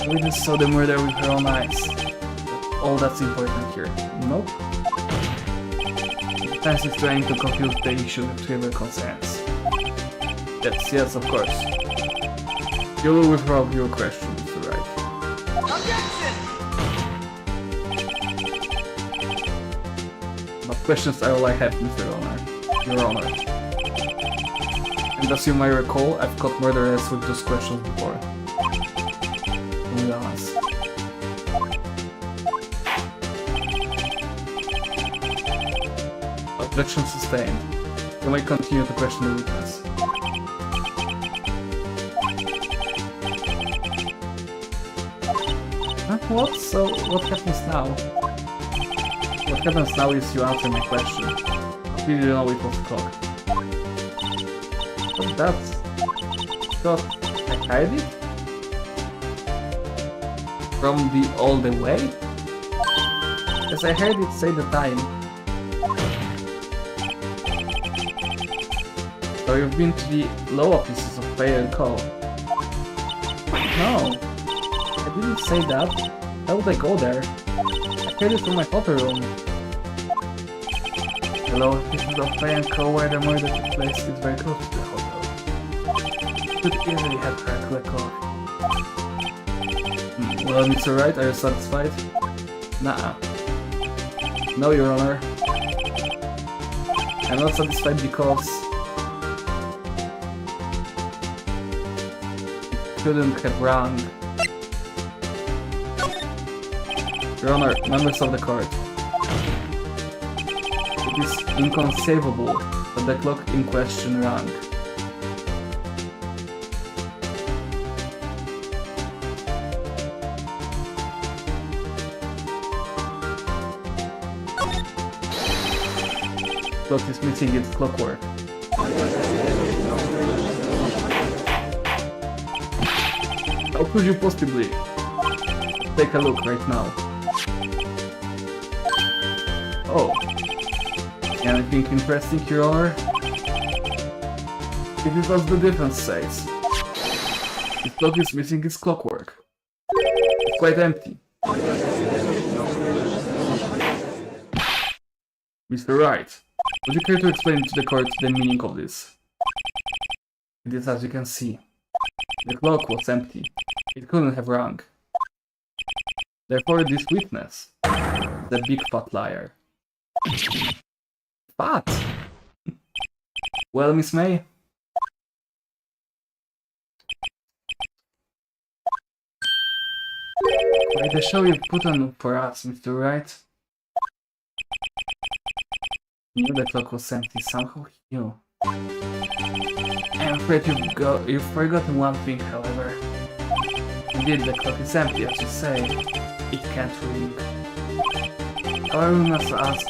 Witness saw the murder with her own eyes. That's all that's important here. Nope. Defense is trying to confuse the issue with trivial concerns. Yes, of course. You will withdraw your question, Mr. Wright. Objection! But questions are all I have, Mr. Honor. Your Honor. And as you might recall, I've caught murderers with those questions before. To be honest. Objection sustained. You may continue to question the witness. What? So, what happens now? What happens now is you answer my question. I really know it was a clock. But that's... Thought I hide it? From the all the way? Because I heard it say the time. So you've been to the law offices of Pay and Co. No, I didn't say that. How would I go there? I heard it from my hotel room. The law offices of Pay and Co. where the murder took place is very close to the hotel. Could easily have heard the clock. Well, Mr. Wright, are you satisfied? Nah. No, Your Honor. I'm not satisfied because... it couldn't have rung. Your Honor, members of the court. It is inconceivable that the clock in question rang. The clock is missing its clockwork. How could you possibly? Take a look right now. Oh. Anything interesting, Your Honor? It is as the defense says. The clock is missing its clockwork. It's quite empty. Mr. Wright, would you care to explain to the court the meaning of this? It is as you can see. The clock was empty. It couldn't have rung. Therefore this witness, the big fat liar. Fat? Well, Miss May? Quite the show you put on for us, Mr. Wright. Knew the clock was empty, somehow he knew. I'm afraid you've forgotten one thing, however. Indeed, the clock is empty, as you say. It can't ring. However, we must ask,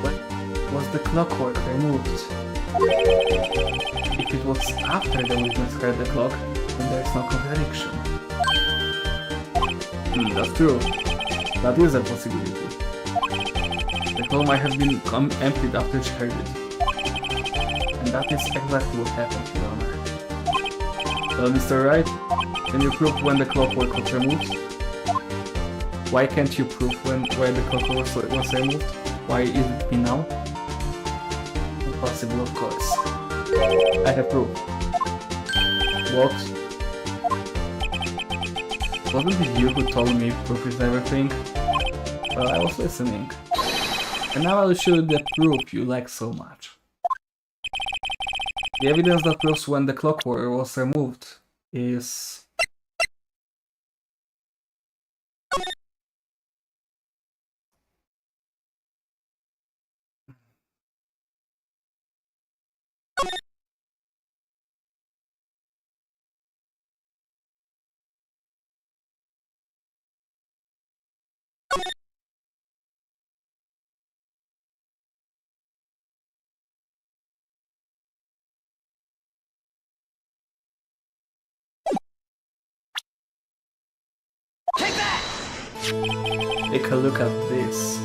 when was the clockwork removed? If it was after the witness heard the clock, then there is no contradiction. That's true. That is a possibility. The clock might have been emptied after she heard it. And that is exactly what happened, Your Honor. Well, Mr. Wright, can you prove when the clockwork was removed? Why can't you prove why the clockwork was removed? Why is it me now? Impossible, of course. I have proof. What? Wasn't it you who told me proof is everything? Well, I was listening. And now I'll show you the proof you like so much. The evidence that proves when the clockwork was removed is... Take that! Take a look at this.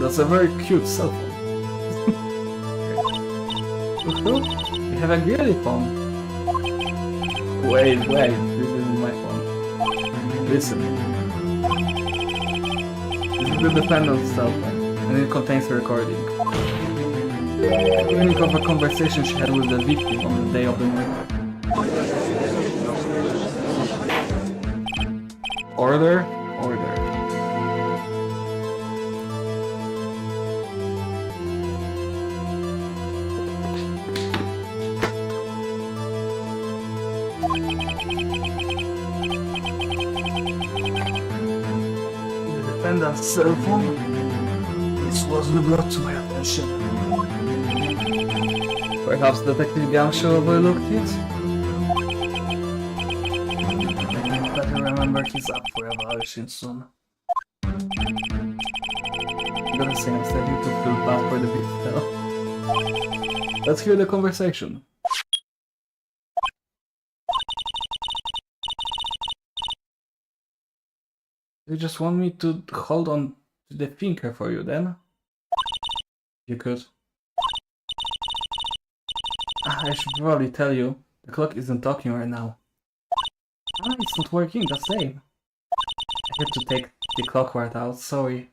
That's a very cute cell phone. You have a girly phone. Wait, this isn't my phone. Listen. This is the defendant's cell phone, and it contains a recording. Recording of a conversation she had with the victim on the day of the murder. Order. The defendant's cell phone. This wasn't brought to my attention. Perhaps Detective Gamshaw overlooked it? Better remember he's up for evaluation soon. Gotta say, I'm starting to feel bad for the big fella. Let's hear the conversation. You just want me to hold on to the finger for you then? You could. I should probably tell you, the clock isn't talking right now. It's not working, that's same. I had to take the clock right out, sorry.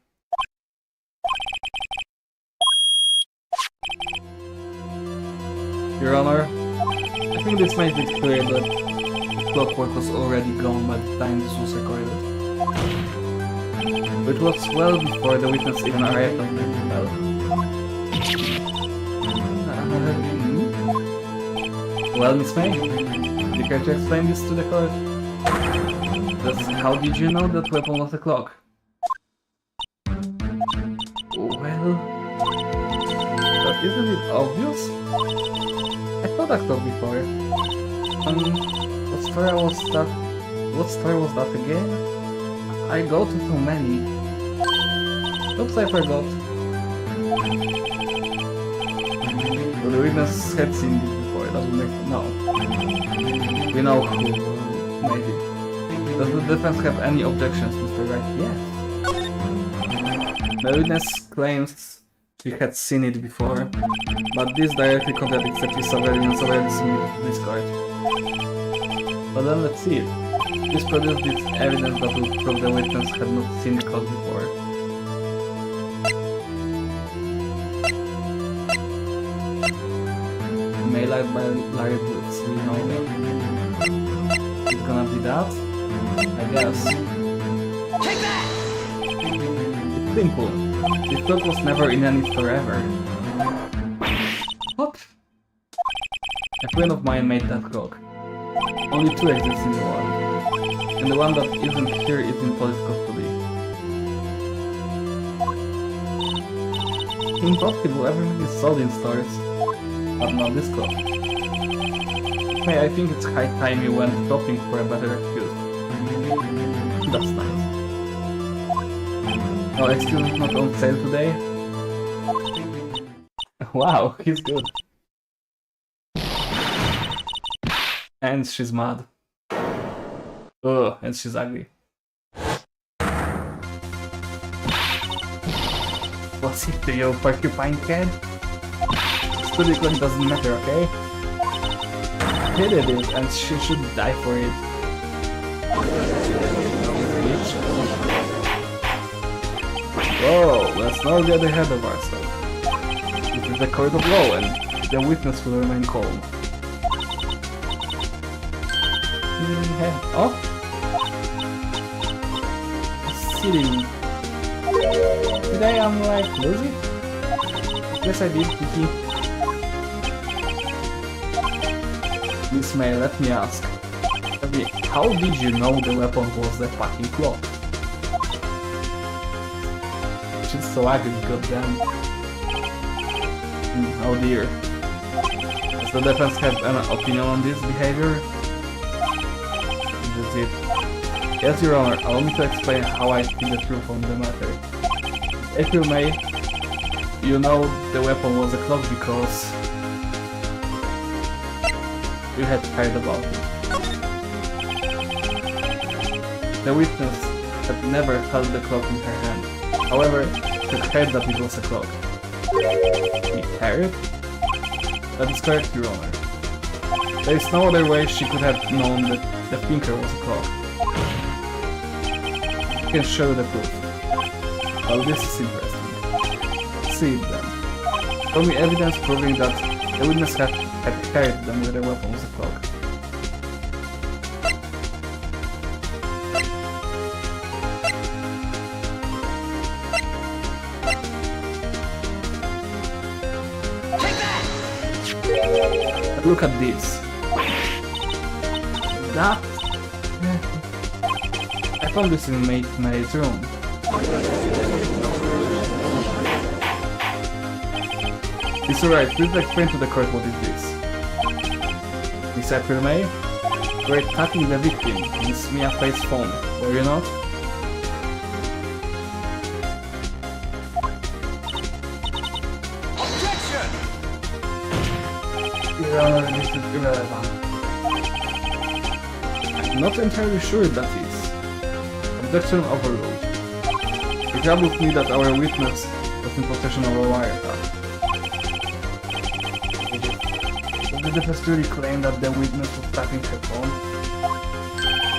Your Honor, I think this makes it clear that the clockwork was already gone by the time this was recorded. It was well before the witness even arrived on the bell. Well, Miss May, do you care to explain this to the court? Just how did you know that weapon was a clock? Well... But isn't it obvious? I thought I thought before. What story was that again? I go to so many. Oops, I forgot. But the witness had seen this before, that would make no. We know who made it. Does the defense have any objections, Mr. Wright? Yes. The witness claims she had seen it before, but this directly contradicts the piece of evidence already submitted to this court. But then let's see it. This produced this evidence that will prove the witness had not seen the clock before. highlight by Larry Boots, we know. It's gonna be that? I guess. Take that! It's simple. This clock was never in any store ever. What? A friend of mine made that clock. Only 2 exist in the world. And the one that isn't here is in police custody. Impossible, everything is sold in stores. But not this clock. Hey, I think it's high time you went shopping for a better excuse. That's nice. Oh, excuse is not on sale today? Wow, he's good. And she's mad. Ugh, and she's ugly. What's it to you, porcupine head? Study clock doesn't matter, okay? Hated it, and she should die for it. Bitch. Whoa, let's not get ahead of ourselves. This is the court of law, and the witness will remain calm. Oh? Sitting. Today I'm like lazy? Yes I did, Kiki. Miss May, let me ask. How did you know the weapon was the fucking clock? She's so ugly, goddamn. Oh dear. Does the defense have an opinion on this behavior? That's it. Yes, Your Honor, allow me to explain how I see the truth on the matter. April May, you know the weapon was a clock because you had heard about it. The witness had never held the clock in her hand. However, she heard that it was a clock. She heard? That is correct, Your Honor. There is no other way she could have known that the finger was a clock. I can show the proof. Well, this is interesting. See it then. Show me evidence proving that the witness had heard them with the weapon was a clock. But look at this. That? I found this in May's room. It's alright, please explain to the court what is this. Miss April May? You were attacking the victim, Miss Mia Faye's phone, were you not? Objection! Your Honor, this is irrelevant. I'm not entirely sure that is. Objection overruled. It troubles me that our witness was in possession of a wiretap. Does the defense really claim that the witness was tapping her phone?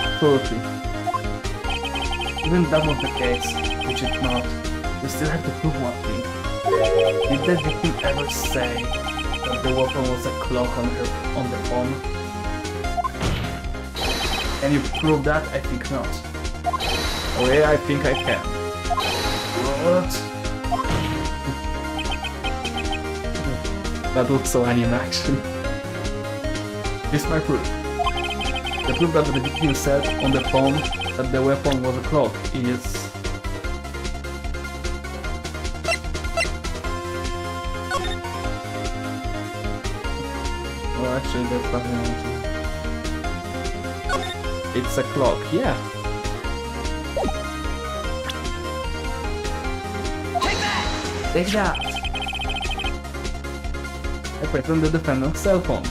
Absolutely. Even if that was the case, which it's not, we still have to prove one thing. Did the victim ever say that the weapon was a clock on the phone? Can you prove that? I think not. Oh yeah, I think I can. What? That looks so anime action. Here's my proof. The proof that the victim said on the phone that the weapon was a clock is... Oh, actually, there's nothing else. It's a clock, yeah. Take that! I present the defendant's cell phone.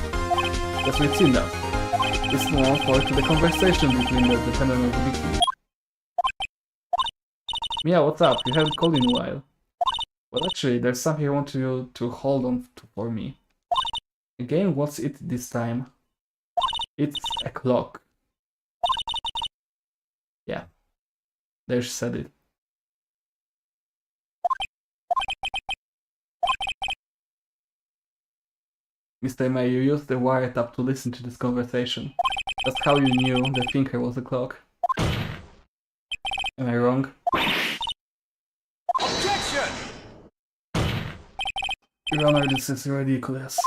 Yes, we've seen that. This one forward to the conversation between the defendant and the victim. Mia, what's up? You haven't called in a while. Well, actually, there's something I want you to hold on to for me. Again, what's it this time? It's a clock. Yeah. There she said it. Mr. May, you used the wiretap to listen to this conversation. That's how you knew the thinker was the clock. Am I wrong? Objection! Your Honor, this is ridiculous.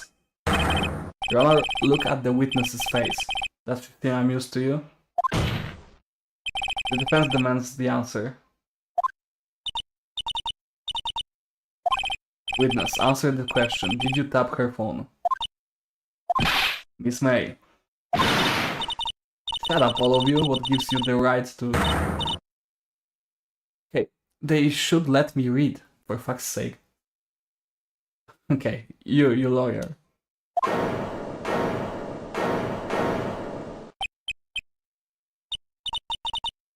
Your Honor, look at the witness's face. That's the thing I'm used to you. The defense demands the answer. Witness, answer the question. Did you tap her phone? Miss May. Shut up, all of you. What gives you the right to... Okay, they should let me read, for fuck's sake. Okay, you lawyer.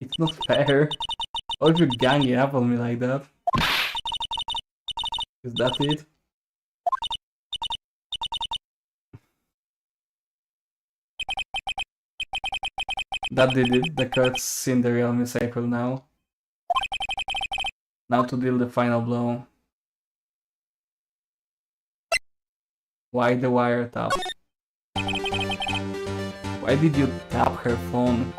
It's not fair. Why would you gang up on me like that? Is that it? That did it. The court's seen the real Miss April now. Now to deal the final blow. Why the wiretap? Why did you tap her phone?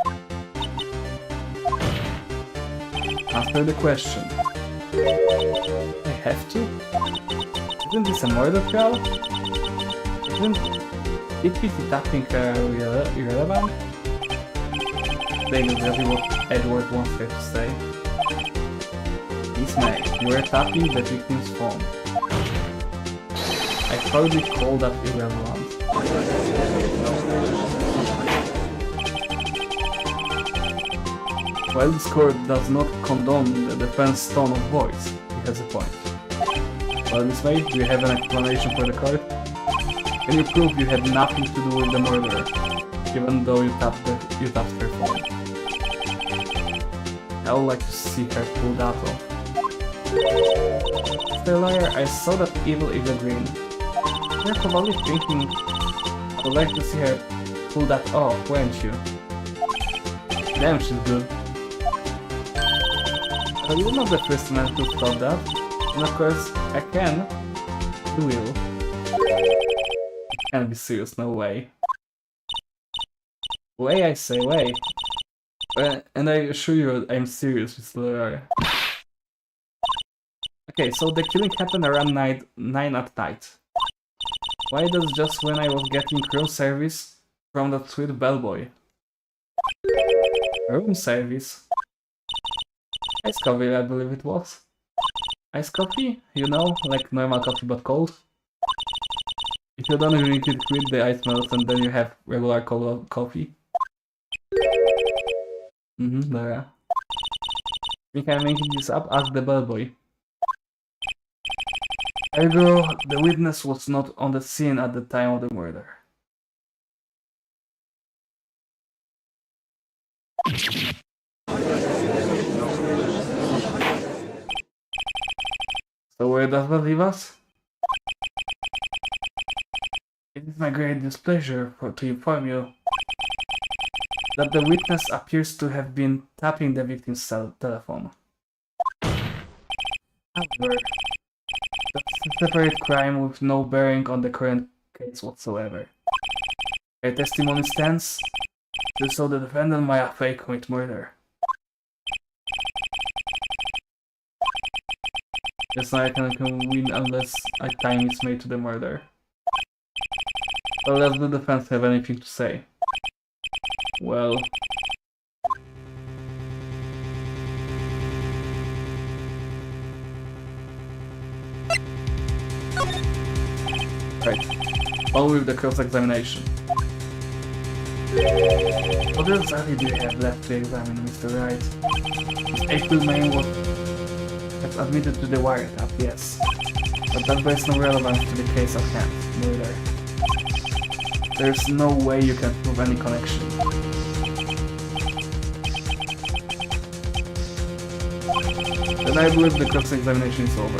Answer the question. I have to? Isn't this a murder trial? Isn't TPT tapping irrelevant? Saying exactly what Edward wants her to say. Miss May, you were tapping the victim's phone. I probably call that irrelevant. While this court does not condone the defense tone of voice, it has a point. Well, Miss May, do you have an explanation for the court? Can you prove you had nothing to do with the murder, even though you tapped her phone? I would like to see her pull that off. Mr. Lawyer, I saw that evil green. You're probably thinking, I would like to see her pull that off, weren't you? Damn, she's good. Well, you're not the first man to stop that, and of course, I can, will. Can't be serious, no way. Way, I say, way. And I assure you, I'm serious, Mr. Lawyer. Okay, so the killing happened around 9 at night. Why does just when I was getting room service from that sweet bellboy? Room service? Iced coffee, I believe it was. Iced coffee? You know, like normal coffee but cold? If you don't drink it with the ice melts and then you have regular cold coffee. There. Think I'm making this up? Ask the bellboy. Ergo, the witness was not on the scene at the time of the murder. So where does that leave us? It is my great displeasure to inform you that the witness appears to have been tapping the victim's telephone. However, that's a separate crime with no bearing on the current case whatsoever. Her testimony stands, so the defendant might have commit murder. Yes, I can win unless a time is made to the murder. Well, does the defense have anything to say? Well... Right, on with the cross-examination. What exactly do you have left to examine, Mr. Wright? April May has admitted to the wiretap, yes. But that bears no relevance to the case at hand, murder. There's no way you can prove any connection. Then I believe the cross-examination is over.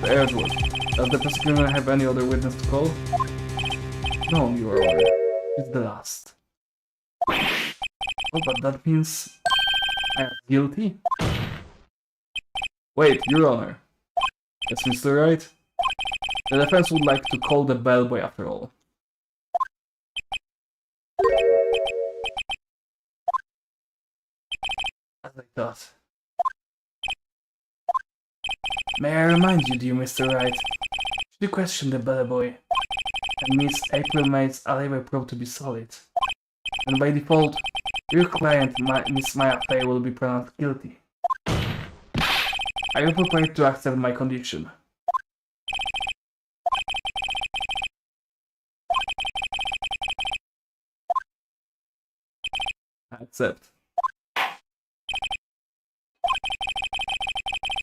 The Edward, does the prosecutor have any other witness to call? No, Your Honor. It's the last. Oh, but that means I am guilty? Wait, Your Honor. Yes, Mr. Wright? The defense would like to call the bellboy after all. As I thought. May I remind you, dear Mr. Wright, should you question the bellboy, and Miss April May's alibi proved to be solid, and by default, your client, Miss Maya Fey, will be pronounced guilty. Are you prepared to accept my condition? I accept.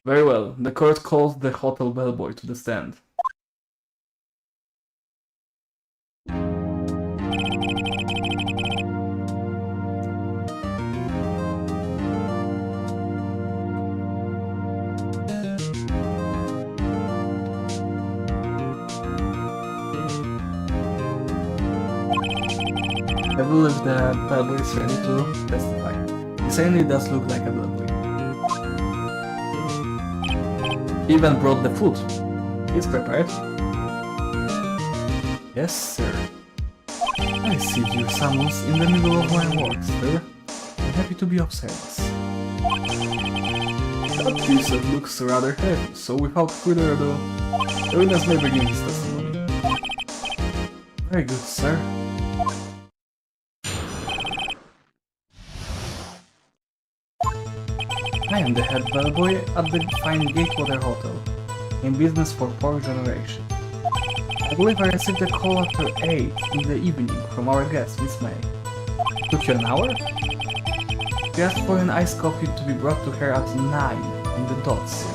Very well, the court calls the hotel bellboy to the stand. I believe the bellboy is ready to testify. He certainly does look like a bellboy. He even brought the food. He's prepared. Yes, sir. I received your summons in the middle of my work, sir. I'm happy to be of service. That visit looks rather heavy, so without further ado, the witness may begin his testimony. Very good, sir. I am the head bellboy at the fine Gatewater Hotel, in business for 4 generations. I believe I received a call after 8 in the evening from our guest, Miss May. It took you an hour? She asked for an iced coffee to be brought to her at 9 on the dot, sir.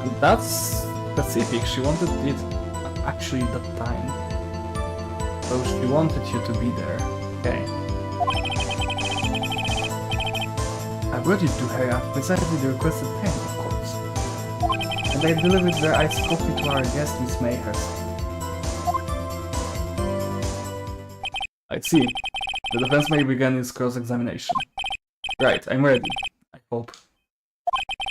And that's specific, she wanted it actually that time. So she wanted you to be there. Okay. I brought it to her at precisely the requested time, of course. And I delivered their iced coffee to our guest, Miss May herself. I see. The defense may begin its cross-examination. Right, I'm ready. I hope.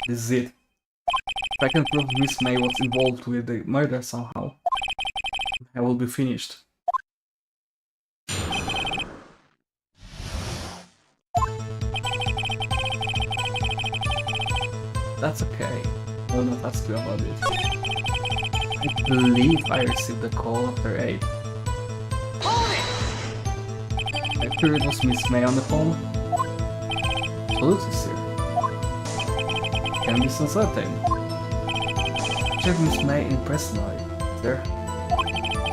This is it. If I can prove Miss May was involved with the murder somehow, I will be finished. That's okay. I will not ask you about it. I believe I received a call after 8. I'm sure it was Miss May on the phone. Absolutely, sir. Can be so certain. Check Miss May in personally, sir.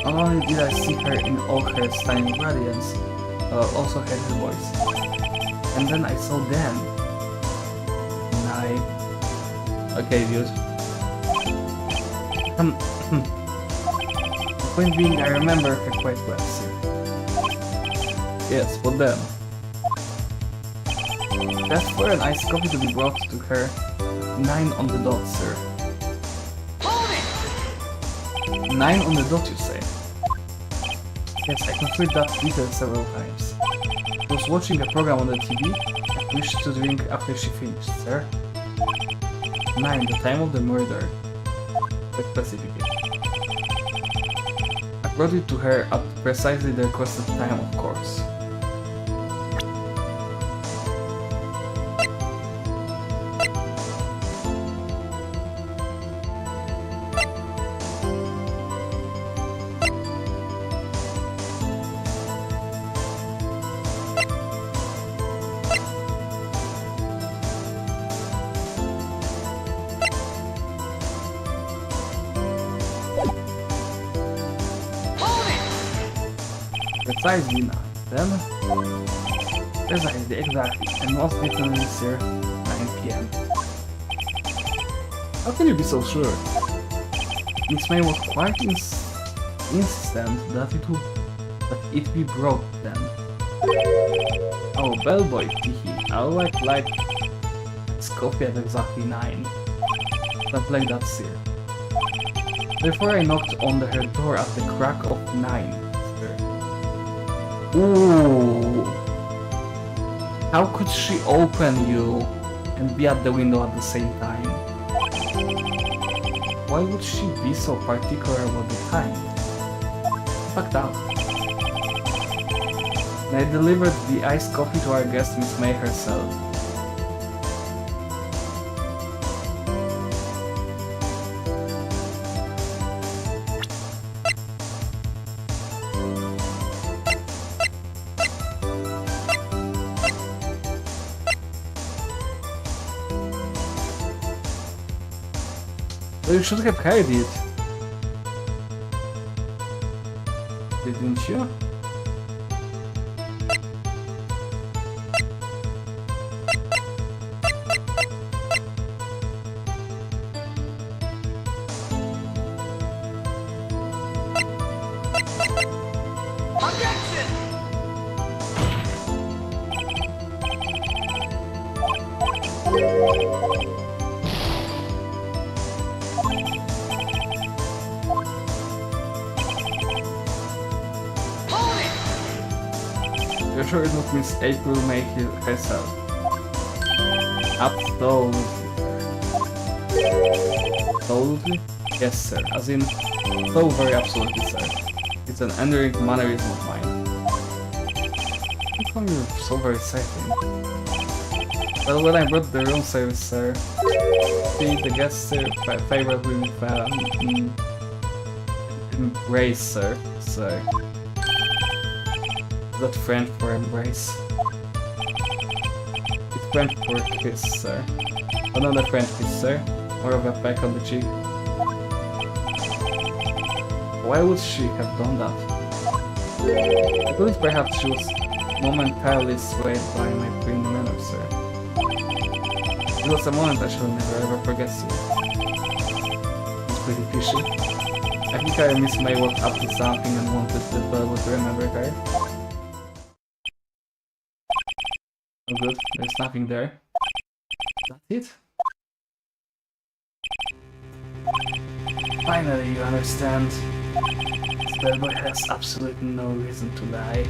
Not only did I see her in all her stunning radiance, but I also heard her voice. And then I saw them. And I... Okay, dude. The point being, I remember her quite well, sir. Yes, but then... That's for an iced coffee to be brought to her at 9 on the dot, sir. 9 on the dot, you say? Yes, I confirmed that detail several times. She was watching a program on the TV and wished to drink after she finished, sir. 9, the time of the murder. Quite specifically. I brought it to her at precisely the requested time, of course. Precisely 9, then? Precisely, exactly, and most definitely, sir, 9 PM. How can you be so sure? Miss May was quite insistent that it be brought then. Oh, bellboy, teehee, I would like this coffee at exactly 9. Something like that, sir. Therefore I knocked on her door at the crack of 9, sir. Ooh! How could she open you and be at the window at the same time? Why would she be so particular about the time? Fucked up. I delivered the iced coffee to our guest, Miss May herself. You should have carried it. Didn't you? Objection! You're sure it not Miss April May herself? Absolutely. Absolutely? Yes, sir. As in, so very absolutely, sir. It's an enduring mannerism of mine. How come you're so very certain? Well, when I brought the room service, sir, the guests favored with embrace, sir. Sir. Is that French for embrace? It's French for kiss, sir. Another French kiss, sir. More of a peck on the cheek. Why would she have done that? I believe perhaps she was momentarily swayed by my pretty manner, sir. It was a moment I shall never ever forget, sir. It's pretty fishy. I think Miss May was up to something and wanted the Velvet to remember her. Oh good, there's nothing there. That's it? Finally you understand. Velvet has absolutely no reason to lie.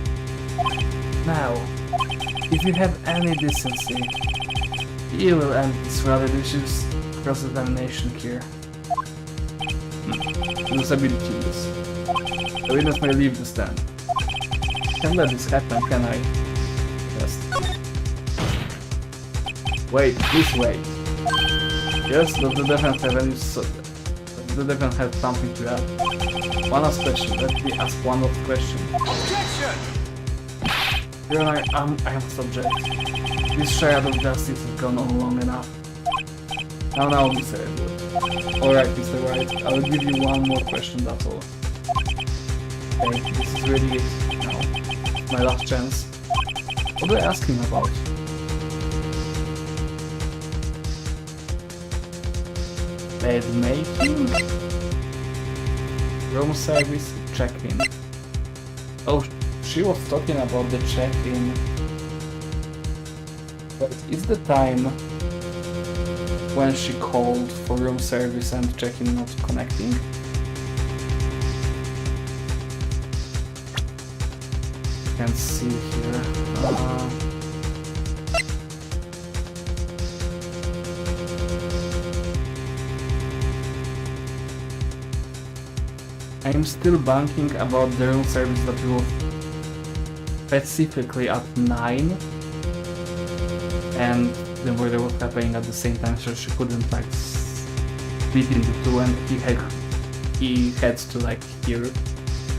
Now, if you have any decency, you will end this rather vicious cross-examination here. It was a bit tedious. The witness may leave the stand. Can't let this happen, can I? Yes. Wait, please wait. Yes, does the defense have any the defense have something to add? One last question, let me ask one last question. Objection! Your Honor, I am subject. This charade of justice has gone on long enough. Now, Mr. Edward. Alright, Mr. White, I will give you one more question, that's all. Okay, this is really it now. My last chance. What do I ask him about? Bed making? Room service check-in. Oh, she was talking about the check-in. But is the time when she called for room service and check-in not connecting? You can see here. I'm still banking about the room service that we will specifically at 9 and the murder was happening at the same time, so she couldn't like split into two, and he had to like hear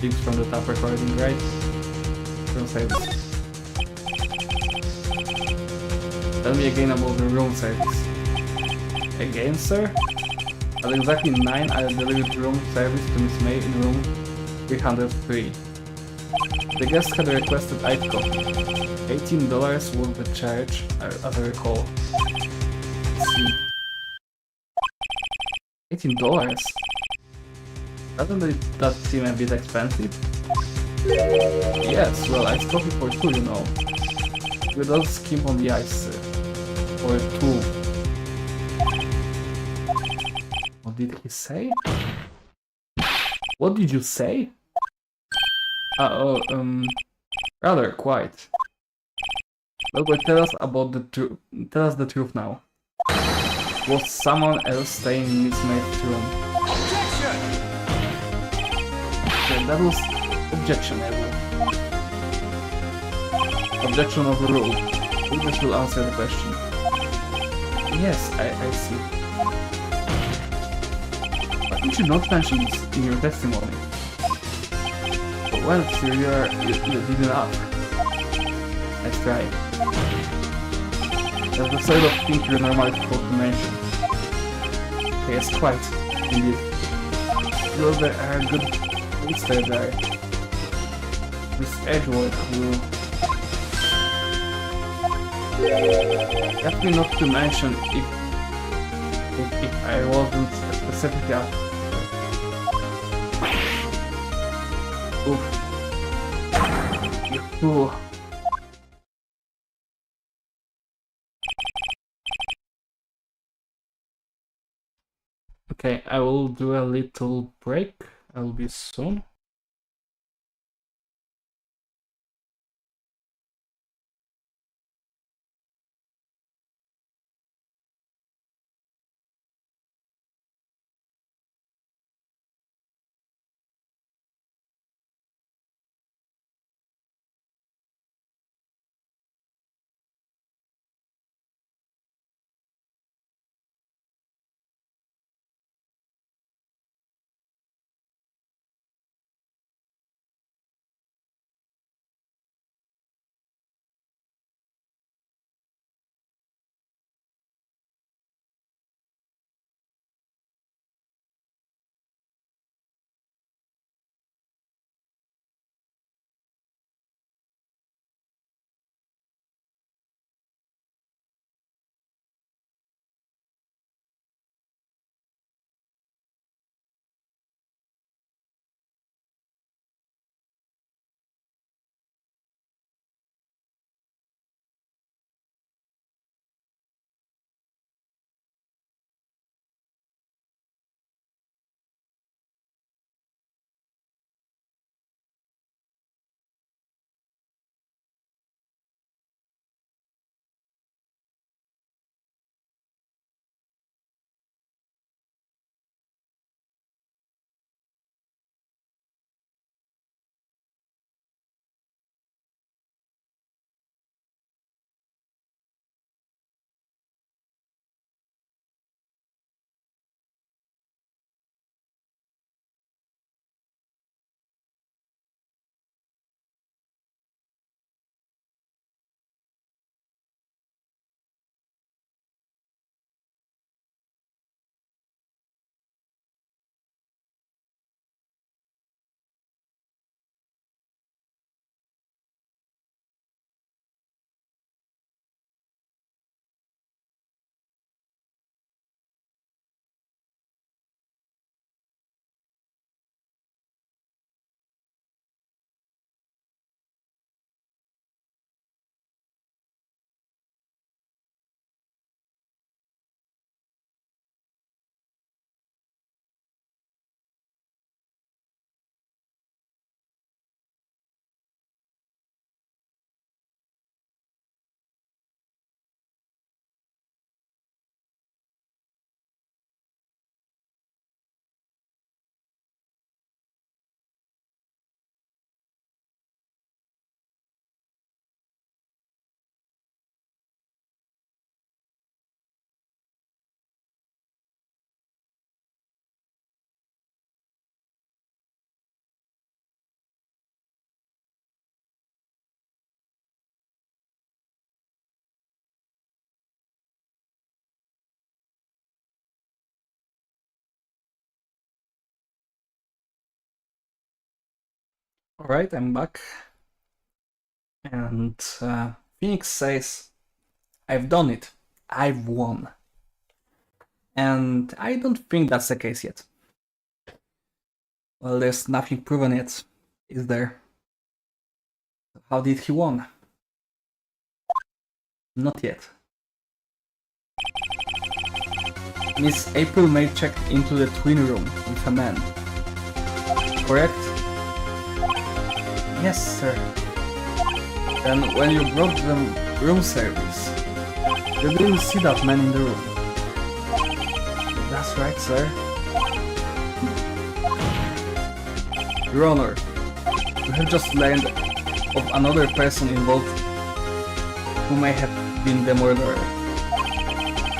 things from the top recording, right? Room service. Tell me again about the room service. Again, sir? At exactly 9, I delivered room service to Miss May in room 303. The guest had requested iced coffee. $18 was the charge, as I recall. Let's see. $18? Doesn't that seem a bit expensive? Yes, well, iced coffee for 2, you know. Without skim on the ice, sir. For 2. What did he say? What did you say? Rather quiet. Well, but tell us about the truth. Tell us the truth now. Was someone else staying in Miss May's room? That was objectionable. Objection overruled. Witness will answer the question. Yes, I see. Why did you not mention this in your testimony? Well, sir, you did enough. Let's try. That's the sort of thing you're normally supposed to mention. Yes, quite, indeed. You are a good listener there. Miss Edgeworth will... Definitely not to mention if I wasn't specifically asked. Oof. You fool. Okay, I will do a little break. I'll be soon. Alright, I'm back. And Phoenix says, I've done it. I've won. And I don't think that's the case yet. Well, there's nothing proven yet, is there? How did he win? Not yet. Miss April May checked into the twin room with a man. Correct? Yes, sir. Then when you brought the room service, you didn't see that man in the room. That's right, sir. Your Honor, we have just learned of another person involved who may have been the murderer.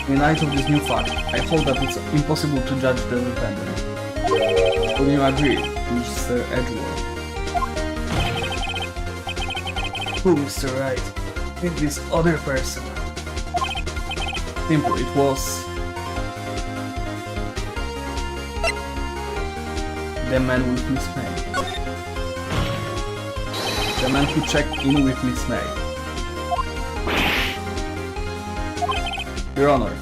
In light of this new fact, I hold that it's impossible to judge the defendant. Would you agree, Mr. Edgeworth? Who, Mr. Wright? With this other person? Simple, it was the man with Miss May. The man who checked in with Miss May. Your Honor,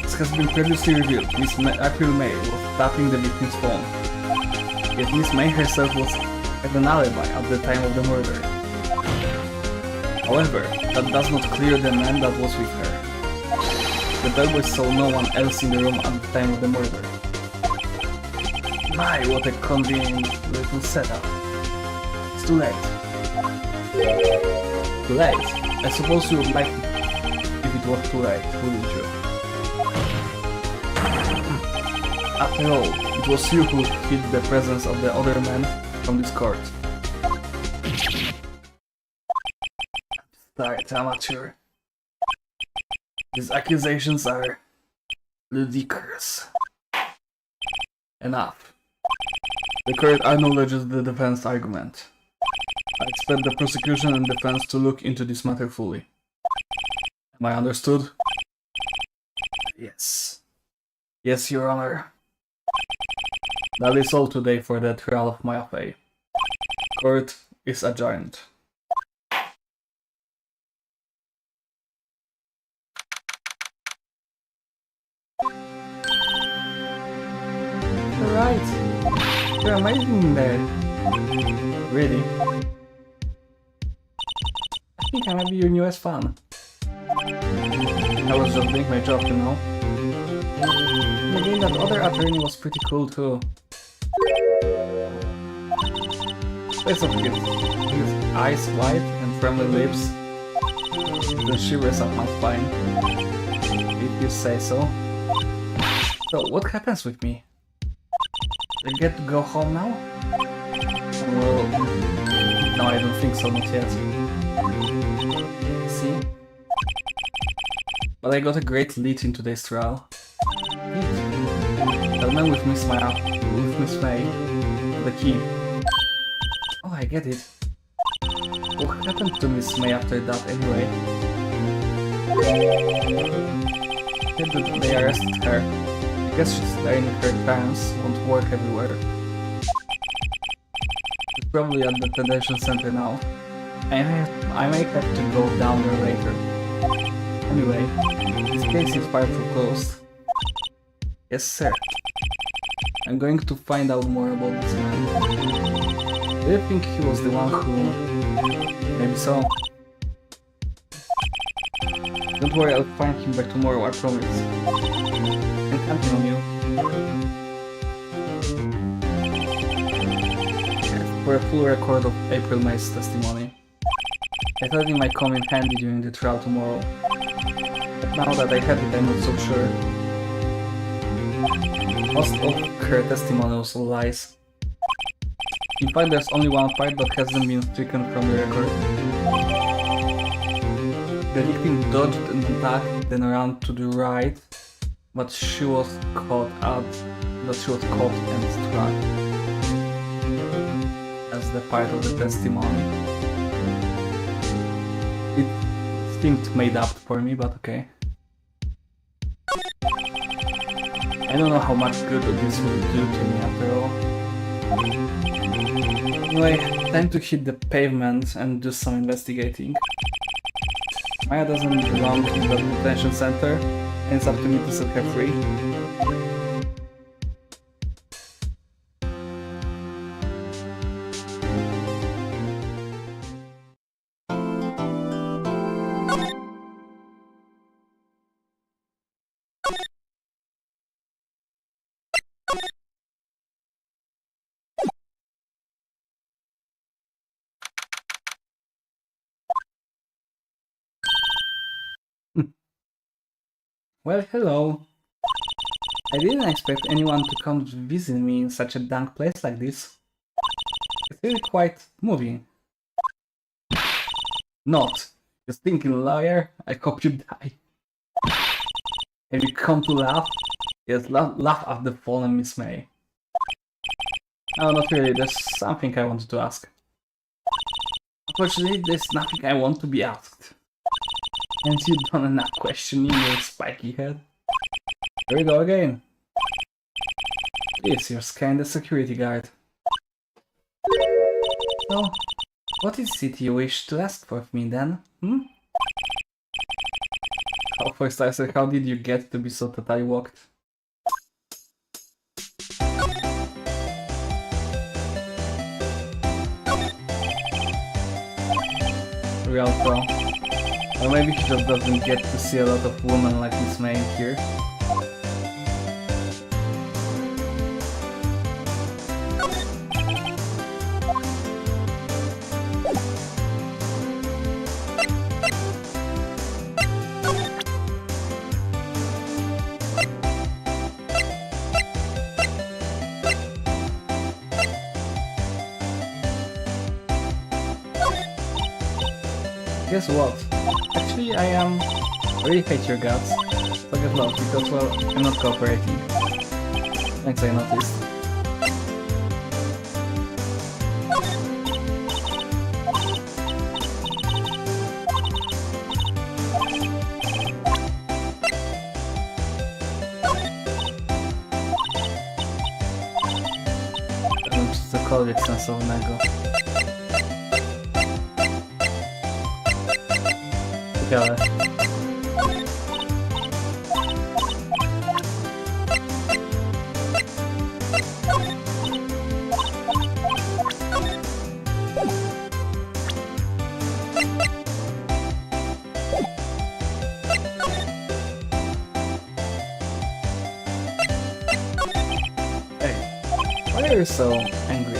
this has been previously revealed. Miss April May was tapping the victim's phone. Yet Miss May herself had an alibi at the time of the murder. However, that does not clear the man that was with her. The bellboy saw no one else in the room at the time of the murder. My, what a convenient little setup. It's too late. Too late? I suppose you would like it if it was too late, wouldn't you? After all, it was you who hid the presence of the other man from this court. Right, amateur. These accusations are ludicrous. Enough. The court acknowledges the defense argument. I expect the prosecution and defense to look into this matter fully. Am I understood? Yes. Yes, Your Honor. That is all today for the trial of my affair. Court is adjourned. Alright. You're amazing there. Really? I think I might be your newest fan. I was just doing my job, you know. And again, that other attorney was pretty cool too. Face of his eyes white and friendly lips. The shivers up my spine. If you say so. So, what happens with me? I get to go home now? Well, no, I don't think so, not yet. See? But I got a great lead in today's trial. That man with Miss May, the key. Oh, I get it. What happened to Miss May after that anyway? They arrested her. I guess she's staying with her parents, won't work everywhere. She's probably at the detention center now. I may have to go down there later. Anyway, this case is far from closed. Yes, sir. I'm going to find out more about this man. Do you think he was the one who... Maybe so. Don't worry, I'll find him by tomorrow, I promise. I'm counting on you. For a full record of April May's testimony. I thought it might come in handy during the trial tomorrow. But now that I have it, I'm not so sure. Most of her testimony was all lies. In fact, there's only one part that hasn't been stricken from the record. The victim dodged an attack, then ran to the right, but she was caught and struck. As the part of the testimony. It seemed made up for me, but okay. I don't know how much good this will do to me after all. Anyway, time to hit the pavement and do some investigating. Maya doesn't belong in the detention center, and it's up to me to set her free. Well, hello. I didn't expect anyone to come to visit me in such a dank place like this. It's really quite moving. Not. You stinking liar, I hope you die. Have you come to laugh? Yes, laugh at the fallen Miss May. No, not really, there's something I wanted to ask. Unfortunately, there's nothing I want to be asked. And you done enough questioning your spiky head? Here we go again. Please, you're scanning the security guard. So, what is it you wish to ask for me then, First I said, how did you get to be so totally walked? Real pro. Or maybe he just doesn't get to see a lot of women like Miss May here. Guess what? Actually, I really hate your guts. So get lost because, well, I'm not cooperating. Thanks, I noticed. Cokolwiek sensownego. Ciekawe. Hey, why are you so angry?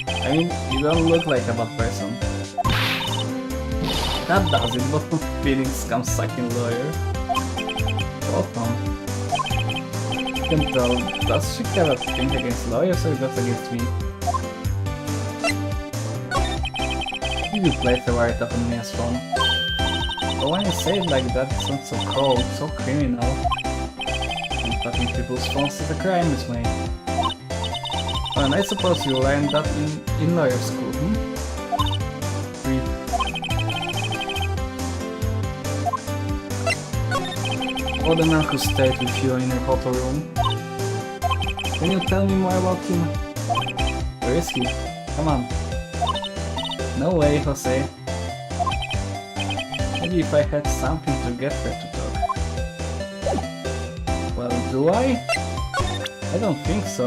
I mean, you don't look like a bad person. That does it, but no feelings come sucking lawyer. Welcome. You can tell, does she have a thing against lawyers or just against me? You place the right up on me as phone. But when you say it like that, it sounds so cold, so criminal. And tapping people's phones is a crime, is made. And I suppose you learned that in lawyer school, Or the man who stayed with you in your hotel room. Can you tell me more about him? Where is he? Come on. No way, Jose. Maybe if I had something to get her to talk. Well, do I? I don't think so.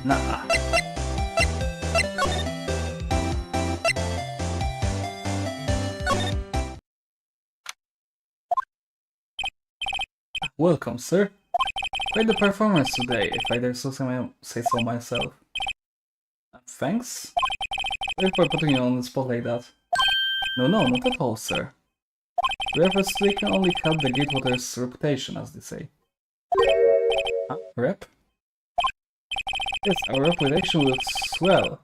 Nah. Welcome, sir. Quite the performance today, if I dare so say so myself. Thanks? Sorry for putting you on the spot like that. No, not at all, sir. Your efforts today can only help the Gatewaters' reputation, as they say. Huh? Rep? Yes, our reputation will swell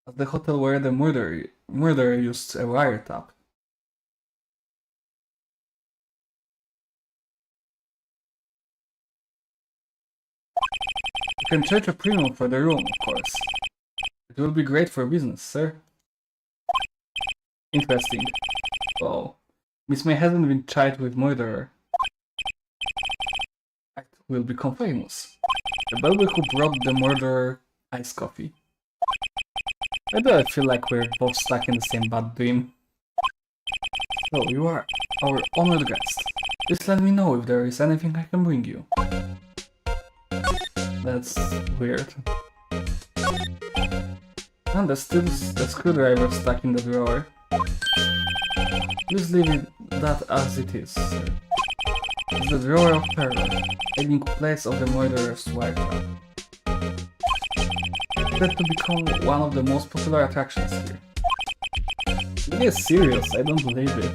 at the hotel where the murderer used a wiretap. You can charge a premium for the room, of course. It will be great for business, sir. Interesting. Oh, Miss May hasn't been tried with murderer. It will become famous. The bellboy who brought the murderer iced coffee. Why do I feel like we're both stuck in the same bad dream? So, you are our honored guest. Please let me know if there is anything I can bring you. That's weird. And there's still the screwdriver stuck in the drawer. Please leave that as it is, sir. is the drawer of terror, hiding place of the murderer's wiretap. Set to become one of the most popular attractions here. It is serious, I don't believe it.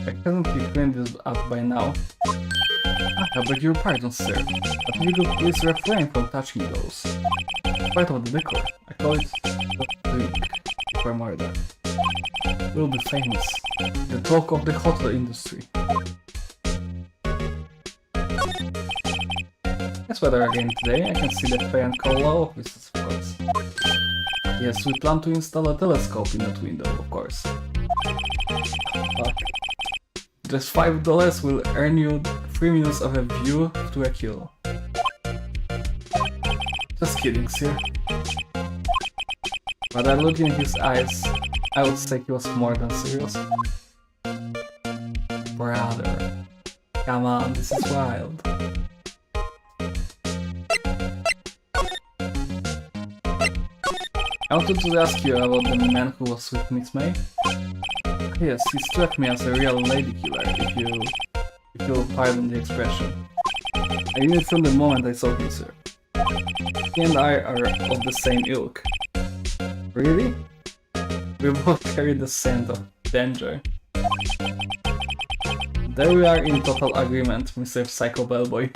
I haven't cleaned this up by now. I beg your pardon, sir, but will you please refrain from touching those? Part of the decor. I call it the drink for murder. We'll be famous. The talk of the hotel industry. Yes, weather again today. I can see the pay and call law offices, of course. Yes, we plan to install a telescope in that window, of course. Fuck. Just $5 will earn you 3 minutes of a view to a kill. Just kidding, sir. But I look in his eyes, I would say he was more than serious. Brother, come on, this is wild. I wanted to ask you about the man who was with Miss May. Yes, he struck me as a real lady killer, if you'll pardon the expression. I knew it from the moment I saw him, sir. He and I are of the same ilk. Really? We both carry the scent of danger. There we are in total agreement, Mr. Psycho Bellboy.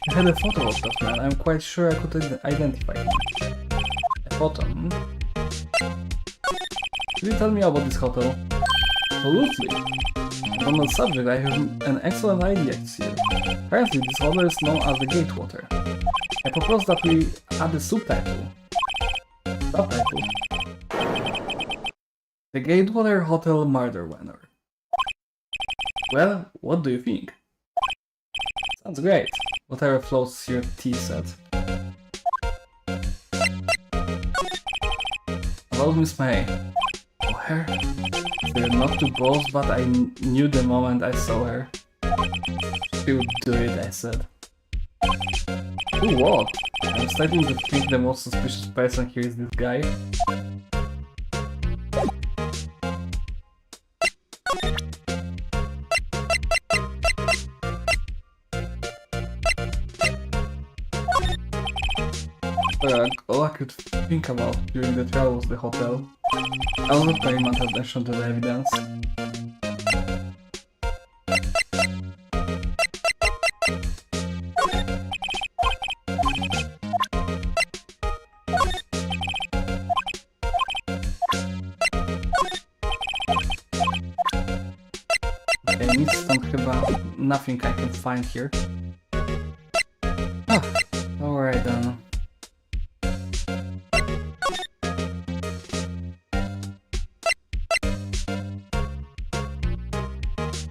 You had a photo of that man, I'm quite sure I could identify him. A photo, hmm? Could you tell me about this hotel? Absolutely! And on the subject, I have an excellent idea here. Apparently, this hotel is known as the Gatewater. I propose that we add a subtitle. The Gatewater Hotel Murder Manor. Well, what do you think? Sounds great. Whatever floats your tea set. About Miss May. Oh, her? They're not to boast, but I knew the moment I saw her. She would do it, I said. Do what? I'm starting to think the most suspicious person here is this guy. All I could think about during the trial was the hotel. I wasn't paying much attention to the evidence. Okay, instant chyba nothing I can find here. Ah, alright then.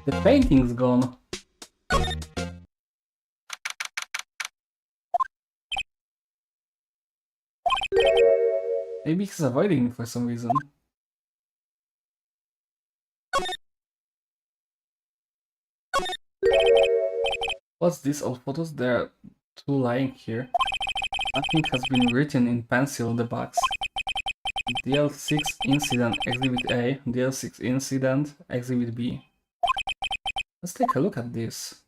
The painting's gone. Maybe he's avoiding me for some reason. What's this old photos? There are two lying here. Nothing has been written in pencil on the box. DL6 Incident Exhibit A, DL6 Incident Exhibit B. Let's take a look at this.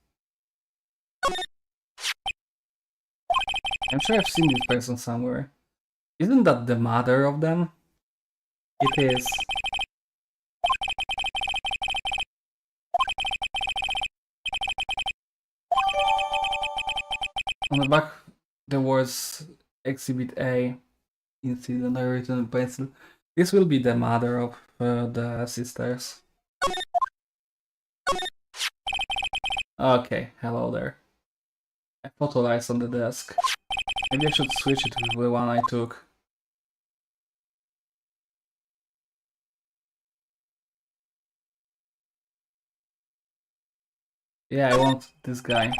I'm sure I've seen this person somewhere. Isn't that the mother of them? It is. On the back there was Exhibit A, Incident written in pencil. This will be the mother of the sisters. Okay, hello there. A photo lies on the desk. Maybe I should switch it with the one I took. Yeah, I want this guy.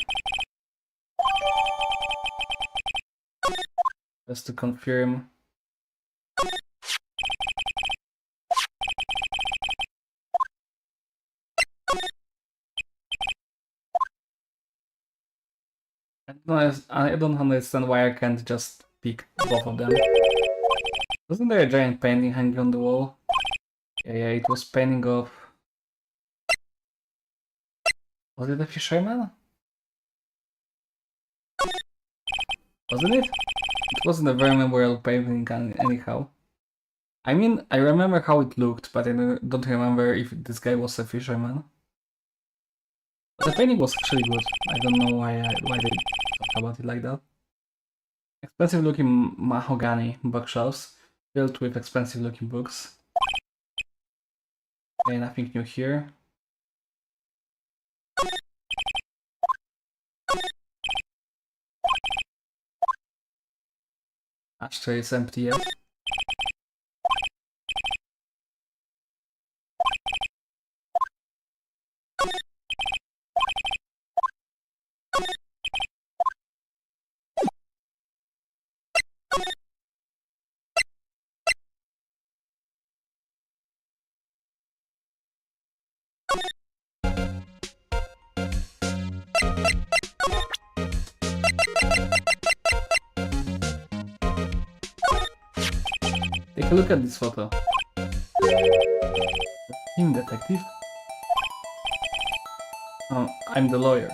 Just to confirm. I don't understand why I can't just pick both of them. Wasn't there a giant painting hanging on the wall? Yeah, it was painting of... Was it a fisherman? Wasn't it? It wasn't a very memorable painting anyhow. I mean, I remember how it looked, but I don't remember if this guy was a fisherman. But the painting was actually good. I don't know why they talk about it like that. Expensive looking mahogany bookshelves filled with expensive looking books. Okay, nothing new here. Ashtray is empty yet. Take a look at this photo. Him, detective? Oh, I'm the lawyer.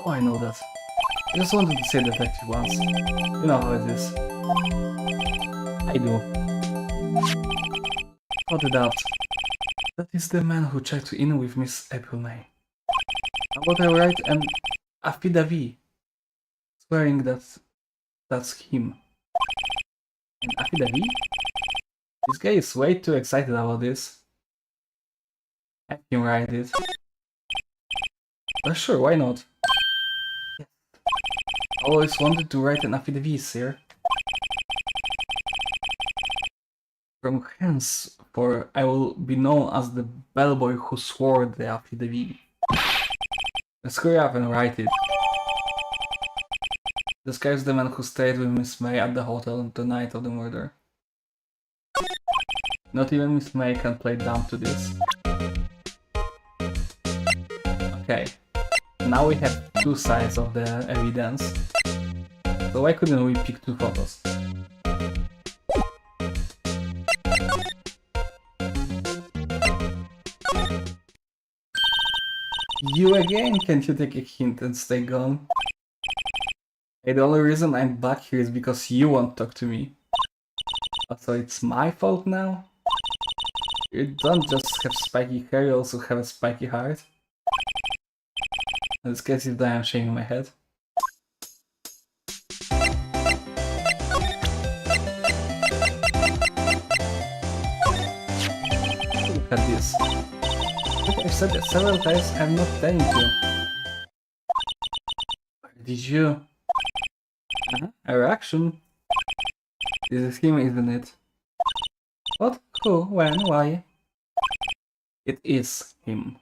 Oh, I know that. I just wanted to say detective once. You know how it is. I do. Got it out. That is the man who checked in with Miss April May. How about I write an affidavit, swearing that that's him. An affidavit? This guy is way too excited about this. I can write it. Sure, why not? Yes. I always wanted to write an affidavit, sir. From henceforth, I will be known as the bellboy who swore the affidavit. Let's hurry up and write it. This guy is the man who stayed with Miss May at the hotel the night of the murder. Not even Miss May can play dumb to this. Okay, now we have two sides of the evidence. So why couldn't we pick two photos? You again? Can't you take a hint and stay gone? Hey, the only reason I'm back here is because you won't talk to me. So it's my fault now? You don't just have spiky hair, you also have a spiky heart. In this case, if I am shaving my head. Look at this. Look, I've said it several times, I'm not telling you. Where did you? A reaction. This is him, isn't it? What? Who? When? Why? It is him.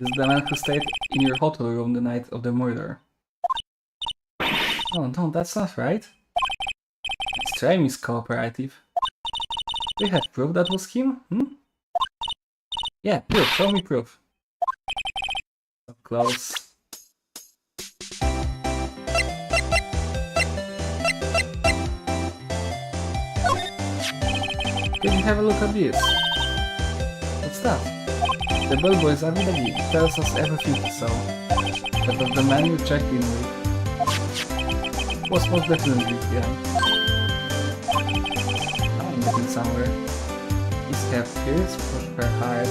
This is the man who stayed in your hotel room the night of the murder. Oh no, that's not right. Let's try Miss Cooperative. Do you have proof that was him? Yeah, proof. Show me proof. So close. Can you have a look at this? What's that? The bellboy's affidavit tells us everything he saw. That of the man you checked in with was most definitely this guy. Now I'm getting somewhere. His hair pierced, pushed her hard.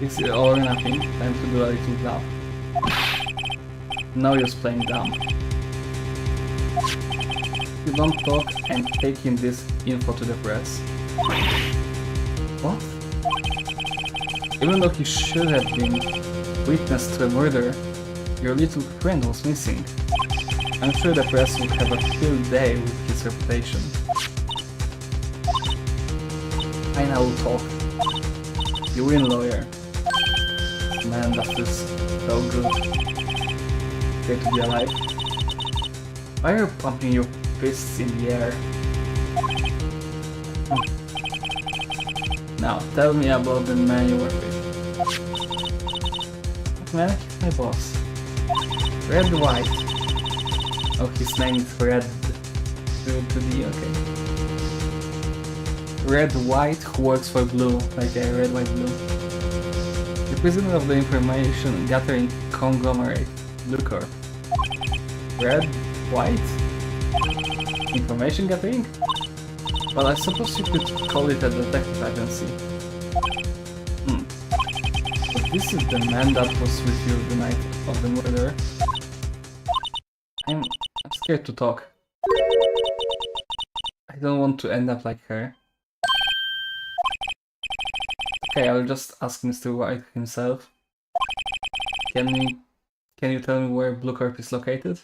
This is all or nothing. Time to do a little bluff. Now you're playing dumb. You don't talk, I'm taking this info to the press. What? Even though he should have been witness to a murder, your little friend was missing. I'm sure the press will have a field day with his reputation. Fine, I will talk. You win, lawyer. Man, that feels so good. Great to be alive. Why are you pumping your fists in the air? Now, tell me about the man you work with. Man, he's my boss. Red White. Oh, his name is Red to the okay. Red White who works for Blue, like a Red White Blue. The president of the information gathering conglomerate, Blue Corp. Red White? Information gathering? Well, I suppose you could call it a detective agency. But this is the man that was with you the night of the murder. I'm scared to talk. I don't want to end up like her. Okay, I'll just ask Mr. White himself. Can you tell me where Blue Corp is located?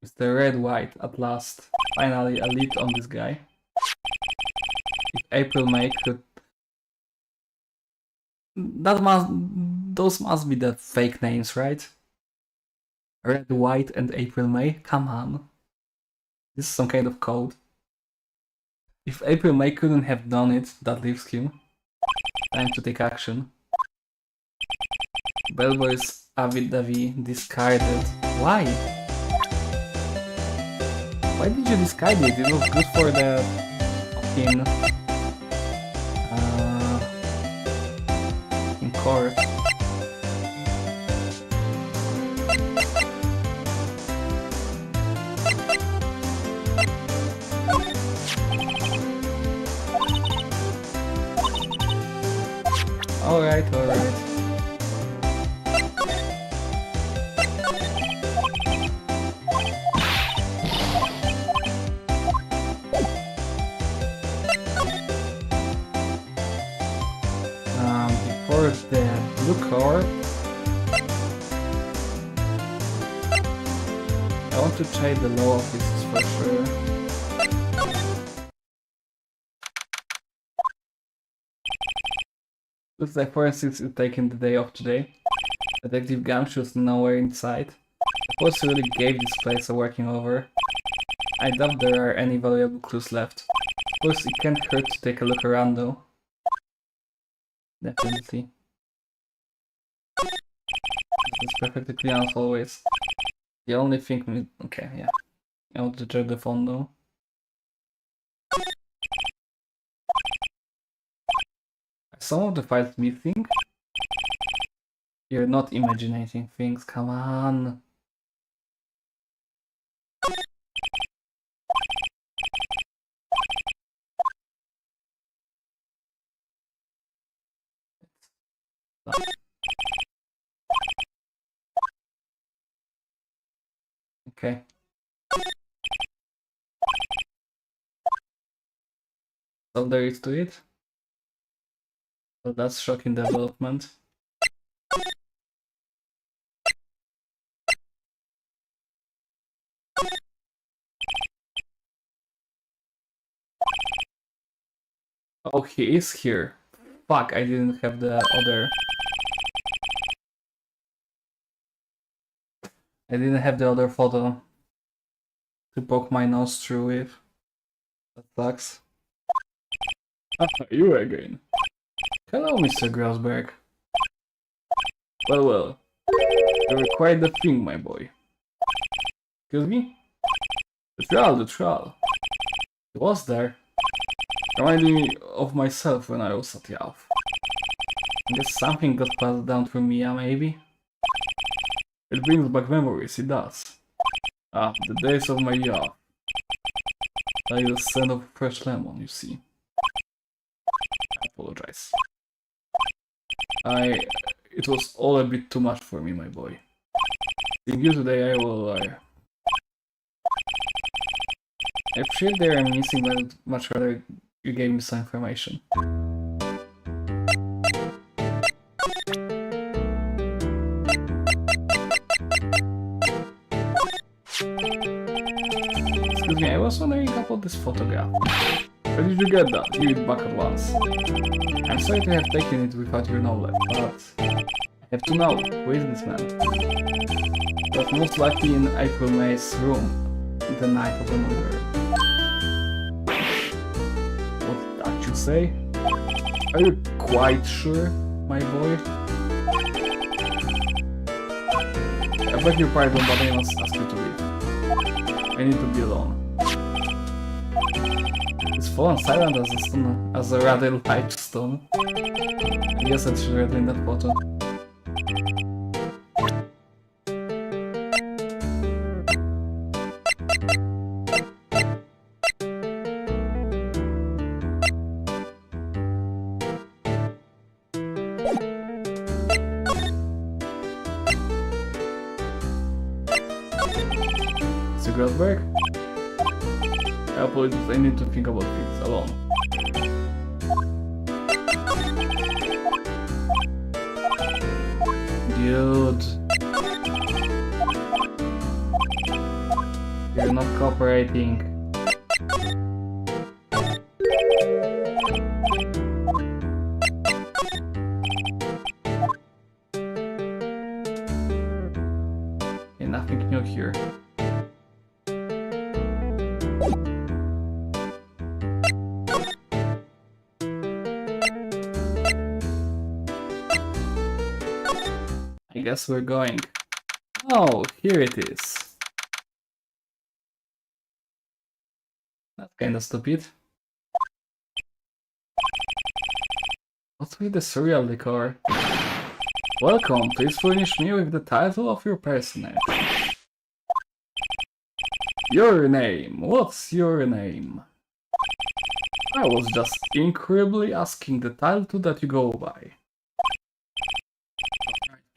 Mr. Red White, at last. Finally, a lead on this guy. If April May could... Those must be the fake names, right? Red White and April May? Come on. This is some kind of code. If April May couldn't have done it, that leaves him. Time to take action. Bellboy's Avid Davi discarded. Why? Why did you discard it? It was good for the in court. Alright. Before the Blue Corp, I want to check the law offices for sure. Looks like forensics is taking the day off today. Detective Gumshoe's nowhere in sight. The police really gave this place a working over. I doubt there are any valuable clues left. Of course, it can't hurt to take a look around though. Definitely. It's perfectly clean as always. The only thing... Okay, yeah. I want to check the phone though. Are some of the files missing? You're not imagining things, come on. Okay. So there is to it. So that's shocking development. Oh, he is here. Fuck, I didn't have the other... I didn't have the other photo to poke my nose through with. That sucks. Ah, you again. Hello, Mr. Grousberg. Well, you're quite the thing, my boy. Excuse me? The trial. He was there. Reminding me of myself when I was at Yav. I guess something got passed down through Mia, maybe? It brings back memories, it does. Ah, the days of my Yav. Like the scent of fresh lemon, you see. I apologize. It was all a bit too much for me, my boy. Seeing you today, I appreciate they are missing, but much rather you gave me some information. Excuse me, I was wondering about this photograph. Where did you get that? Give it back at once. I'm sorry to have taken it without your knowledge, but I have to know, who is this man? But most likely in April May's room, the night of the murder. What did that you say? Are you quite sure, my boy? I beg your pardon, but I must ask you to leave. I need to be alone. It's fallen silent as a stone, as a rather light stone. I guess I should read in that photo. Cigarette break? Apologies, I need to think about things alone. Dude. You're not cooperating. Okay, nothing new here. I guess we're going. Oh, here it is. That's kinda stupid. What's with the cereal decor? Welcome, please furnish me with the title of your personage. Your name, what's your name? I was just incredibly asking the title that you go by.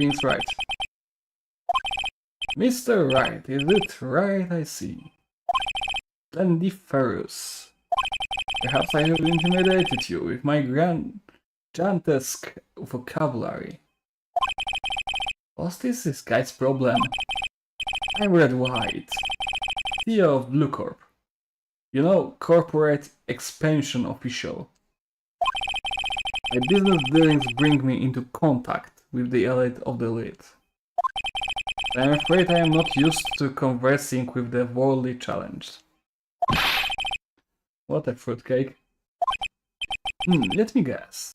Seems right. Mr. Right, is it right I see? Splendiferous. Perhaps I have intimidated you with my gigantesque vocabulary. What's this guy's problem? I'm Red White, CEO of Blue Corp. You know, corporate expansion official. My business dealings bring me into contact with the elite of the elite. I'm afraid I am not used to conversing with the worldly challenged. What a fruitcake. Let me guess.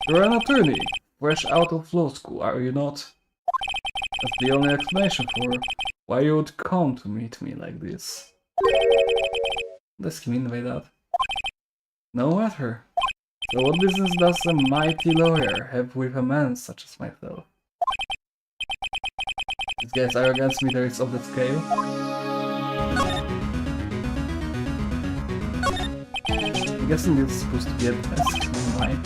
You're an attorney, fresh out of law school, are you not? That's the only explanation for why you would come to meet me like this. What does he mean by that? No matter. So what business does a mighty lawyer have with a man such as myself? This guy's arrogance meter is off the scale. I'm guessing this is supposed to be a desk in mine.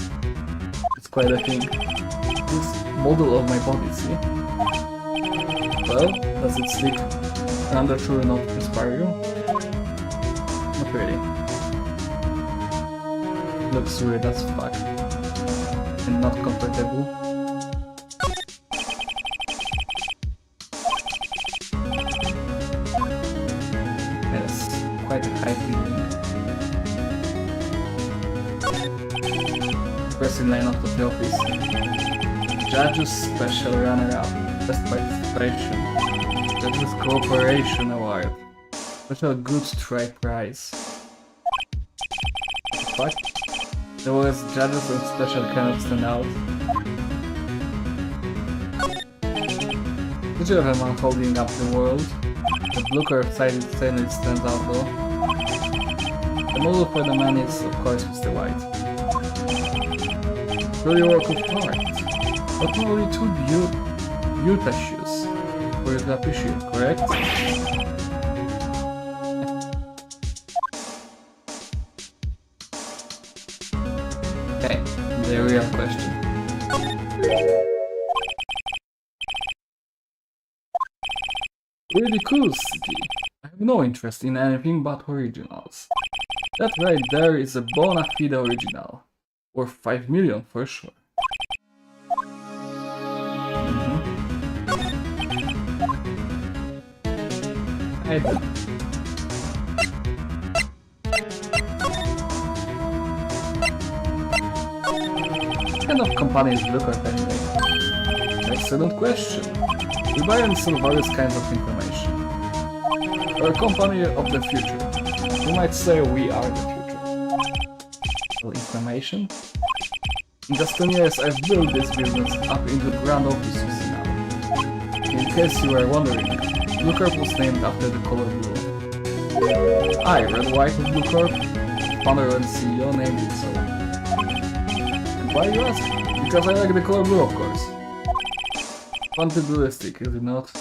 It's quite a thing. This model of my body, see? Well, does it sleep under sure not inspire you? Not really. Looks weird as fuck. And not comfortable. Yes, quite a high feeling. First in line out of the office. Judge's Special Runner-Up. Best Participation. Judge's Cooperation Award. Special Good Try Prize. What the fuck? There was judges and special cannot stand out. Picture of a man holding up the world. The blue curved side certainly stands out though. The model for the man is, of course, Mr. White. Really work of art, but only too beauticious for you to appreciate, correct? Okay, the real question. Ridiculosity. I have no interest in anything but originals. That right there is a bona fide original. Worth 5 million for sure. I do. What kind of company is Lookup anyway? Excellent question. We buy and sell various kinds of information. We're a company of the future. You might say we are the future. Well, information? In just 10 years I've built this business up into grand offices now. In case you were wondering, Blue Corp was named after the color blue. I, Red White of Blue Corp, founder and CEO, named it so. And why you ask? Because I like the color blue, of course. Fantabulistic, is it not?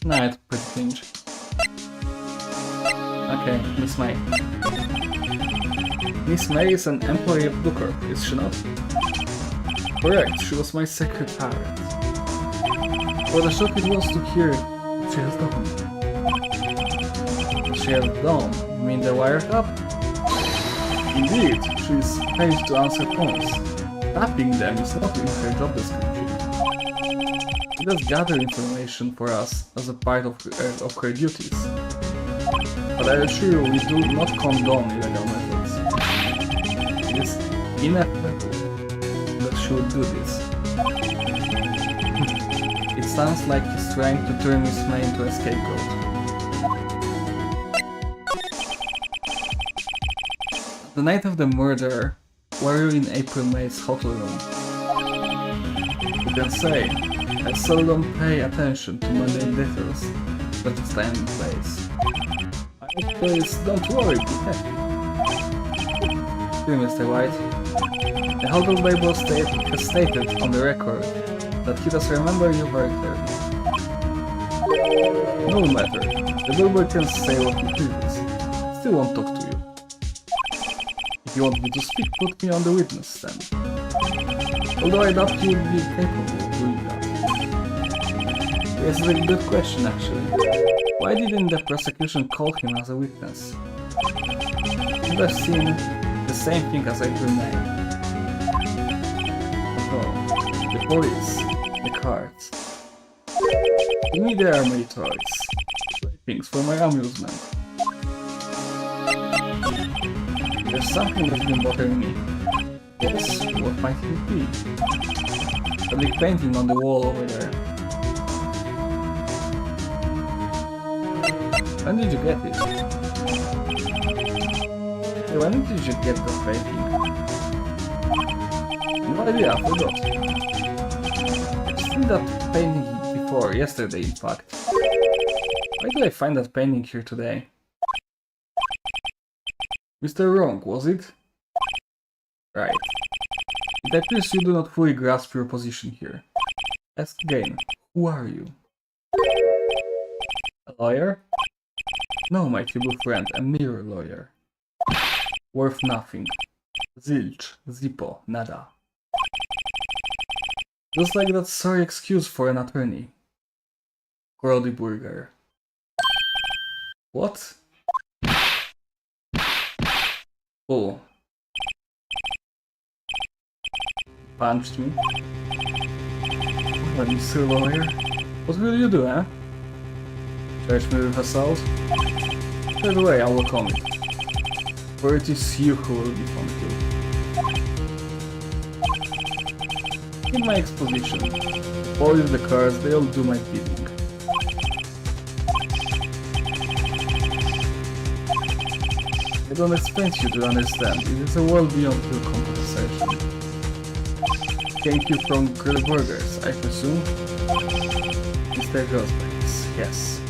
Nah, it's pretty cringe. Okay, Miss May. Miss May is an employee of Blue Corp, is she not? Correct, she was my secretary. What a shock it was to hear what she has done. What she has done? You mean the wiretap? Indeed, she is paid to answer phones. Tapping them is not in her job description. She does gather information for us as a part of her duties. But I assure you, we do not condone illegal methods. It is inevitable that she would do this. It sounds like he's trying to turn Miss May into a scapegoat. The night of the murder, were you in April May's hotel room? You can say, I seldom pay attention to mundane details, but it's time and place. Please, don't worry, be happy. Dear Mr. White, the hotel label has stated on the record that he does remember you very clearly. No matter, the billboard can say what he pleases. Still won't talk to you. If you want me to speak, put me on the witness stand. Although I doubt you would be capable of doing that. This is a good question, actually. Why didn't the prosecution call him as a witness? You have seen the same thing as April May. Oh, the police, the cards. To me they are my toys. Things for my amusement. There's something that's been bothering me. Yes, what might it be? A big painting on the wall over there. When did you get it? Hey, when did you get the painting? No idea, I forgot. I've seen that painting before, yesterday in fact. Why did I find that painting here today? Mr. Wrong, was it? Right. It appears you do not fully grasp your position here. Ask again, who are you? A lawyer? No, my tribal friend, a mere lawyer. Worth nothing. Zilch, zippo, nada. Just like that sorry excuse for an attorney. Grody burger. What? Oh. Punched me. Well, Mr. Lawyer? What will you do, eh? Charge me with assault? Straight away, I will come it. For it is you who will be found guilty. In my exposition, police, the cars, they all do my bidding. I don't expect you to understand, it is a world beyond your compensation. Thank you from Grill Burgers, I presume? Mr. Grossbanks, yes.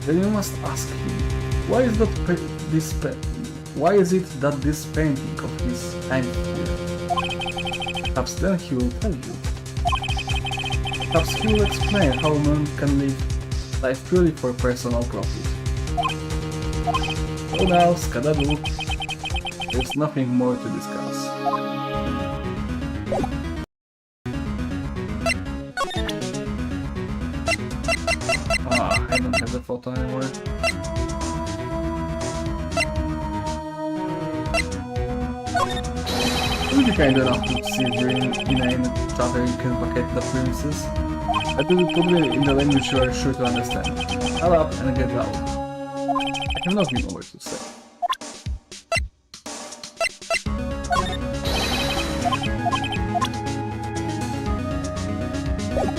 Then you must ask him, why is it that this painting of his hangs here? Perhaps then he will tell you. Perhaps he will explain how man can live life purely for personal profit. So now, skadadoo, there's nothing more to discuss. I don't have the photo anymore. Would you be kind enough to see during inane chattering bucket the premises? I will put it in the language you are sure to understand. Shut up and get out. I have nothing more to say.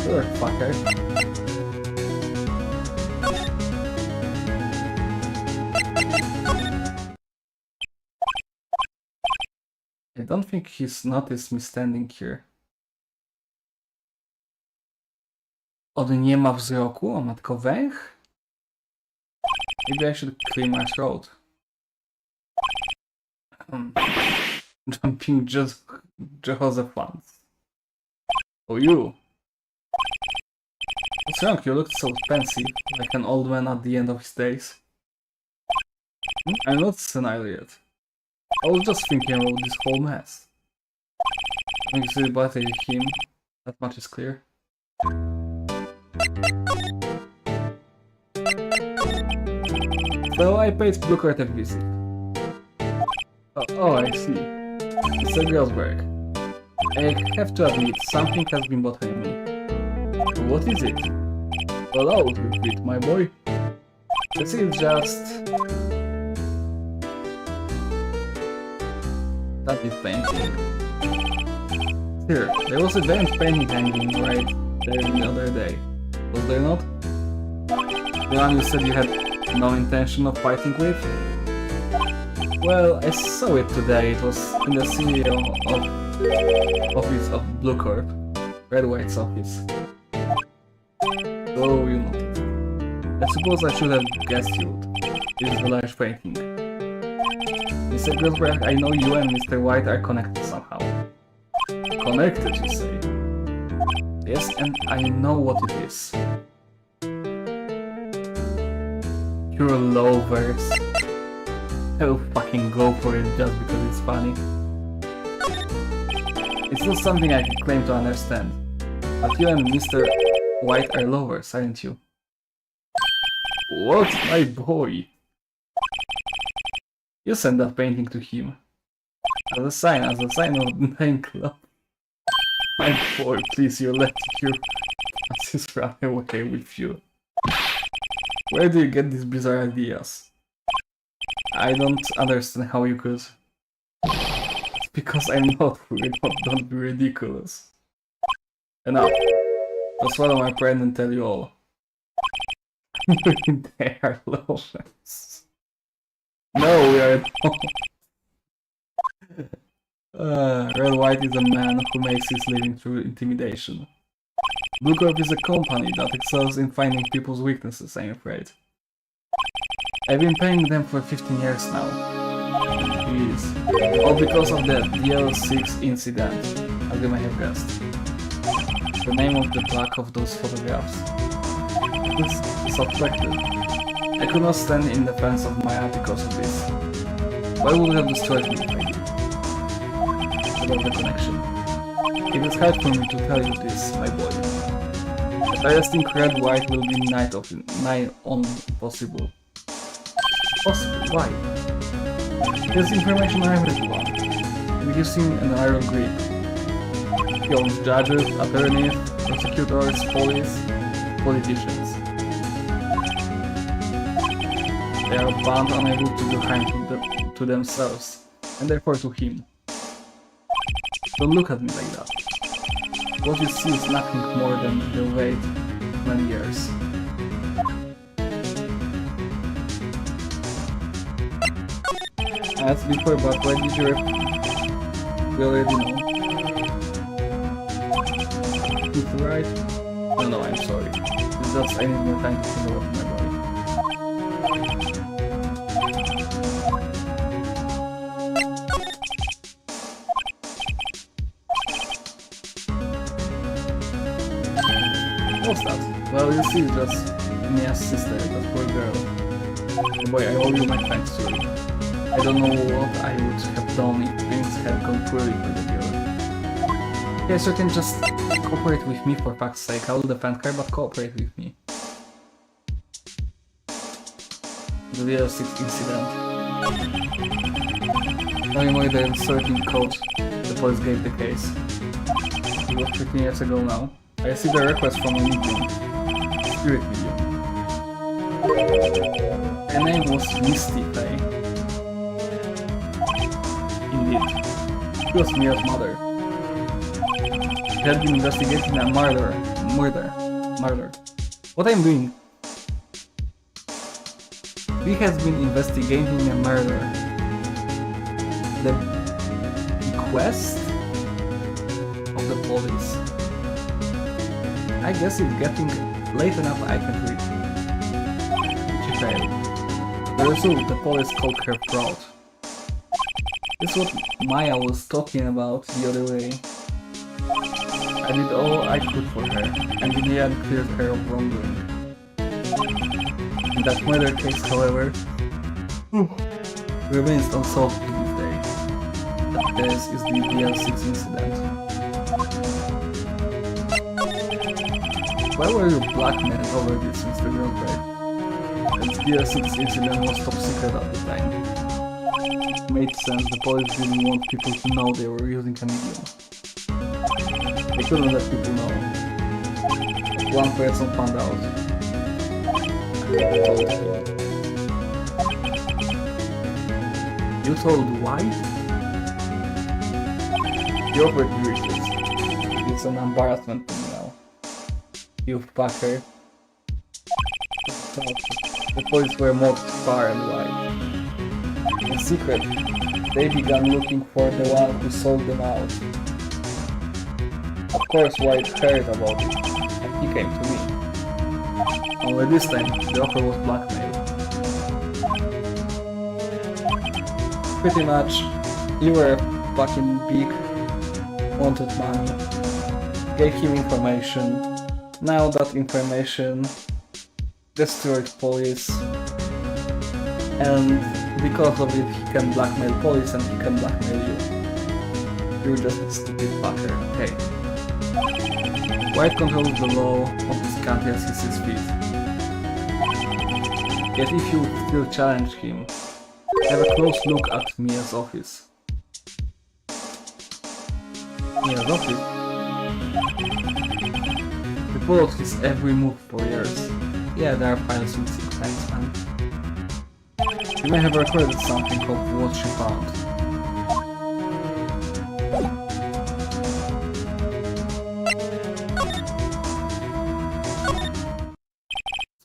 Sure, fucker. I don't think he's noticed me standing here. On nie ma wzroku? On ma tylko węch? Maybe I should clear my throat. Jumping just Joseph once. Oh, you! What's wrong? You look so pensive, like an old man at the end of his days. I'm not senile yet. I was just thinking about this whole mess. I think it's better him. That much is clear. So I paid Blue Card a visit. Oh, I see. Mr. Grosberg. I have to admit, something has been bothering me. What is it? Well, out with it, my boy. This is just... that is painting. Here, there was a giant painting hanging right there the other day. Was there not? The one you said you had no intention of fighting with? Well, I saw it today. It was in the CEO office of Blue Corp, Red White's office. So you noticed. I suppose I should have guessed you would. This is the large painting. Mr. Grosberg, I know you and Mr. White are connected somehow. Connected, you say? Yes, and I know what it is. You're lovers. I will fucking go for it just because it's funny. It's not something I can claim to understand, but you and Mr. White are lovers, aren't you? What, my boy? You send that painting to him. As a sign of the nightclub. My boy, please, you're letting your asses run away with you. Where do you get these bizarre ideas? I don't understand how you could. It's because I'm not weird, but don't be ridiculous. Enough. I'll swallow my pride and tell you all. They are lovers. No, we are not. Red White is a man who makes his living through intimidation. Blue Corp is a company that excels in finding people's weaknesses, I'm afraid. I've been paying them for 15 years now. Jeez. All because of the DL6 incident, as you may have guessed. The name of the back of those photographs. This is objective. I could not stand in defense of my aunt because of this. Why would have destroyed me if I did? About the connection. It is hard for me to tell you this, my boy. Arresting Red White will be nigh on possible. Possible? Why? There's information on everyone. It gives him an iron grip. He owns judges, attorneys, prosecutors, police, politicians. They are bound unable to do harm to themselves, and therefore to him. Don't look at me like that. What you see is nothing more than the wait of many years. I asked before, but why did you we already know. It's right? No, I'm sorry. It's just I need more time to think about my body. What's that? Well, you see, just Mia's sister, that poor girl. Boy, I owe you my thanks, really. I don't know what I would have done if things had gone poorly for the girl. Yes, you can just cooperate with me for fuck's sake. I will defend her, but cooperate with me. The DL6 incident. Knowing why the certain code the police gave the case. It was 15 years ago now. I received a request from a medium. Spirit medium. Her name was Misty Faye. Indeed. She was Mia's mother. She had been investigating a murder murder. What I'm doing? We have been investigating a murder. The bequest of the police. I guess it's getting late enough I can read. She failed. The result, the police called her fraud. This is what Maya was talking about the other way. I did all I could for her, and in the end cleared her of wrongdoing. In that murder case, however, remains unsolved to this day. That case is the DL6 incident. Why were you blackmailed over this, Mr. Grosberg? The DL6 incident was top secret at the time. It made sense, the police didn't want people to know they were using a medium. They couldn't let people know. One person found out. You told why? You offered riches. It's an embarrassment to me now. You fucker. The police were mobbed far and wide. In secret, they began looking for the one who sold them out. Of course, White heard about it, and he came to me. Only this time, the offer was blackmail. Pretty much, you were a fucking big, wanted money, gave him information, now that information destroyed police, and because of it he can blackmail police and he can blackmail you. You're just a stupid fucker, hey. White controls the law of this country as he sees fit. Yet if you still challenge him, have a close look at Mia's office. Mia's office? We followed his every move for years. Yeah, there are files missing, thanks man. You may have recorded something called What She Found.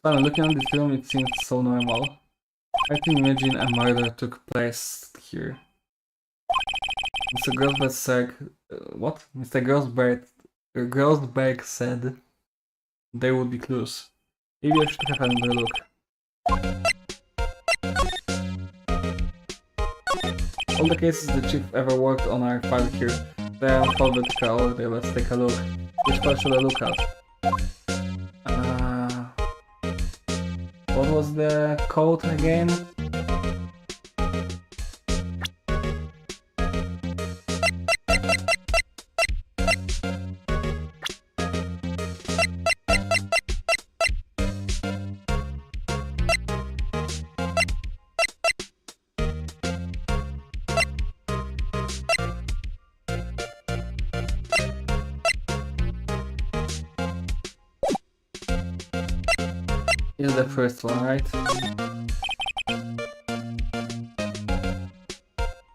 When looking at the film, it seems so normal. I can imagine a murder took place here. Mr. Grosberg said, what? Mr. Grosberg said there would be clues. Maybe I should have another look. All the cases the chief ever worked on are filed here. They are alphabetical order. Let's take a look. Which file should I look at? What was the code again? Is the first one, right?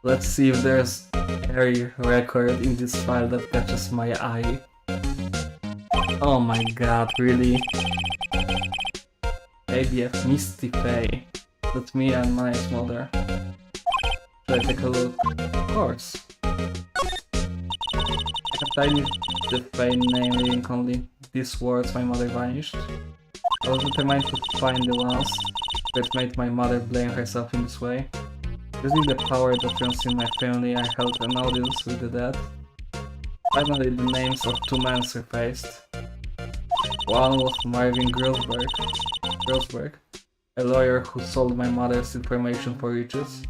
Let's see if there's a record in this file that catches my eye. Oh my god, really? ABF Misty Faye. That's me and my mother. Should I take a look? Of course. I have tiny the Faye name reading only these words my mother vanished. I was determined to find the ones that made my mother blame herself in this way. Using the power that runs in my family, I held an audience with the dead. Finally, the names of two men surfaced. One was Marvin Grosberg, a lawyer who sold my mother's information for riches.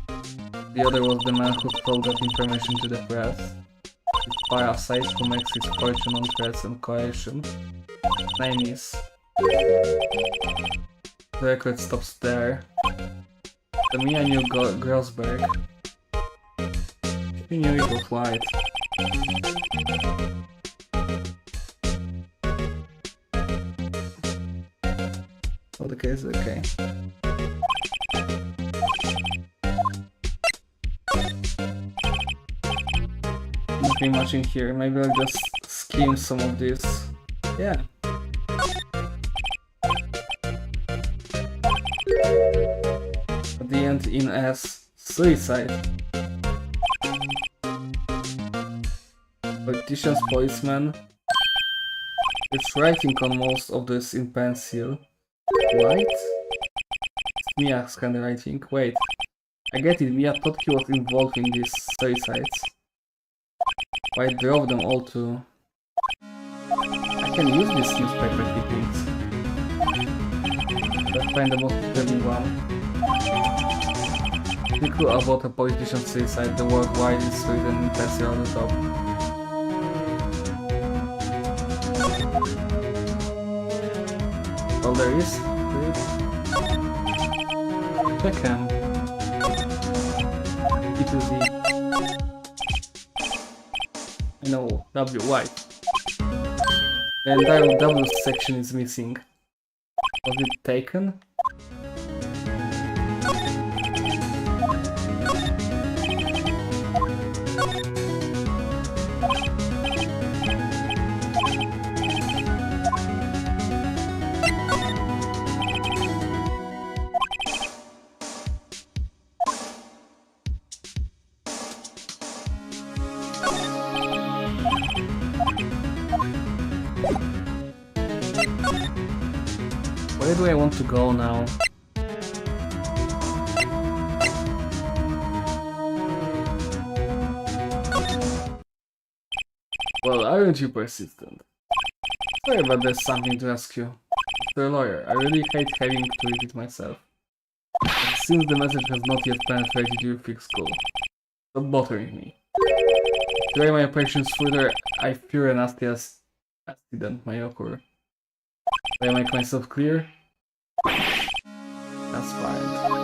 The other was the man who sold that information to the press. A parasite who makes his fortune on threats and coercion. His name is... The record stops there. The Mia knew Grosberg. She knew it was White. Oh, the case, okay. Nothing much in here. Maybe I'll just skim some of this. Yeah. went in as suicide. Politicians, policemen. It's writing on most of this in pencil. What? It's Mia's handwriting. Wait. I get it, Mia thought he was involved in these suicides. Why drove them all to... I can use these newspaper clippings. Let's find the most disturbing one. The clue about a politician's suicide, the word why is written in pencil on the top. All there is? Check him. E to Z. I know, W, why? The entire W section is missing. Was it taken? Where do I want to go now? Well, aren't you persistent? Sorry, but there's something to ask you. Mr. Lawyer, I really hate having to read it myself. But since the message has not yet penetrated your thick skull, stop bothering me. To delay my operations further, I fear a nasty accident may occur. Did I make myself clear? That's fine.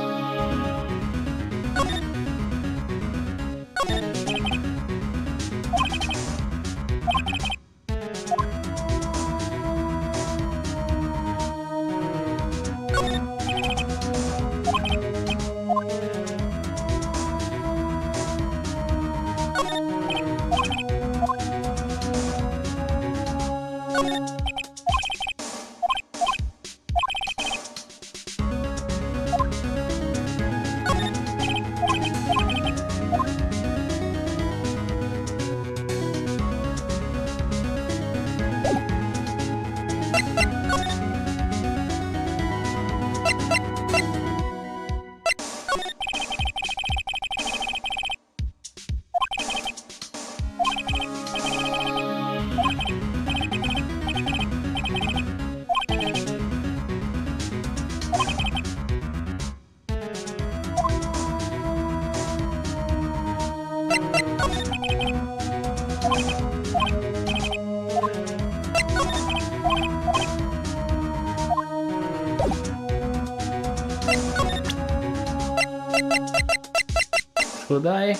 Should I?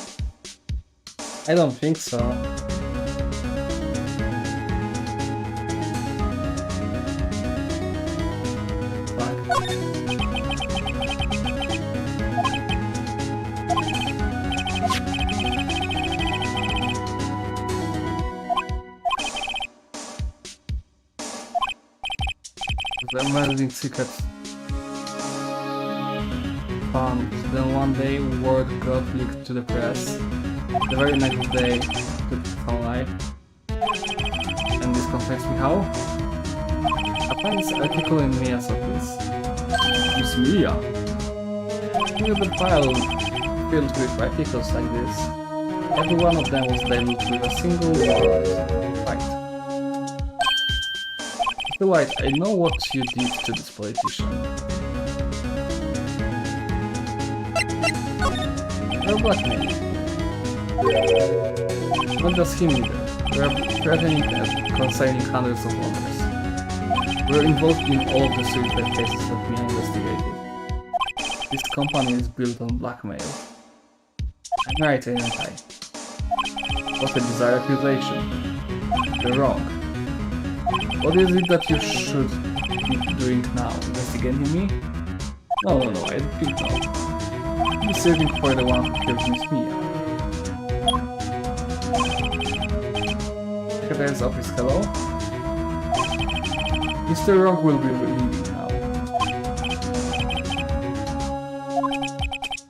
I don't think so. The amazing secret found. Then one day word got leaked to the press. The very next day to sunlight. And this confessed me how? I found this article in Mia's office. It's Mia! Look at the file filled with articles like this. Every one of them was labeled with a single word. Right. Mr. White, I know what you did to this politician. You're blackmailing. Not just him either. We're threatening and consigning hundreds of others. We're involved in all of the suicide cases that we investigated. This company is built on blackmail. I'm right, ain't I? What a bizarre accusation. You're wrong. What is it that you should be doing now? Investigating me? No, I think not. You're searching for the one who killed Miss Mia. Secretary's office, hello? Mr. Rock will be leaving now.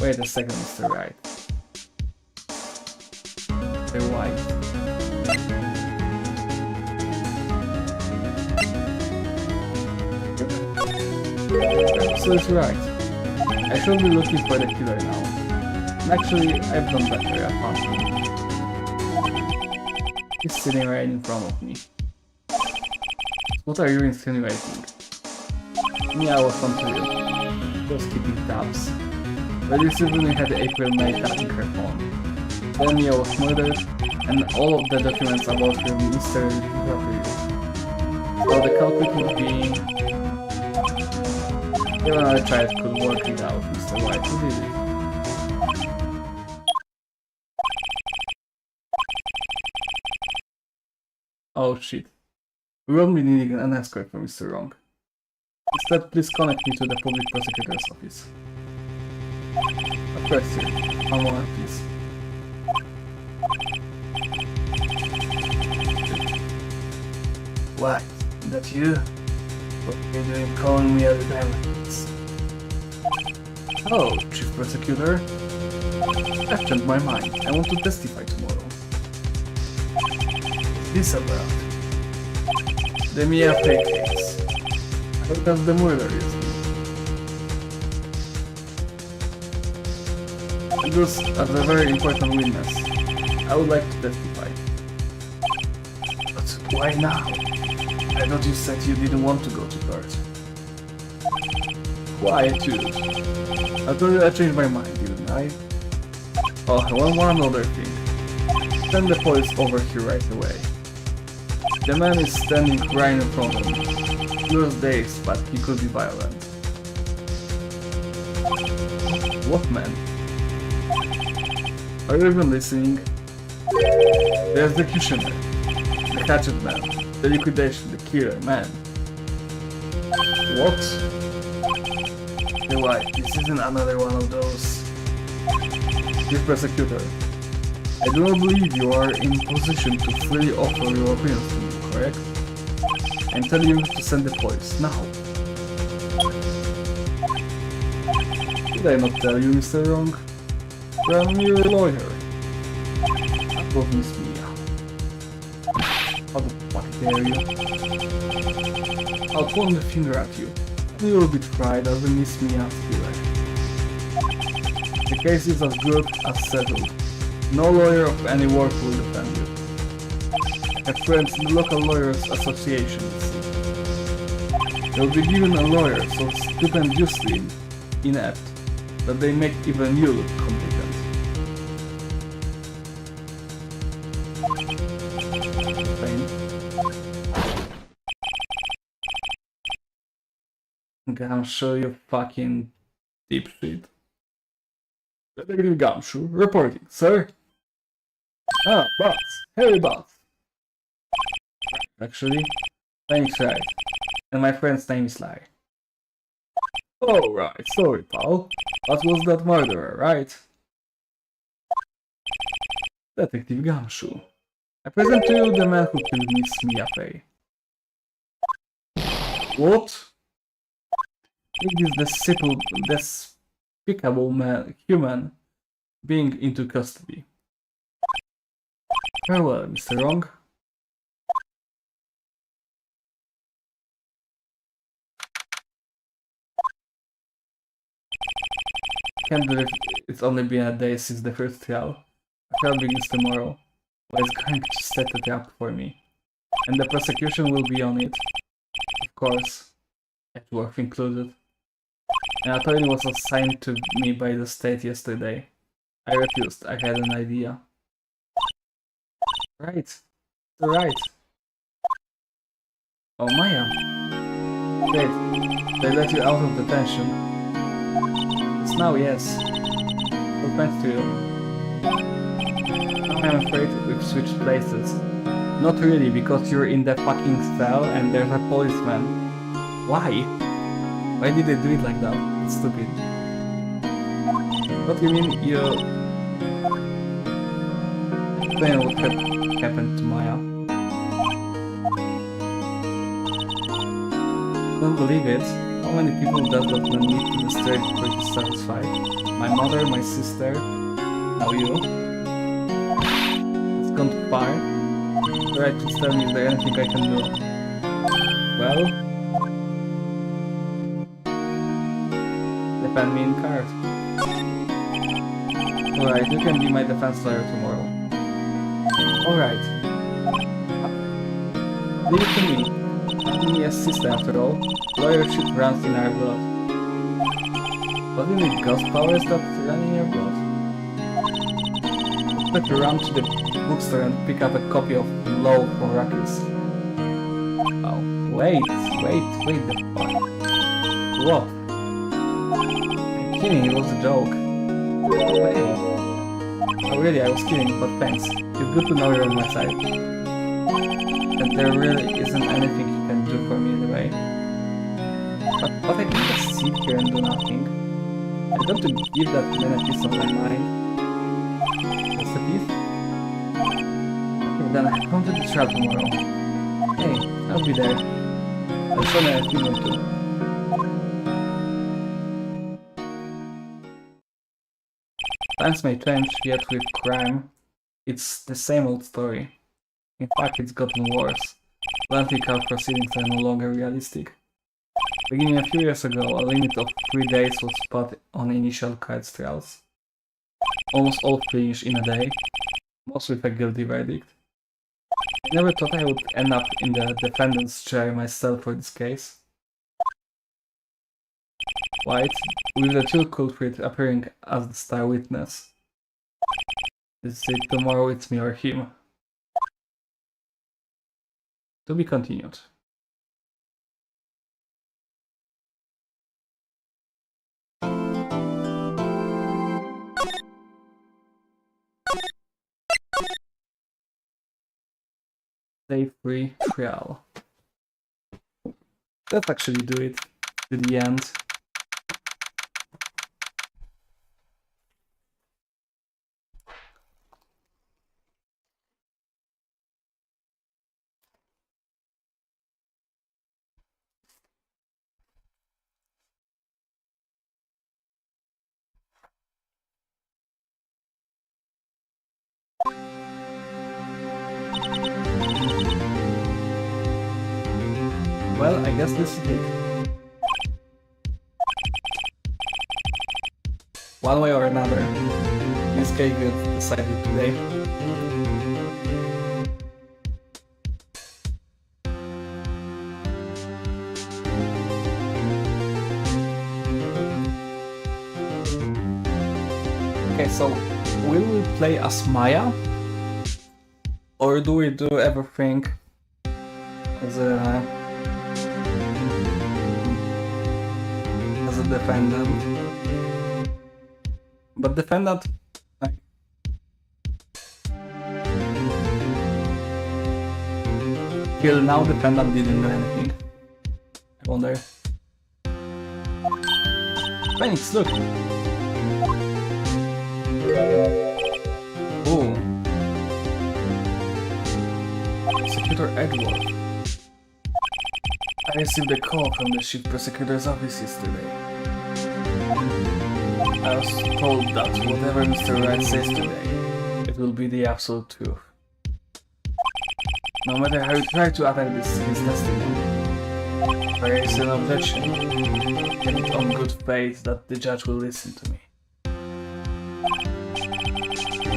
Wait a second, Mr. Right. Mr. White. So it's right. I should be looking for the killer now. And actually, I've done better at hunting. He's sitting right in front of me. What are you insinuating? Me, I was not real. Just keeping tabs. But this evening had April May tapping her phone. Then Mia was murdered, and all of the documents about her mystery disappeared. So the culprit would be... Even another child could work it out, Mr. White, who did it? Oh shit. We won't be needing an escort from Mr. Wrong. Instead, please connect me to the public prosecutor's office. A question. One moment, please. What? That you? What are you doing calling me every time like this? Hello, Chief Prosecutor. I've changed my mind. I want to testify tomorrow. What's this about? The Mia fake case. I thought that's the murder, isn't it? Just as a very important witness, I would like to testify. But why now? I thought you said you didn't want to go to court. Quietude. I told you I changed my mind, didn't I? Oh, one other thing. Send the police over here right away. The man is standing right in front of me. He was dazed, but he could be violent. What man? Are you even listening? The executioner. The hatchet man. The liquidation. The killer man. What? You're right, this isn't another one of those. Chief Prosecutor, I do not believe you are in position to freely offer your opinions to me, correct? I'm telling you to send the police, now. Did I not tell you, Mr. Wrong? Well, you're a lawyer. That was Miss Mia. How the fuck dare you? I'll point the finger at you. You will be tried as a Miss Mia killer. The case is as good as settled. No lawyer of any worth will defend you. I have friends in the local lawyers associations. You'll be given a lawyer so stupendously inept that they make even you look competent. Fine. Gumshoe, you fucking dipshit. Detective Gumshoe, reporting, sir. Ah, Bots. Hey, Bots. Actually, thanks, right. And my friend's name is Larry. Oh, right. Sorry, pal. That was that murderer, right? Detective Gumshoe. I present to you the man who killed Miss Mia Fey. What? It is despicable human being into custody. Farewell, Mr. Wrong. Can't believe it's only been a day since the first trial. A trial begins tomorrow. Well, it's going to set it up for me. And the prosecution will be on it. Of course. Edgeworth included. An attorney was assigned to me by the state yesterday. I refused. I had an idea. Right. Right. Oh, Maya. Great. They let you out of detention. It's now, yes. Well, thanks to you. I'm afraid we've switched places. Not really, because you're in the fucking cell and there's a policeman. Why? Why did they do it like that? It's stupid. What do you mean you... Explain what happened to Maya. Don't believe it? Oh How many people does that man need to destroy before he's satisfied? My mother, my sister, now you. It's gone too far. Alright, just tell me, is there anything I can do? Well... defend me in card. Alright, you can be my defense lawyer tomorrow. Alright. Leave it to me. I'm me a sister after all. Lawyership runs in our blood. What do you need ghost powers that run in your blood? Expect to run to the bookstore and pick up a copy of Law for Rockies. Oh, wait the fuck. What? I'm kidding, it was a joke. Wait. Oh really, I was kidding, but thanks. It's good to know you're on my side. And there really isn't anything you can do for me anyway. But I can just sit here and do nothing. I got to give that man a piece of my mind. Just a piece? Okay, then I come to the trap tomorrow. Hey, I'll be there. I'll show me if you want to. Times may change, yet with crime, it's the same old story. In fact, it's gotten worse. Lengthy court proceedings are no longer realistic. Beginning a few years ago, a limit of 3 days was put on initial case trials. Almost all finish in a day, most with a guilty verdict. I never thought I would end up in the defendant's chair myself for this case. White, with the true culprit appearing as the star witness. Is it tomorrow it's me or him? To be continued. Day 3 trial. Let's actually do it to the end. Well, I guess this is it. One way or another, this case gets decided today. Okay, so will we play as Maya? Or do we do everything as a defendant? But defendant, like, till now defendant didn't do anything. I wonder. Phoenix, look! Oh. Prosecutor Edward. I received a call from the chief prosecutor's office yesterday. I was told that whatever Mr. Wright says today, it will be the absolute truth. No matter how you try to attack his testimony, if there is an objection, get it on good faith that the judge will listen to me.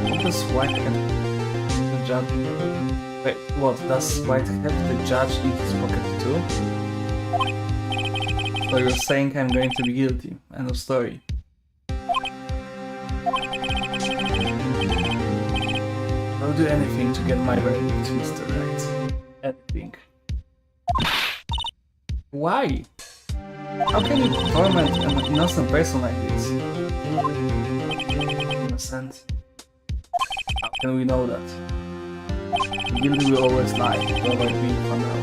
What does Whitehead the judge? Wait, what? Does Whitehead the judge in his pocket too? So you're saying I'm going to be guilty? End of story. I'll do anything to get my verdict, Mr. Wright. Anything. Why? How can you torment an innocent person like this? Innocent? How can we know that? The guilty will always lie to avoid being found out.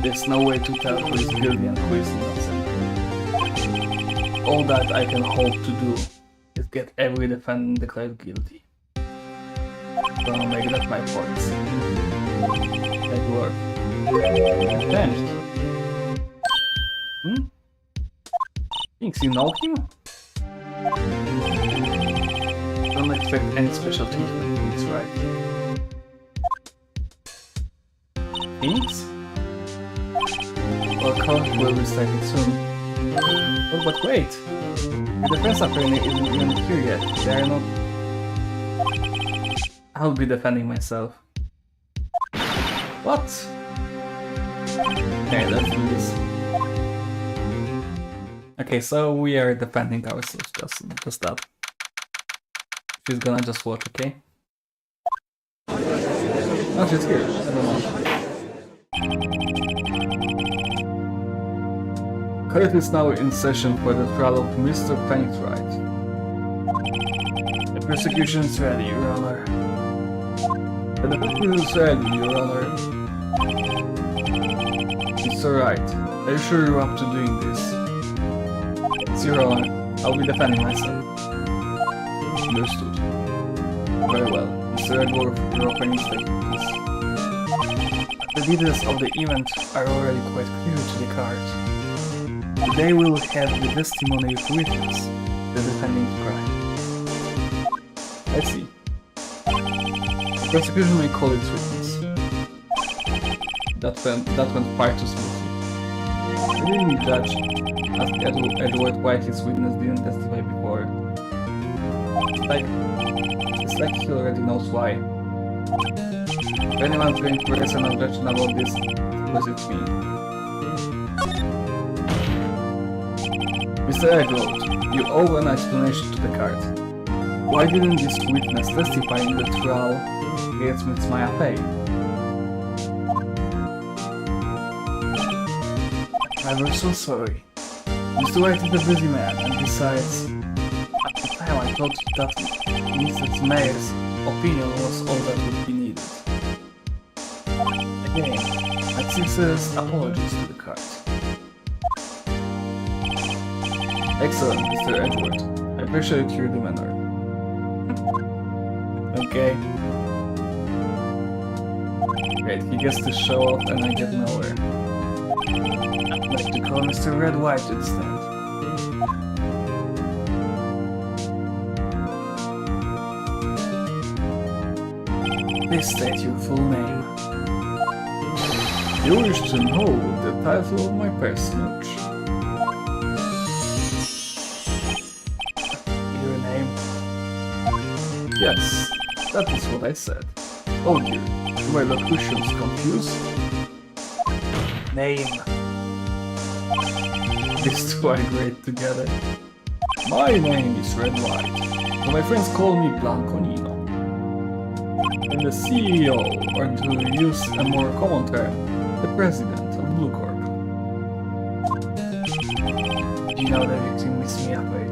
There's no way to tell who is guilty and who is innocent. All that I can hope to do is get every defendant declared guilty. Gonna make that my point. That work. Changed. Thinks you know him? Don't expect any special treatment, Phoenix, right? Phoenix? Well, Count will recite it soon. Oh, but wait! The defense attorney isn't even here yet. They are not... I'll be defending myself. What? Okay, let's do this. Okay, so we are defending ourselves, just that. She's gonna just watch, okay? Oh, she's here. I don't know. Court is now in session for the trial of Mr. Phoenix Wright. The prosecution is ready, Your Honor. The defense is ready, Your Honor. Mr. Wright, are you sure you're up to doing this? It's Your Honor. I'll be defending myself. Understood. Very well. Mr. Edward, your opening statement, please. The details of the event are already quite clear to the court. Today we will have the testimony of witness, the defending crime. I see. The prosecution may call its witness. That went far too smoothly. The leading judge asked Edward why his witness didn't testify before. It's like he already knows why. If anyone's going to raise an objection about this, was it me? Mr. Edward, you owe an explanation to the court. Why didn't this witness testify in the trial against Ms. Maya Fey? I'm so sorry. Mr. White is a busy man, and besides, at the time I thought that Mrs. Mayer's opinion was all that would be needed. Again, my sincerest apologies to the court. Excellent, Mr. Edward. I appreciate your demeanor. Okay. Great, he gets to show off and I get nowhere. I'd like to call Mr. Red White to the stand. Please state your full name. You wish to know the title of my personage. Your name? Yes, that is what I said. Oh dear, my locutions confused? Name. These two are great together. My name is Red White, but my friends call me Blanco Nino. I'm the CEO, or to use a more common term, the president of Blue Corp. Do you know that you can miss me halfway?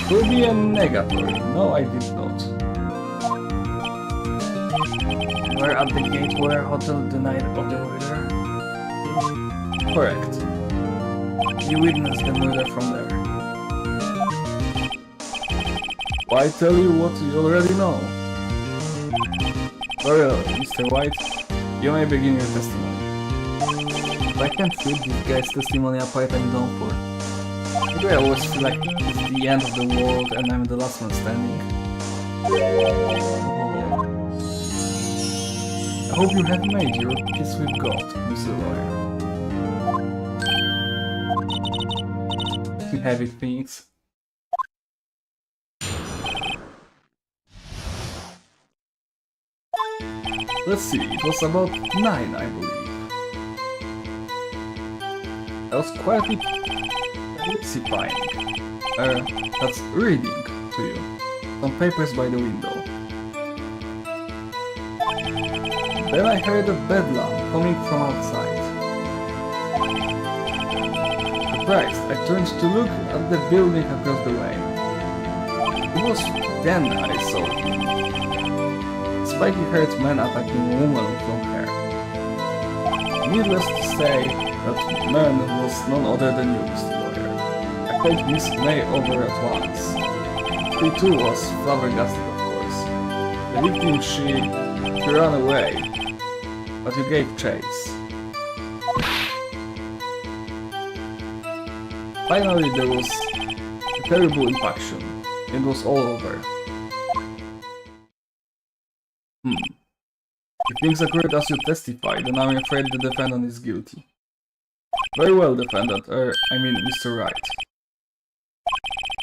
To be a negatory, no I did not. You were at the Gatewater Hotel the night of the murder? Correct. You witnessed the murder from there. Why tell you what you already know? Very well, Mr. White, you may begin your testimony. If I can't read this guy's testimony apart, I'm done for. Why do I always feel like it's the end of the world and I'm the last man standing? Oh. I hope you have made your peace with God, Mr. Lawyer. You have it, Phoenix. Let's see, it was about 9, I believe. I was quietly lipsifying, that's reading to you, some papers by the window. Then I heard a bedlam coming from outside. Surprised, I turned to look at the building across the way. It was then I saw him. Spiky-haired man attacking a woman with long hair. Needless to say, that man was none other than you, Mr. Lawyer. I called Miss May over at once. She too was flabbergasted, of course. The victim, she ran away, but you gave chase. Finally, there was a terrible impaction. It was all over. If things occurred as you testified, then I'm afraid the defendant is guilty. Very well, defendant. I mean, Mr. Wright.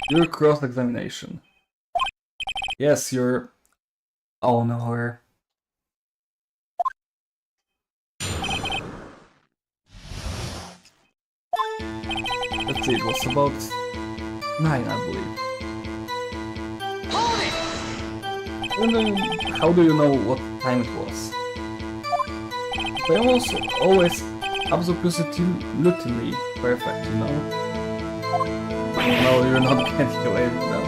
Your cross-examination. Yes, you're... Oh no. That's it, it was about 9, I believe. And then, how do you know what time it was? They also always absolutely perfect, you know? No, you're not getting away with that.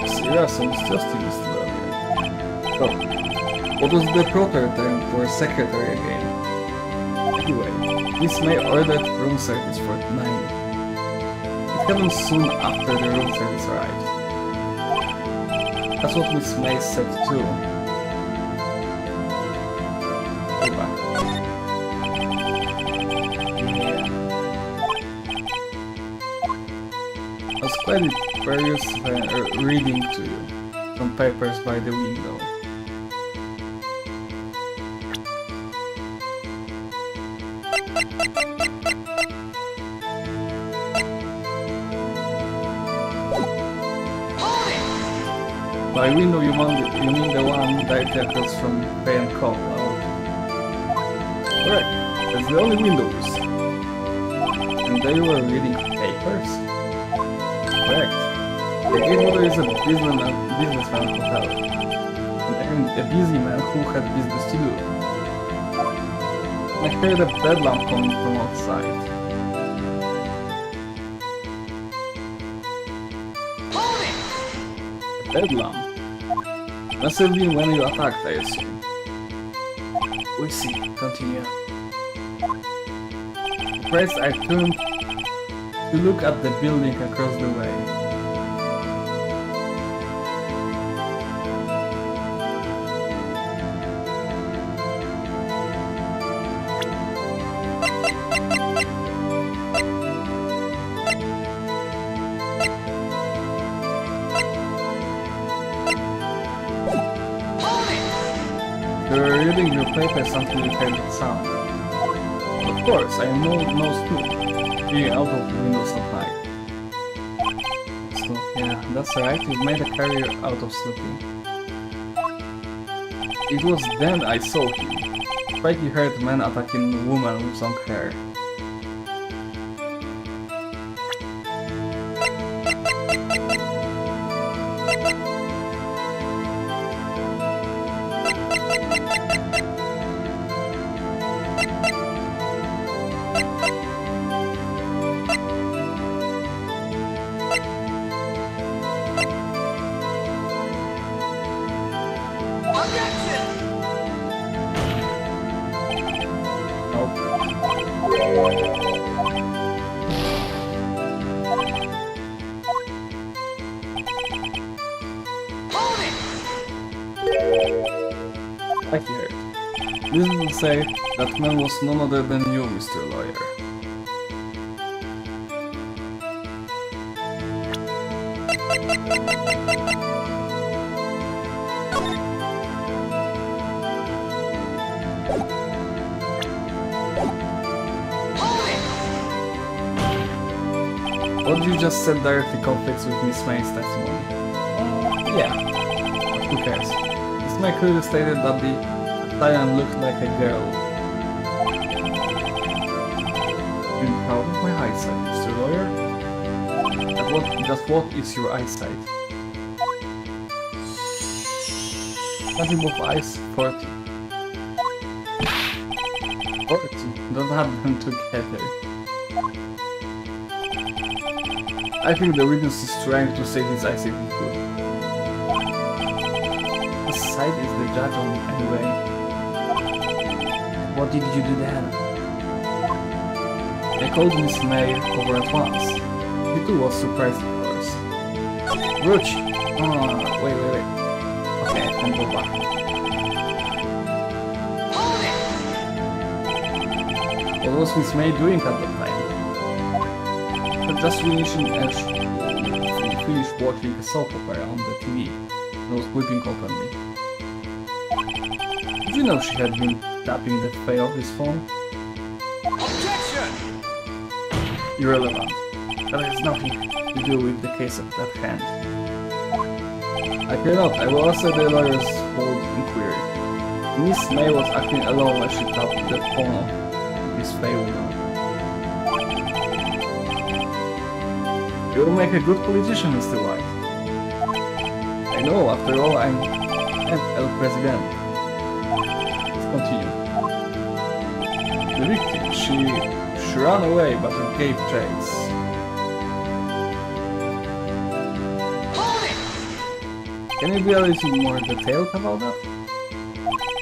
Serious and disgusting, Mr. Lawyer. So, what was the proper term for secretary again? Anyway, Miss May ordered room service for 9. It happened soon after the room service arrived. That's what Miss May said too. Way back. Yeah. I was quite curious reading to you some papers by the window. By window you mean the one directly across from Pay and Call. Correct, that's the only window you see. And they were reading papers? Correct. The gateholder is a businessman hotel. And a busy man who had business to do. I heard a bedlam coming from outside. Bedlam? Must have been when you attacked, I assume. We see. Continue. First, I turned to look at the building across the way. You were reading your papers until you heard the sound. Of course, I am no snoop, being out of the windows at night. So, yeah, that's right, you made a career out of snooping. It was then I saw him. Spikey heard men attacking a woman with long hair. I hear it. This will say that man was none other than you, Mr. Lawyer. What you just said directly conflicts with Miss May's testimony. Yeah, who cares? Miss May clearly stated that the Italian looked like a girl. You're proud of my eyesight, Mr. Lawyer? Just what is your eyesight? Nothing but eyes 40. 40? Don't add them together. I think the witness is trying to say his eyesight is good. His sight is the judge on anyway. What did you do then? I called Miss May over at once. He too was surprised, of course. Roach! Wait. Okay, I can go back. What was Miss May doing at the time? After just finished watching a soap opera on the TV and was weeping openly. Did you know she had been tapping the face of his phone? Objection! Irrelevant. That has nothing to do with the case of that hand. I cannot. I will answer the lawyer's whole inquiry. Miss May was acting alone as she tapped the phone of this fey woman. You will make a good politician, Mr. White. I know, after all, I'm El President. Let's continue. The victim, she ran away but gave chase. Can you be a little more detailed about that?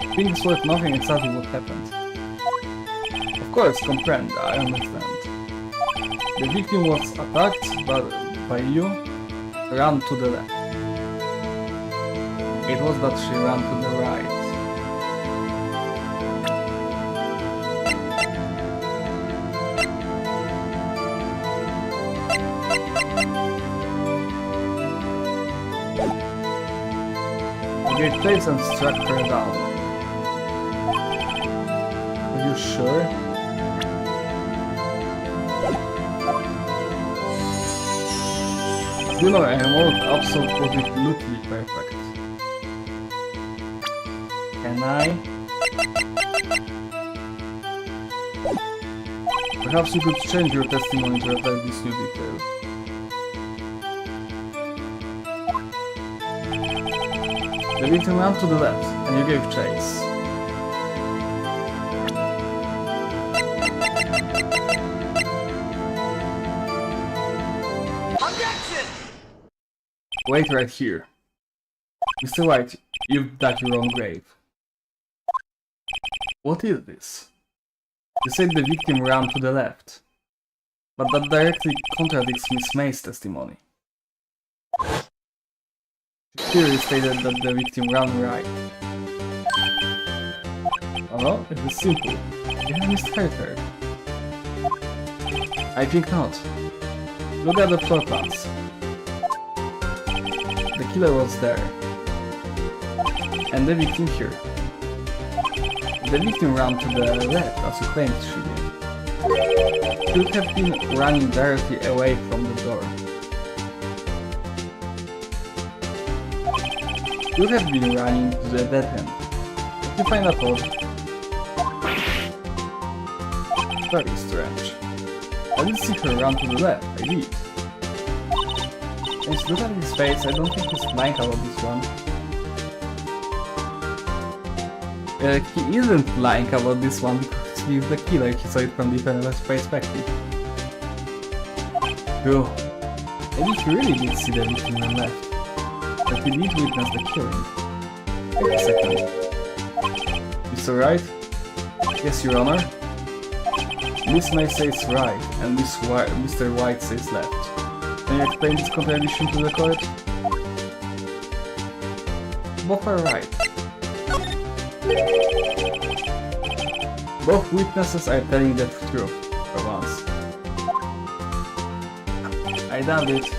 I think it's worth nothing exactly what happened. Of course, comprehend, I understand. The victim was attacked by you, ran to the left. It was that she ran to the right. You gave chase and struck her down. Are you sure? You know, I am all absolutely perfect. Can I? Perhaps you could change your testimony to reflect this new detail. The victim ran to the left, and you gave chase. Objection! Wait right here. Mr. White, you've dug your own grave. What is this? You said the victim ran to the left, but that directly contradicts Miss May's testimony. She clearly stated that the victim ran right. Oh, it is simple. You have misheard her. I think not. Look at the floor plans. The killer was there. And the victim here. The victim ran to the left as you claimed she did. She would have been running directly away from the door. You have been running to the dead end. Did you find that odd? Very strange. I didn't see her run to the left, I did. And look at his face, I don't think he's lying about this one. He isn't lying about this one because he's the killer, he saw it from the other perspective. Bro, maybe he really did see the victim on the left. But he did witness the killing. Wait a second. Mr. Wright? Yes, Your Honor? Miss May says right, and Mr. White says left. Can you explain this contradiction to the court? Both are right. Both witnesses are telling the truth, for once. I doubt it.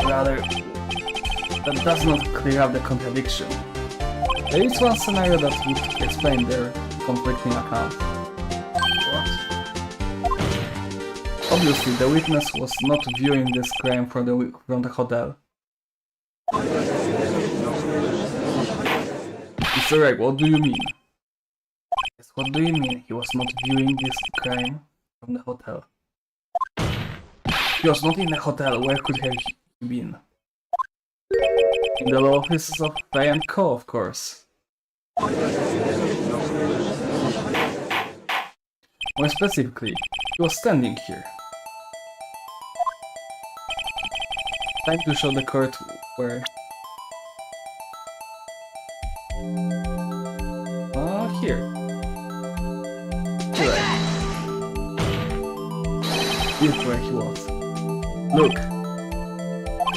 Rather, that does not clear up the contradiction. There is one scenario that would explain their conflicting accounts. What? Obviously, the witness was not viewing this crime from the hotel. Mr. Wright, what do you mean? Yes, what do you mean he was not viewing this crime from the hotel? He was not in the hotel, where could have he been? In the law offices of Ray & Co, of course. More specifically, he was standing here. Time to show the court where... here. Right. Here's where he was. Look!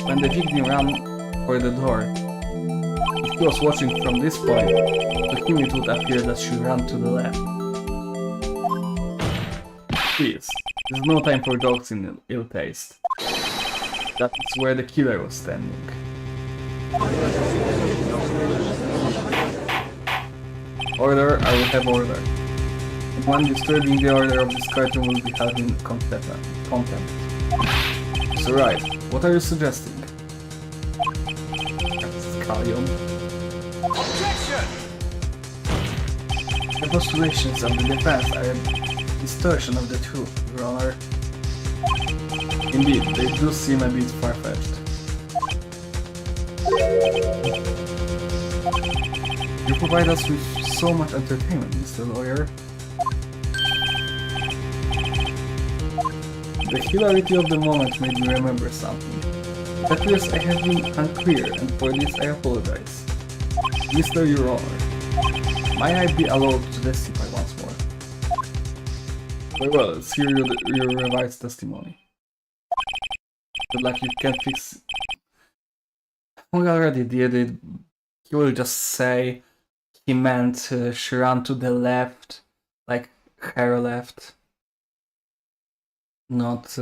When the victim ran for the door, if he was watching from this point, to him it would appear that she ran to the left. Please, There's no time for jokes in ill taste. That is where the killer was standing. Order, I will have order. One disturbing the order of this cartoon will be held in contempt. So right, what are you suggesting? Scallion. Objection! The postulations of the defense are a distortion of the truth, Your Honor. Indeed, they do seem a bit far-fetched. You provide us with so much entertainment, Mr. Lawyer. The hilarity of the moment made me remember something. It appears I have been unclear, and for this I apologize. Mr. Your Honor, may I be allowed to testify once more? Very well, let's hear your revised testimony. But like you can't fix... We already did it. He will just say he meant she ran to the left, like her left. Not...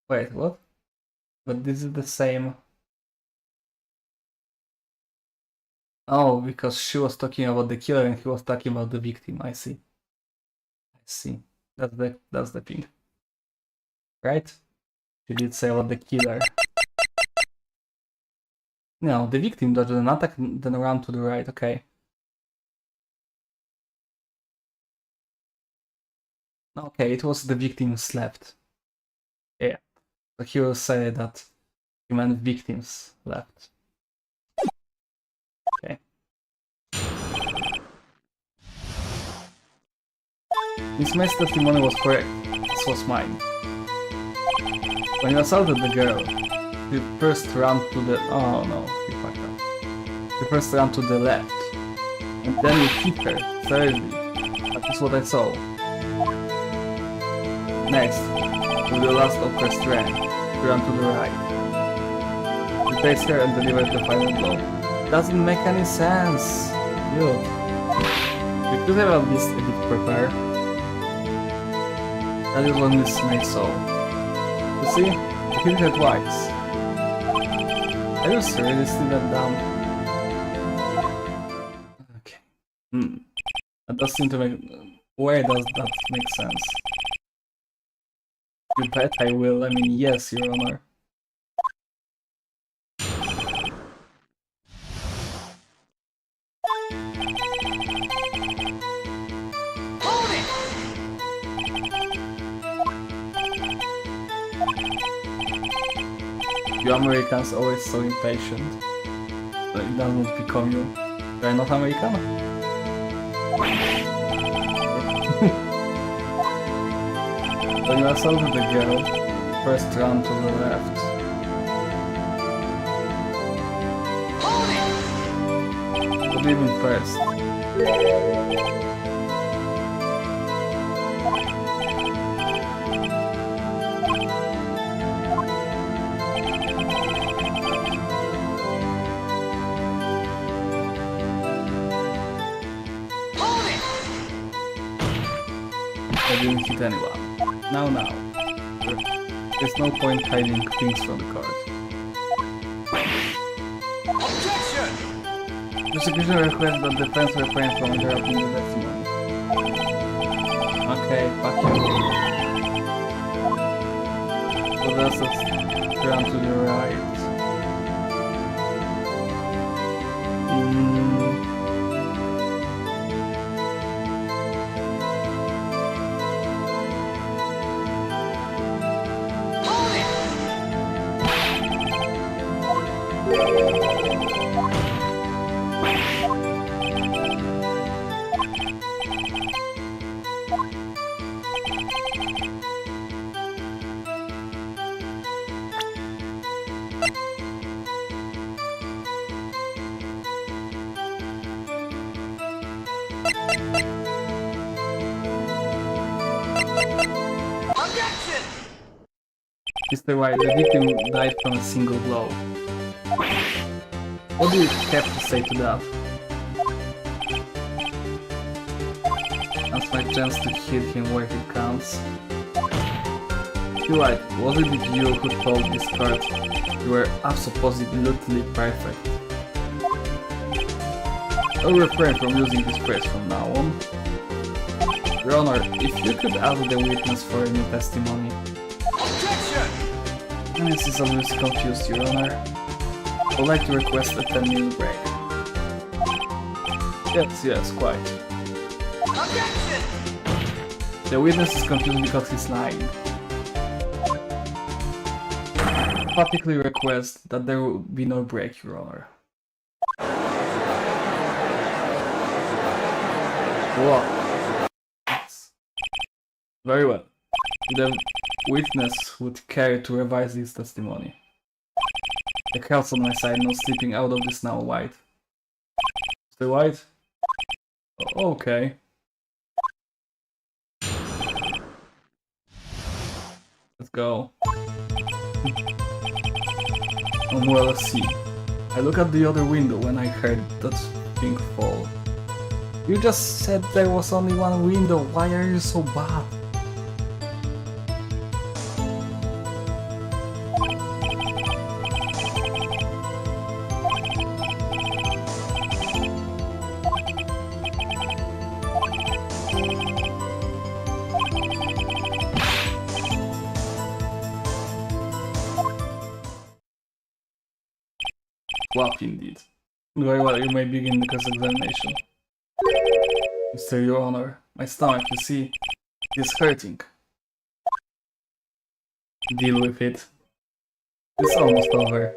Wait, what? But this is the same... Oh, because she was talking about the killer and he was talking about the victim. I see. I see. That's the thing. Right? She did say about the killer. No, the victim dodged an attack and then ran to the right. Okay. Okay, it was the victim's left. Yeah. So he will say that he meant victims left. Okay. Miss May's testimony was correct. This was mine. When you assaulted the girl, you first ran to the... Oh no, he fucked up. You first ran to the left. And then you hit her, thirdly. That is what I saw. Next, to the last of her strength, you ran to the right. You faced her and delivered the final blow. Doesn't make any sense. You could have at least a bit prepared. That is what Miss May saw. You see, you hit her twice. Are you seriously that dumb? Okay. That does seem to make... Where does that make sense? You bet I will. I mean, yes, Your Honor. You Americans always so impatient. But it doesn't become you. You are not American? When you assaulted the girl, first run to the left. What do you mean first? I didn't hit anyone. Now. There's no point hiding things from the court. Objection! Prosecution requests that the defense refrain from interrupting the testimony. Okay, fuck you. So that's a turn to the right. Mr. White, the victim died from a single blow. What do you have to say to that? As my chance to hit him where he counts. You're right, wasn't it you who told this card you were absolutely perfect? I'll refrain from using this phrase from now on. Your Honor, if you could ask the witness for a new testimony. Objection! This is obviously confused, Your Honor. I would like to request a 10-minute break. Yes, quite. Objection! The witness is confused because he's lying. I publicly request that there will be no break, Your Honor. What? Very well. The witness would care to revise his testimony. The crowd's on my side, no sleeping out of this now, White. Mr. White? Okay. Let's go. Well, let's see. I look at the other window when I heard that thing fall. You just said there was only one window, why are you so bad? Wow, indeed. Very well, you may begin the cross-examination. Mr. Your Honor, my stomach, you see, is hurting. Deal with it. It's almost over.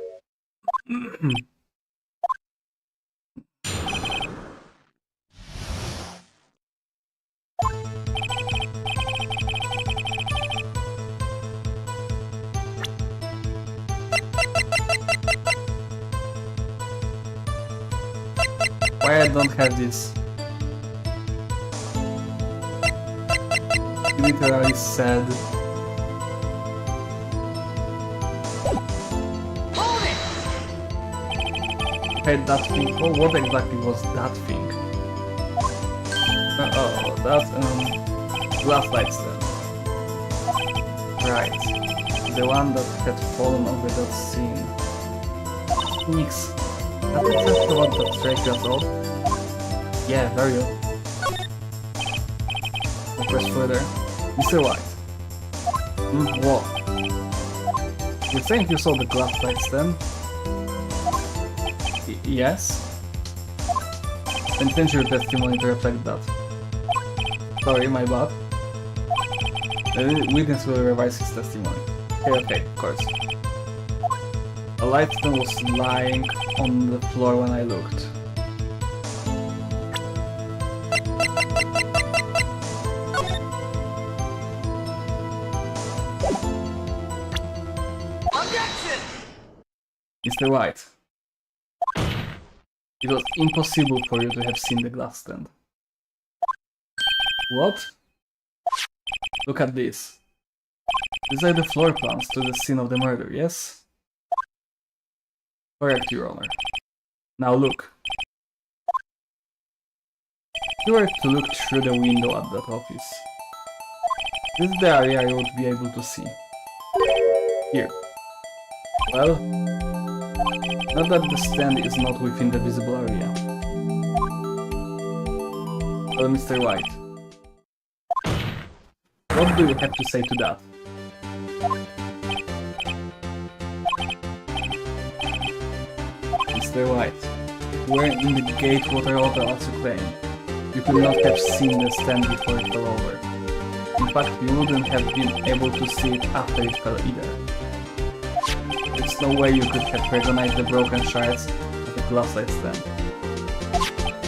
Why I don't have this? You literally said. Okay, that thing. Oh, what exactly was that thing? Oh, that's glass light stand. Right, the one that had fallen over that scene. Nix. That's exactly what that strike us off. Yeah, very well. I'll press further. Mr. White. What? You think you saw the glass light stand? Yes? And change your testimony to reflect that. Sorry, my bad. The witness will revise his testimony. Okay, of course. A light stand was lying on the floor when I looked. Objection! Mr. White. It was impossible for you to have seen the glass stand. What? Look at this. These are the floor plans to the scene of the murder, yes? Correct, Your Honor. Now look. If you were to look through the window at that office, this is the area you would be able to see. Here. Well, not that the stand is not within the visible area. Well, Mr. White, what do you have to say to that? Mr. White, we're in the Gatewater Hotel as you claim. You could not have seen the stand before it fell over. In fact, you wouldn't have been able to see it after it fell either. There's no way you could have recognized the broken shards of the glass light stand.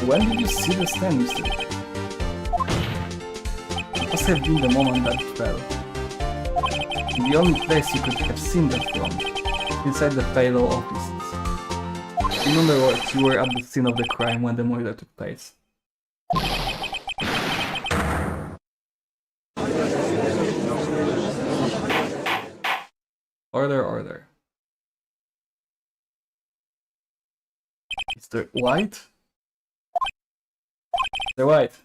When did you see the stand, Mr. It must have been the moment that it fell. The only place you could have seen that from, inside the Palo offices. In other words, you were at the scene of the crime when the murder took place. Order. Mr. White? Mr. White?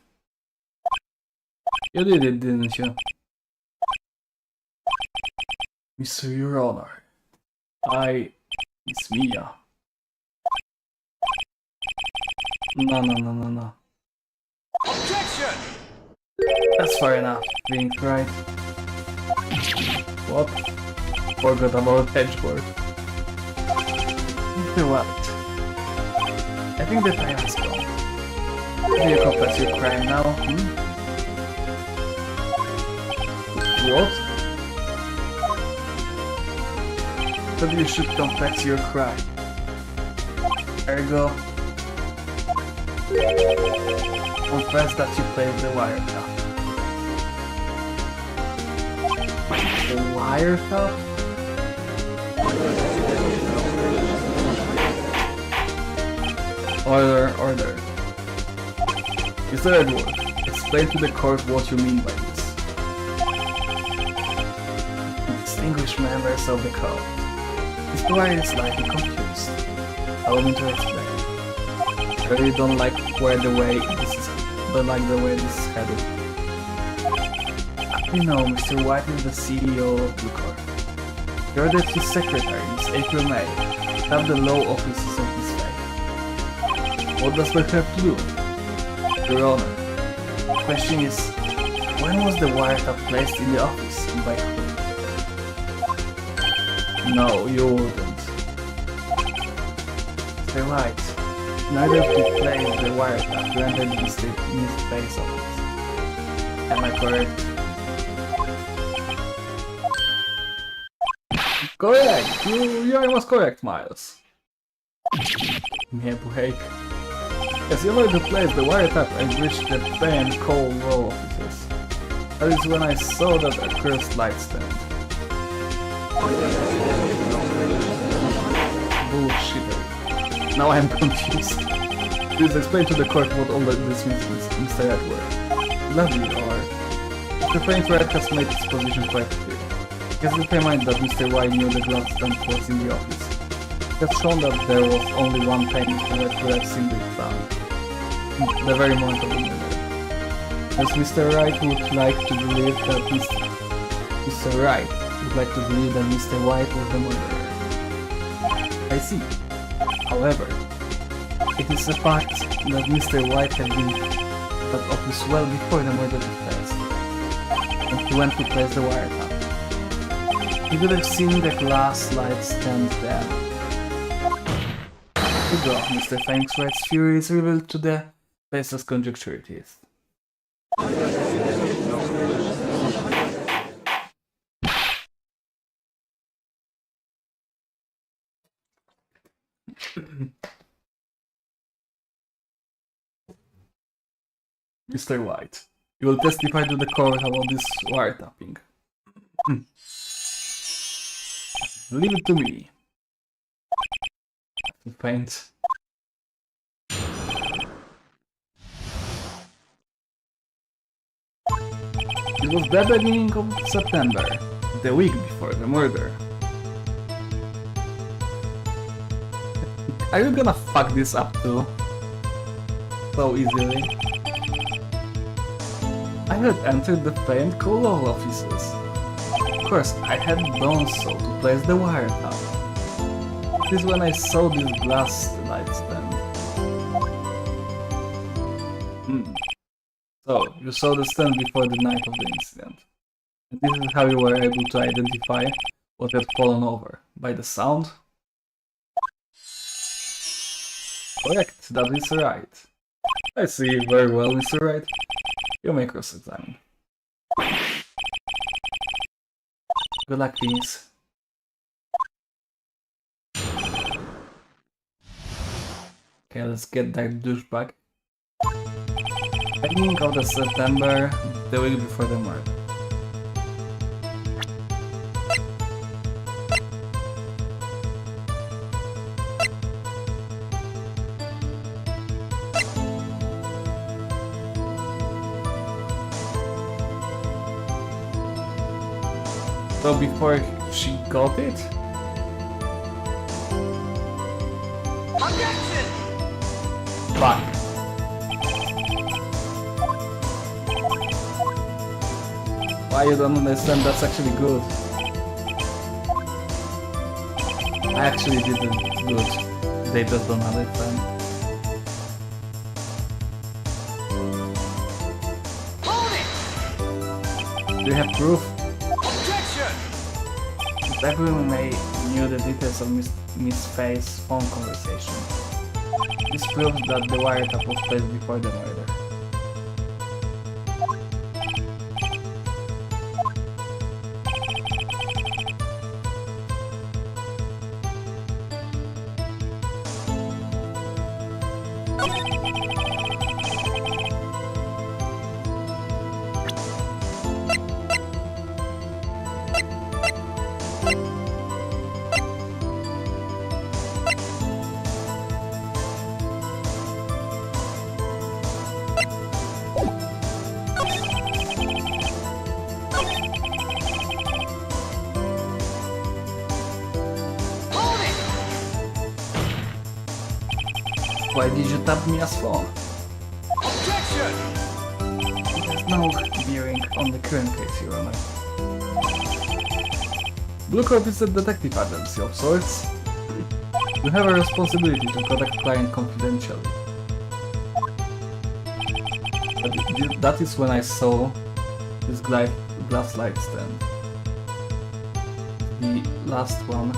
You did it, didn't you? Mr. Your Honor, it's Mia. No. Objection! That's fair enough, Pink, right? What? Forgot about Edgeworth. Mr. What? I think the time has gone. Do you confess your crime now, What? But you should confess your crime. Ergo, confess that you played the wiretap. The wiretap? Order. Mr. Edward, explain to the court what you mean by this. Distinguished members of the court, Mr. White is slightly confused. Allow me to explain. I really don't like the way this is headed. You know, Mr. White is the CEO of the court. You're the chief secretary since April May. Have the law offices of his faith. What does that have to do? Your Honor, the question is, when was the wiretap placed in the office and by whom? No, you wouldn't. Mr. White, neither of you placed the wiretap to enter the space office. Am I correct? Correct! You are almost correct, Miles. Break. Yes, you wanted to place the wiretap and reach the pay and call law offices. That is when I saw that accursed light stand. Bullshit. Now I am confused. Please explain to the court what all this means, Mr. Edward. Lovely, or... Mr. Painter has made his position quite clear. He has determined that Mr. White knew the glass stand was in the office. He has shown that there was only one penny that could have simply found. The very moment of the murder. As Mr. Wright would like to believe that Mr. Wright would like to believe that Mr. White was the murderer. I see. However, it is a fact that Mr. White had been at that office well before the murder took place, and he went to place the wiretap. He would have seen the glass light stand there. Good job, Mr. Fangswright's fury is revealed to the baseless conjecture it is. Mr. White, you will testify to the court about this wiretapping. Leave it to me. To paint. It was the beginning of September, the week before the murder. Are you gonna fuck this up too? So easily. I had entered the famed call offices. Of course, I had done so to place the wiretap. This is when I saw this glass light stand. So, you saw the stand before the night of the incident. And this is how you were able to identify what had fallen over. By the sound? Correct, that is right. I see very well, Mr. Wright. You may cross-examine. Good luck, please. Okay, let's get that douchebag. Beginning of the September, the week before the murder. So before she got it? Objection! Fuck. You don't understand, that's actually good. I actually did it good. They just don't understand. Hold it! Do you have proof? Objection! If everyone knew the details of Miss Faye's phone conversation, this proves that the wiretap was placed before the murder. Why did you tap me as phone? Objection! It has no bearing on the current case, Your Honor. Blue Corp is a detective agency of sorts. You have a responsibility to protect client confidentially. But that is when I saw this glass light stand. The last one.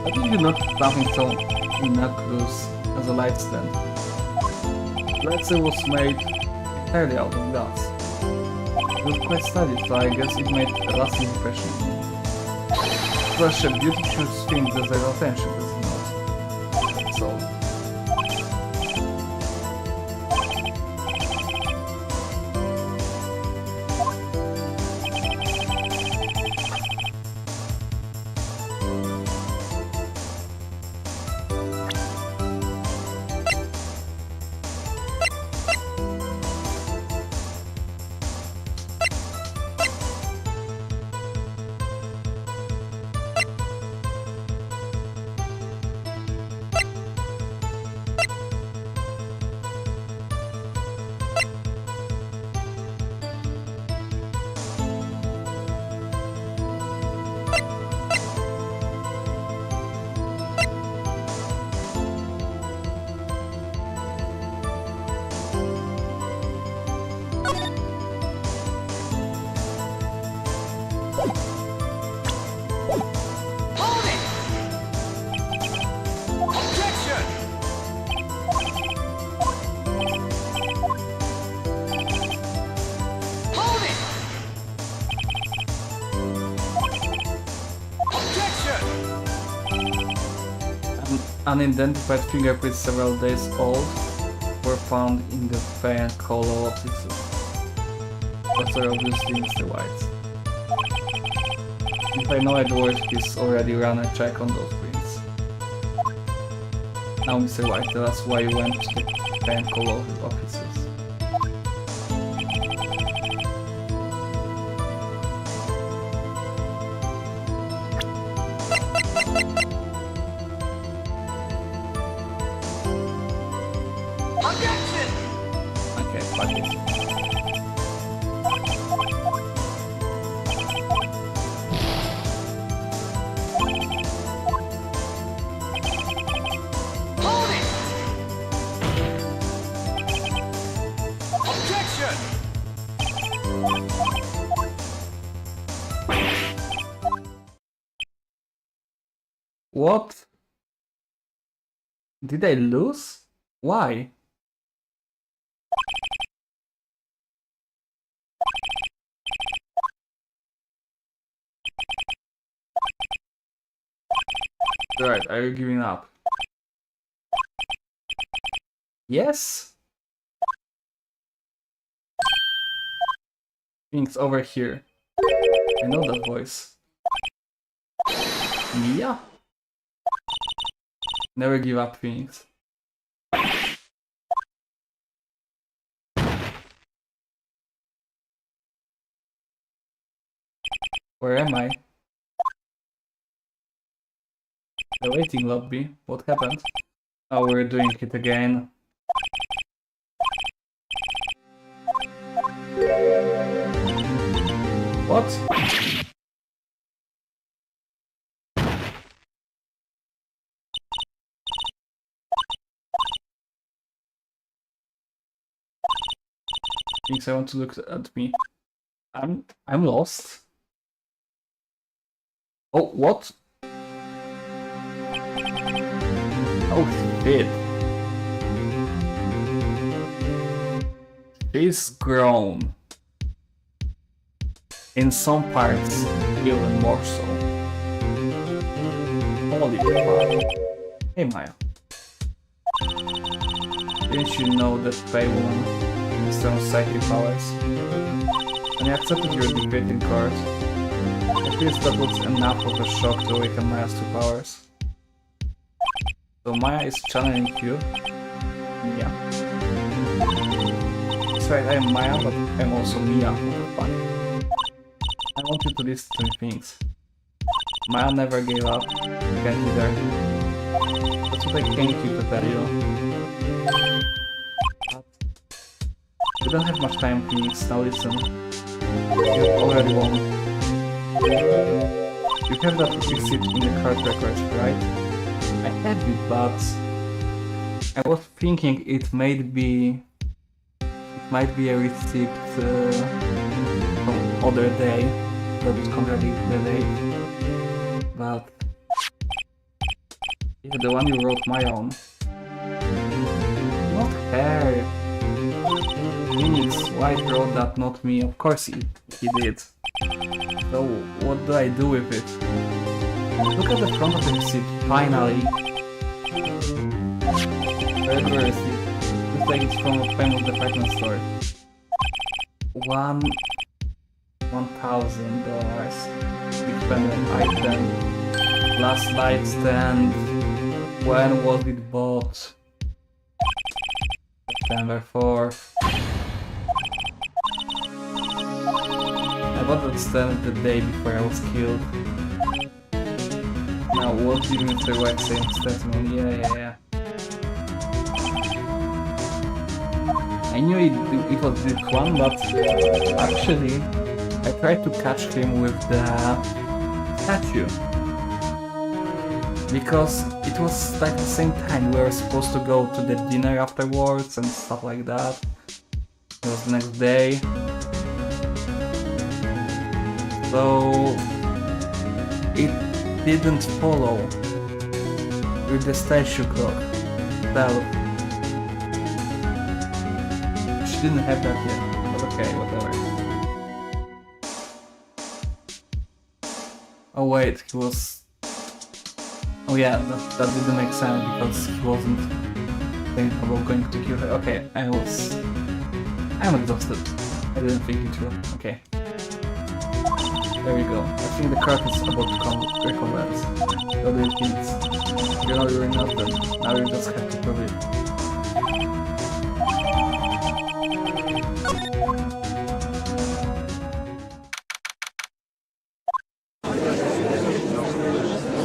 Why did you not something so innocuous as a light stand? Let's say it was made entirely out of glass. It was quite studied, so I guess it made a lasting impression on me. Such a beautiful thing deserves attention, does it not? That's all. Unidentified fingerprints several days old were found in the Pay and Colo offices. Those are obviously Mr. White's. If I know Edward, he's already run a check on those prints. Now Mr. White, tell us why you went to the Pay and Colo offices. Okay, fuck it. What? Did I lose? Why? Right, are you giving up? Yes? Things over here. I know that voice. Mia? Never give up, Phoenix. Where am I? The waiting lobby. What happened? Oh, we're doing it again. What? Thinks I want to look at me. I'm lost. Oh, what? Oh shit. She's grown. In some parts, even more so. Holy fuck. Hey Maya. Didn't you know that Pay Woman has some psychic powers? And you accepted your defeating card. At least that was enough of a shock to awaken Maya's two powers. So Maya is channeling you? Yeah. That's right, I am Maya, but I'm also Mia. What the fuck? I want you to listen to me things. Maya never gave up. You can't either. That's what I came here to tell you. We don't have much time, please. Now listen. You already won. You have that receipt in the card records, right? I have it, but I was thinking it might be a receipt from other day that would contradict the date. But yeah, the one you wrote my own. Not her. Phoenix White wrote that, not me. Of course he did. So what do I do with it? Look at the front of the receipt, finally. Regular receipt. Looks like it's from a famous department store. $1,000. Expended item. Last nightstand. When was it bought? September 4th. I bought that stand the day before I was killed. Now what did Mr. White say instead? Yeah. I knew it was this one, but actually I tried to catch him with the statue. Because it was like the same time we were supposed to go to the dinner afterwards and stuff like that. It was the next day. So it didn't follow with the statue clock. Well, she didn't have that yet, but okay, whatever. Oh wait, he was... Oh yeah, that didn't make sense because he wasn't thinking about going to kill her. Okay, I'm exhausted. I didn't think it through. Okay. There we go. I think the card is about to come recommence. What do you think? You know you're not then. Now you just have to prove it.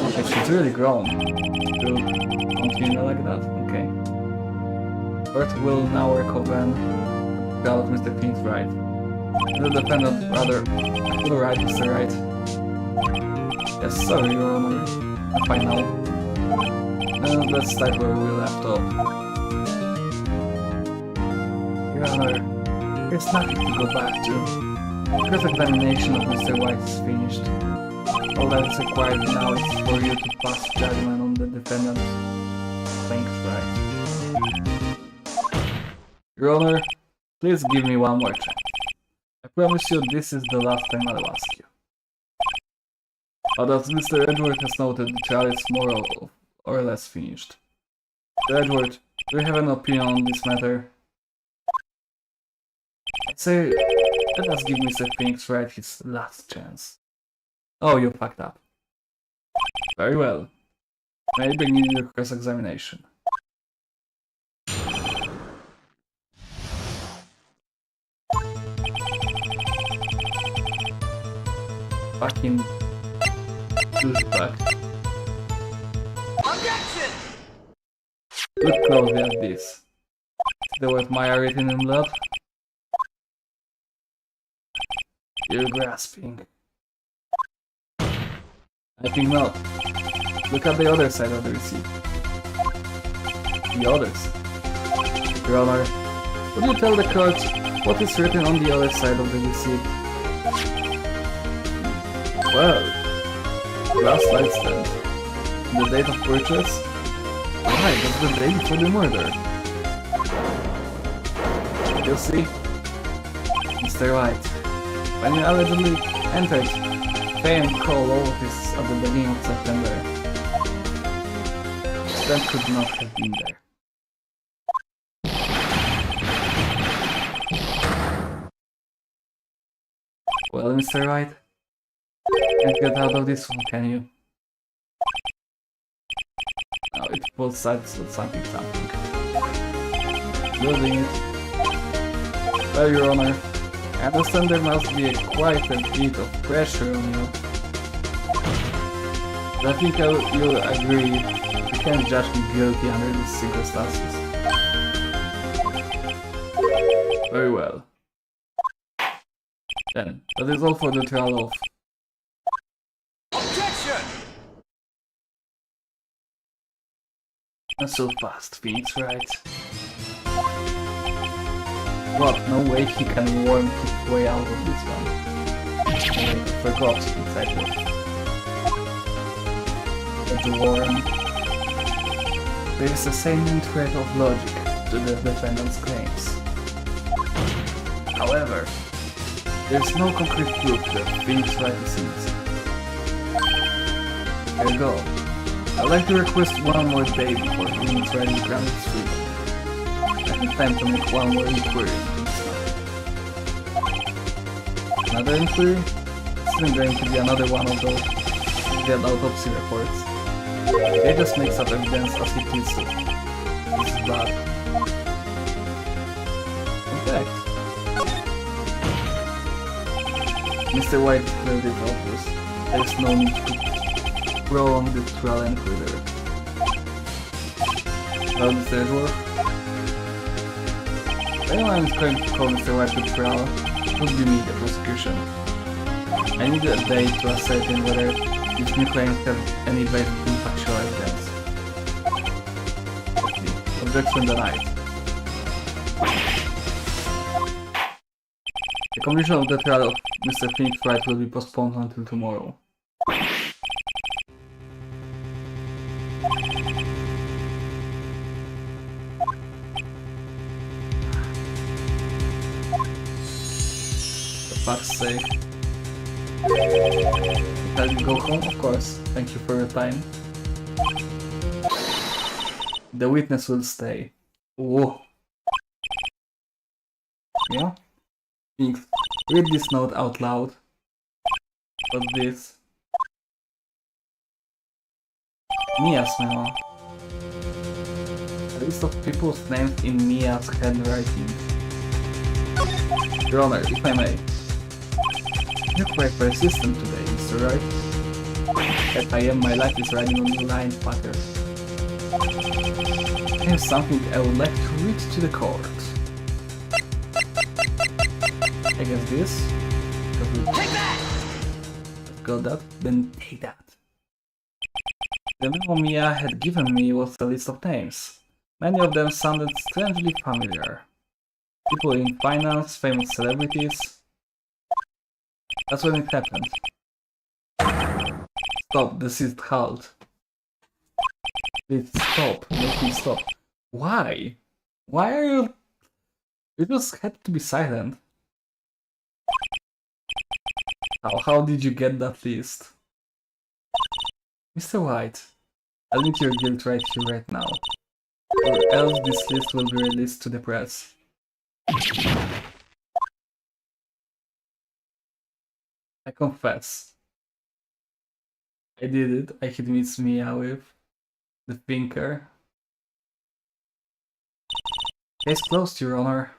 Okay, she's really grown. To continue like that. Okay. Earth will now recover. God, Mr. King's right. The defendant, rather, the right is the right. Yes, sorry, Your Honor. I'm fine now. Let's start where we left off. Your Honor, there's nothing to go back to. Cross-examination of Mr. White is finished. All that is required now is for you to pass judgment on the defendant. Thanks, right. Your Honor, please give me one more chance. I promise you this is the last time I'll ask you. But as Mr. Edward has noted, the trial is more or less finished. Mr. Edward, do you have an opinion on this matter? I'd say, let us give Mr. Phoenix Wright his last chance. Oh, you fucked up. Very well. May I begin your cross-examination? Fucking douchebag. Objection! Look closely at this. The word Maya written in blood? You're grasping. I think not. Look at the other side of the receipt. The others. Your Honor, would you tell the court what is written on the other side of the receipt? Well, last light stand. The date of purchase? Why, that's the day before the murder. You see? Mr. White, when you allegedly entered Pay and Call office at the beginning of September, that could not have been there. Well, Mr. White, can't get out of this one, can you? No, it both sides of something. Losing it. Well, Your Honor, I understand there must be quite a bit of pressure on you. But I think you'll agree you can't judge me guilty under these circumstances. Very well. Then, that is all for the trial of... Objection! Not so fast, Phoenix, right? What? No way he can worm his way out of this one. I forgot exactly. But the worm... There is a seeming thread of logic to the defendant's claims. However, there is no concrete proof that Phoenix Wright is innocent. There you go. I'd like to request one more day before Phoenix Wright is granted freedom. I have time to make one more inquiry into this matter. Another inquiry? This isn't going to be another one of those dead autopsy reports. They just make up evidence as he pleads to. This is bad. In fact, Mr. White declared it obvious. There is no need to prolong the trial any further. Well, Mr. Edgeworth, if anyone is going to call Mr. White to trial, it would be me, the prosecution. I need a day to ascertain whether these new claims have any basis in factual evidence. Objection denied. The completion of the trial of Mr. Phoenix Wright will be postponed until tomorrow. For fuck's sake. Can you go home? Of course. Thank you for your time. The witness will stay. Whoa. Yeah? Phoenix, read this note out loud. What's this? Mia's memo. A list of people's names in Mia's handwriting. Your Honor, if I may. You're quite persistent today, Mr. Wright. At I am, my life is riding on the line, fucker. Here's something I would like to read to the court. I guess this. Take that! Got that? Then take that. The memo Mia had given me was a list of names. Many of them sounded strangely familiar. People in finance, famous celebrities. That's when it happened. Stop, desist, halt. Please stop, make me stop. Why? Why are you... You just had to be silent. How did you get that list? Mr. White, admit your guilt right here, right now. Or else this list will be released to the press. I confess. I did it. I hit Miss Mia with the finger. Case closed, Your Honor.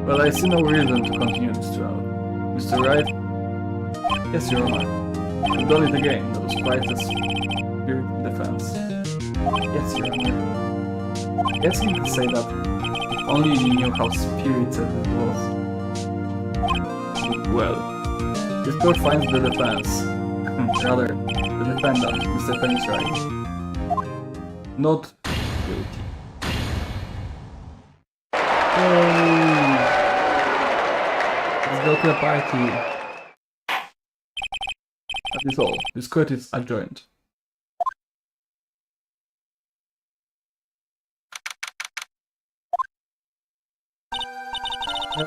Well, I see no reason to continue this trial. Mr. Wright? Yes, Your Honor. You've done it again, those prices. Your defense. Yes, Your Honor. Guess you could say that if only you knew how spirited it was. Well, this court finds the defense. Rather, the defendant, Mr. Attorney Trilogy, not guilty. Yay! Let's go to the party. That is all. This court is adjourned.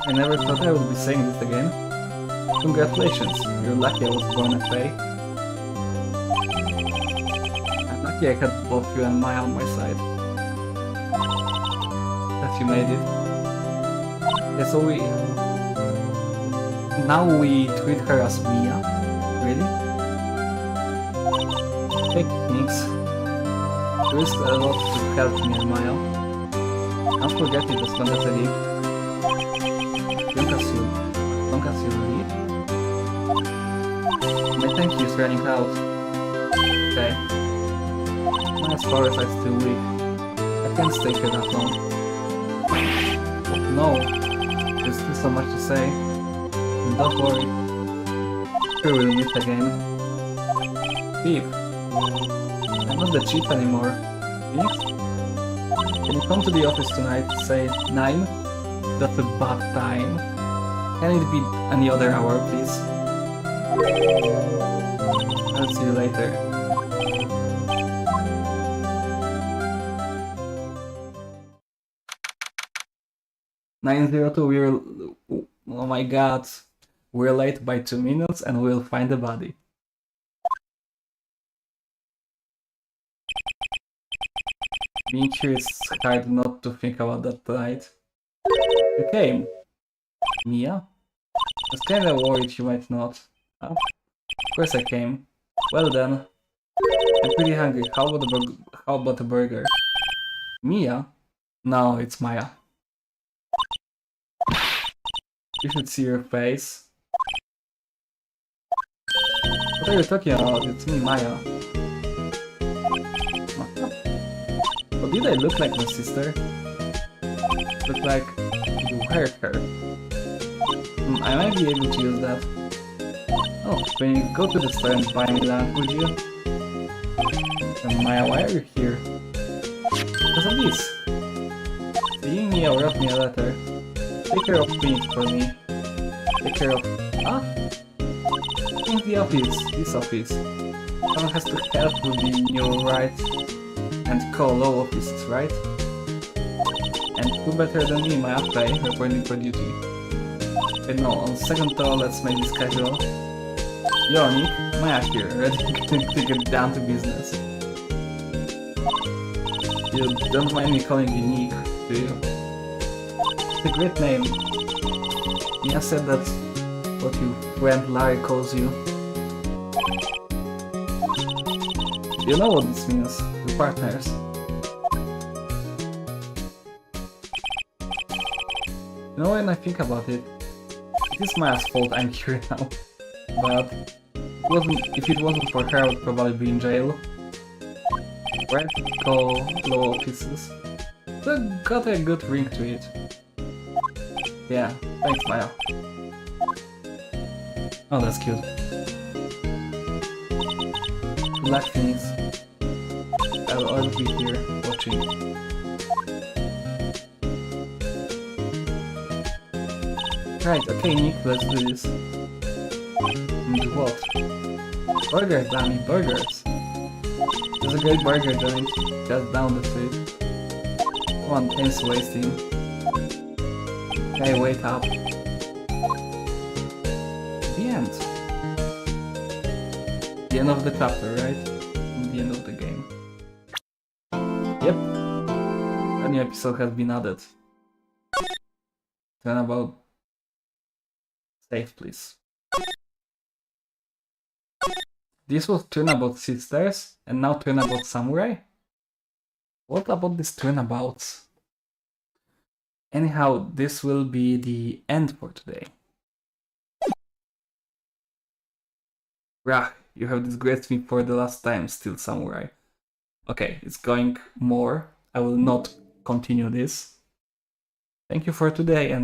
I never thought I would be saying this again. Congratulations, you're lucky I was born FA. I'm lucky I had both you and Maya on my side. That you made it. Yeah, so now we treat her as Mia? Really? Thanks. You risked a lot to help me and Maya. Don't forget it as long as I live. Long as you leave? My thank you is running out. Okay. As far as I'm still weak, I can't stay here that long. Oh, no, there's still so much to say. Don't worry. Sure we'll meet again. Thief. I'm not the chief anymore. Phoenix? Can you come to the office tonight, say 9? That's a bad time. Can it be any other hour, please? I'll see you later. (9:02) we're... Oh my god. We're late by 2 minutes and we'll find the body. Being here is hard not to think about that tonight. You came. Mia? I was kinda worried you might not. Huh? Of course I came. Well then. I'm pretty hungry. How about a burger? Mia? No, it's Maya. You should see your face. What are you talking about? It's me, Maya. But did I look like my sister? Look like you hurt her. I might be able to use that. Oh, when you go to the store and buy me lunch, would you? Maya, why are you here? Because of this. Seeing me wrote me a letter. Take care of Phoenix for me. Take care of... Ah? In the office. This office. Someone has to help with the new rights and co-law offices, right? And who better than me, my apply, reporting for duty. Okay, no, on second thought, let's make this casual. Yo, Nick, Maya here, ready to get down to business. You don't mind me calling you Nick, do you? It's a great name. Mia said that's what your friend Larry calls you. You know what this means, we're partners. You know, when I think about it, it is Maya's fault I'm here now. But if it wasn't for her, I would probably be in jail. Right? Call law offices. That got a good ring to it. Yeah, thanks Maya. Oh, that's cute. Good luck, Phoenix. I'll always be here, watching. Right, okay Nick, let's do this. And what? Burgers, dummy, burgers! There's a great burger joint just down the street. Come on, time's wasting. Okay, wait up. The end. The end of the chapter, right? The end of the game. Yep. A new episode has been added. Turnabout. Save, please. This was Turnabout Sisters, and now Turnabout Samurai? What about these turnabouts? Anyhow, this will be the end for today. Rah, you have disgraced me for the last time, still Samurai. Okay, it's going more. I will not continue this. Thank you for today and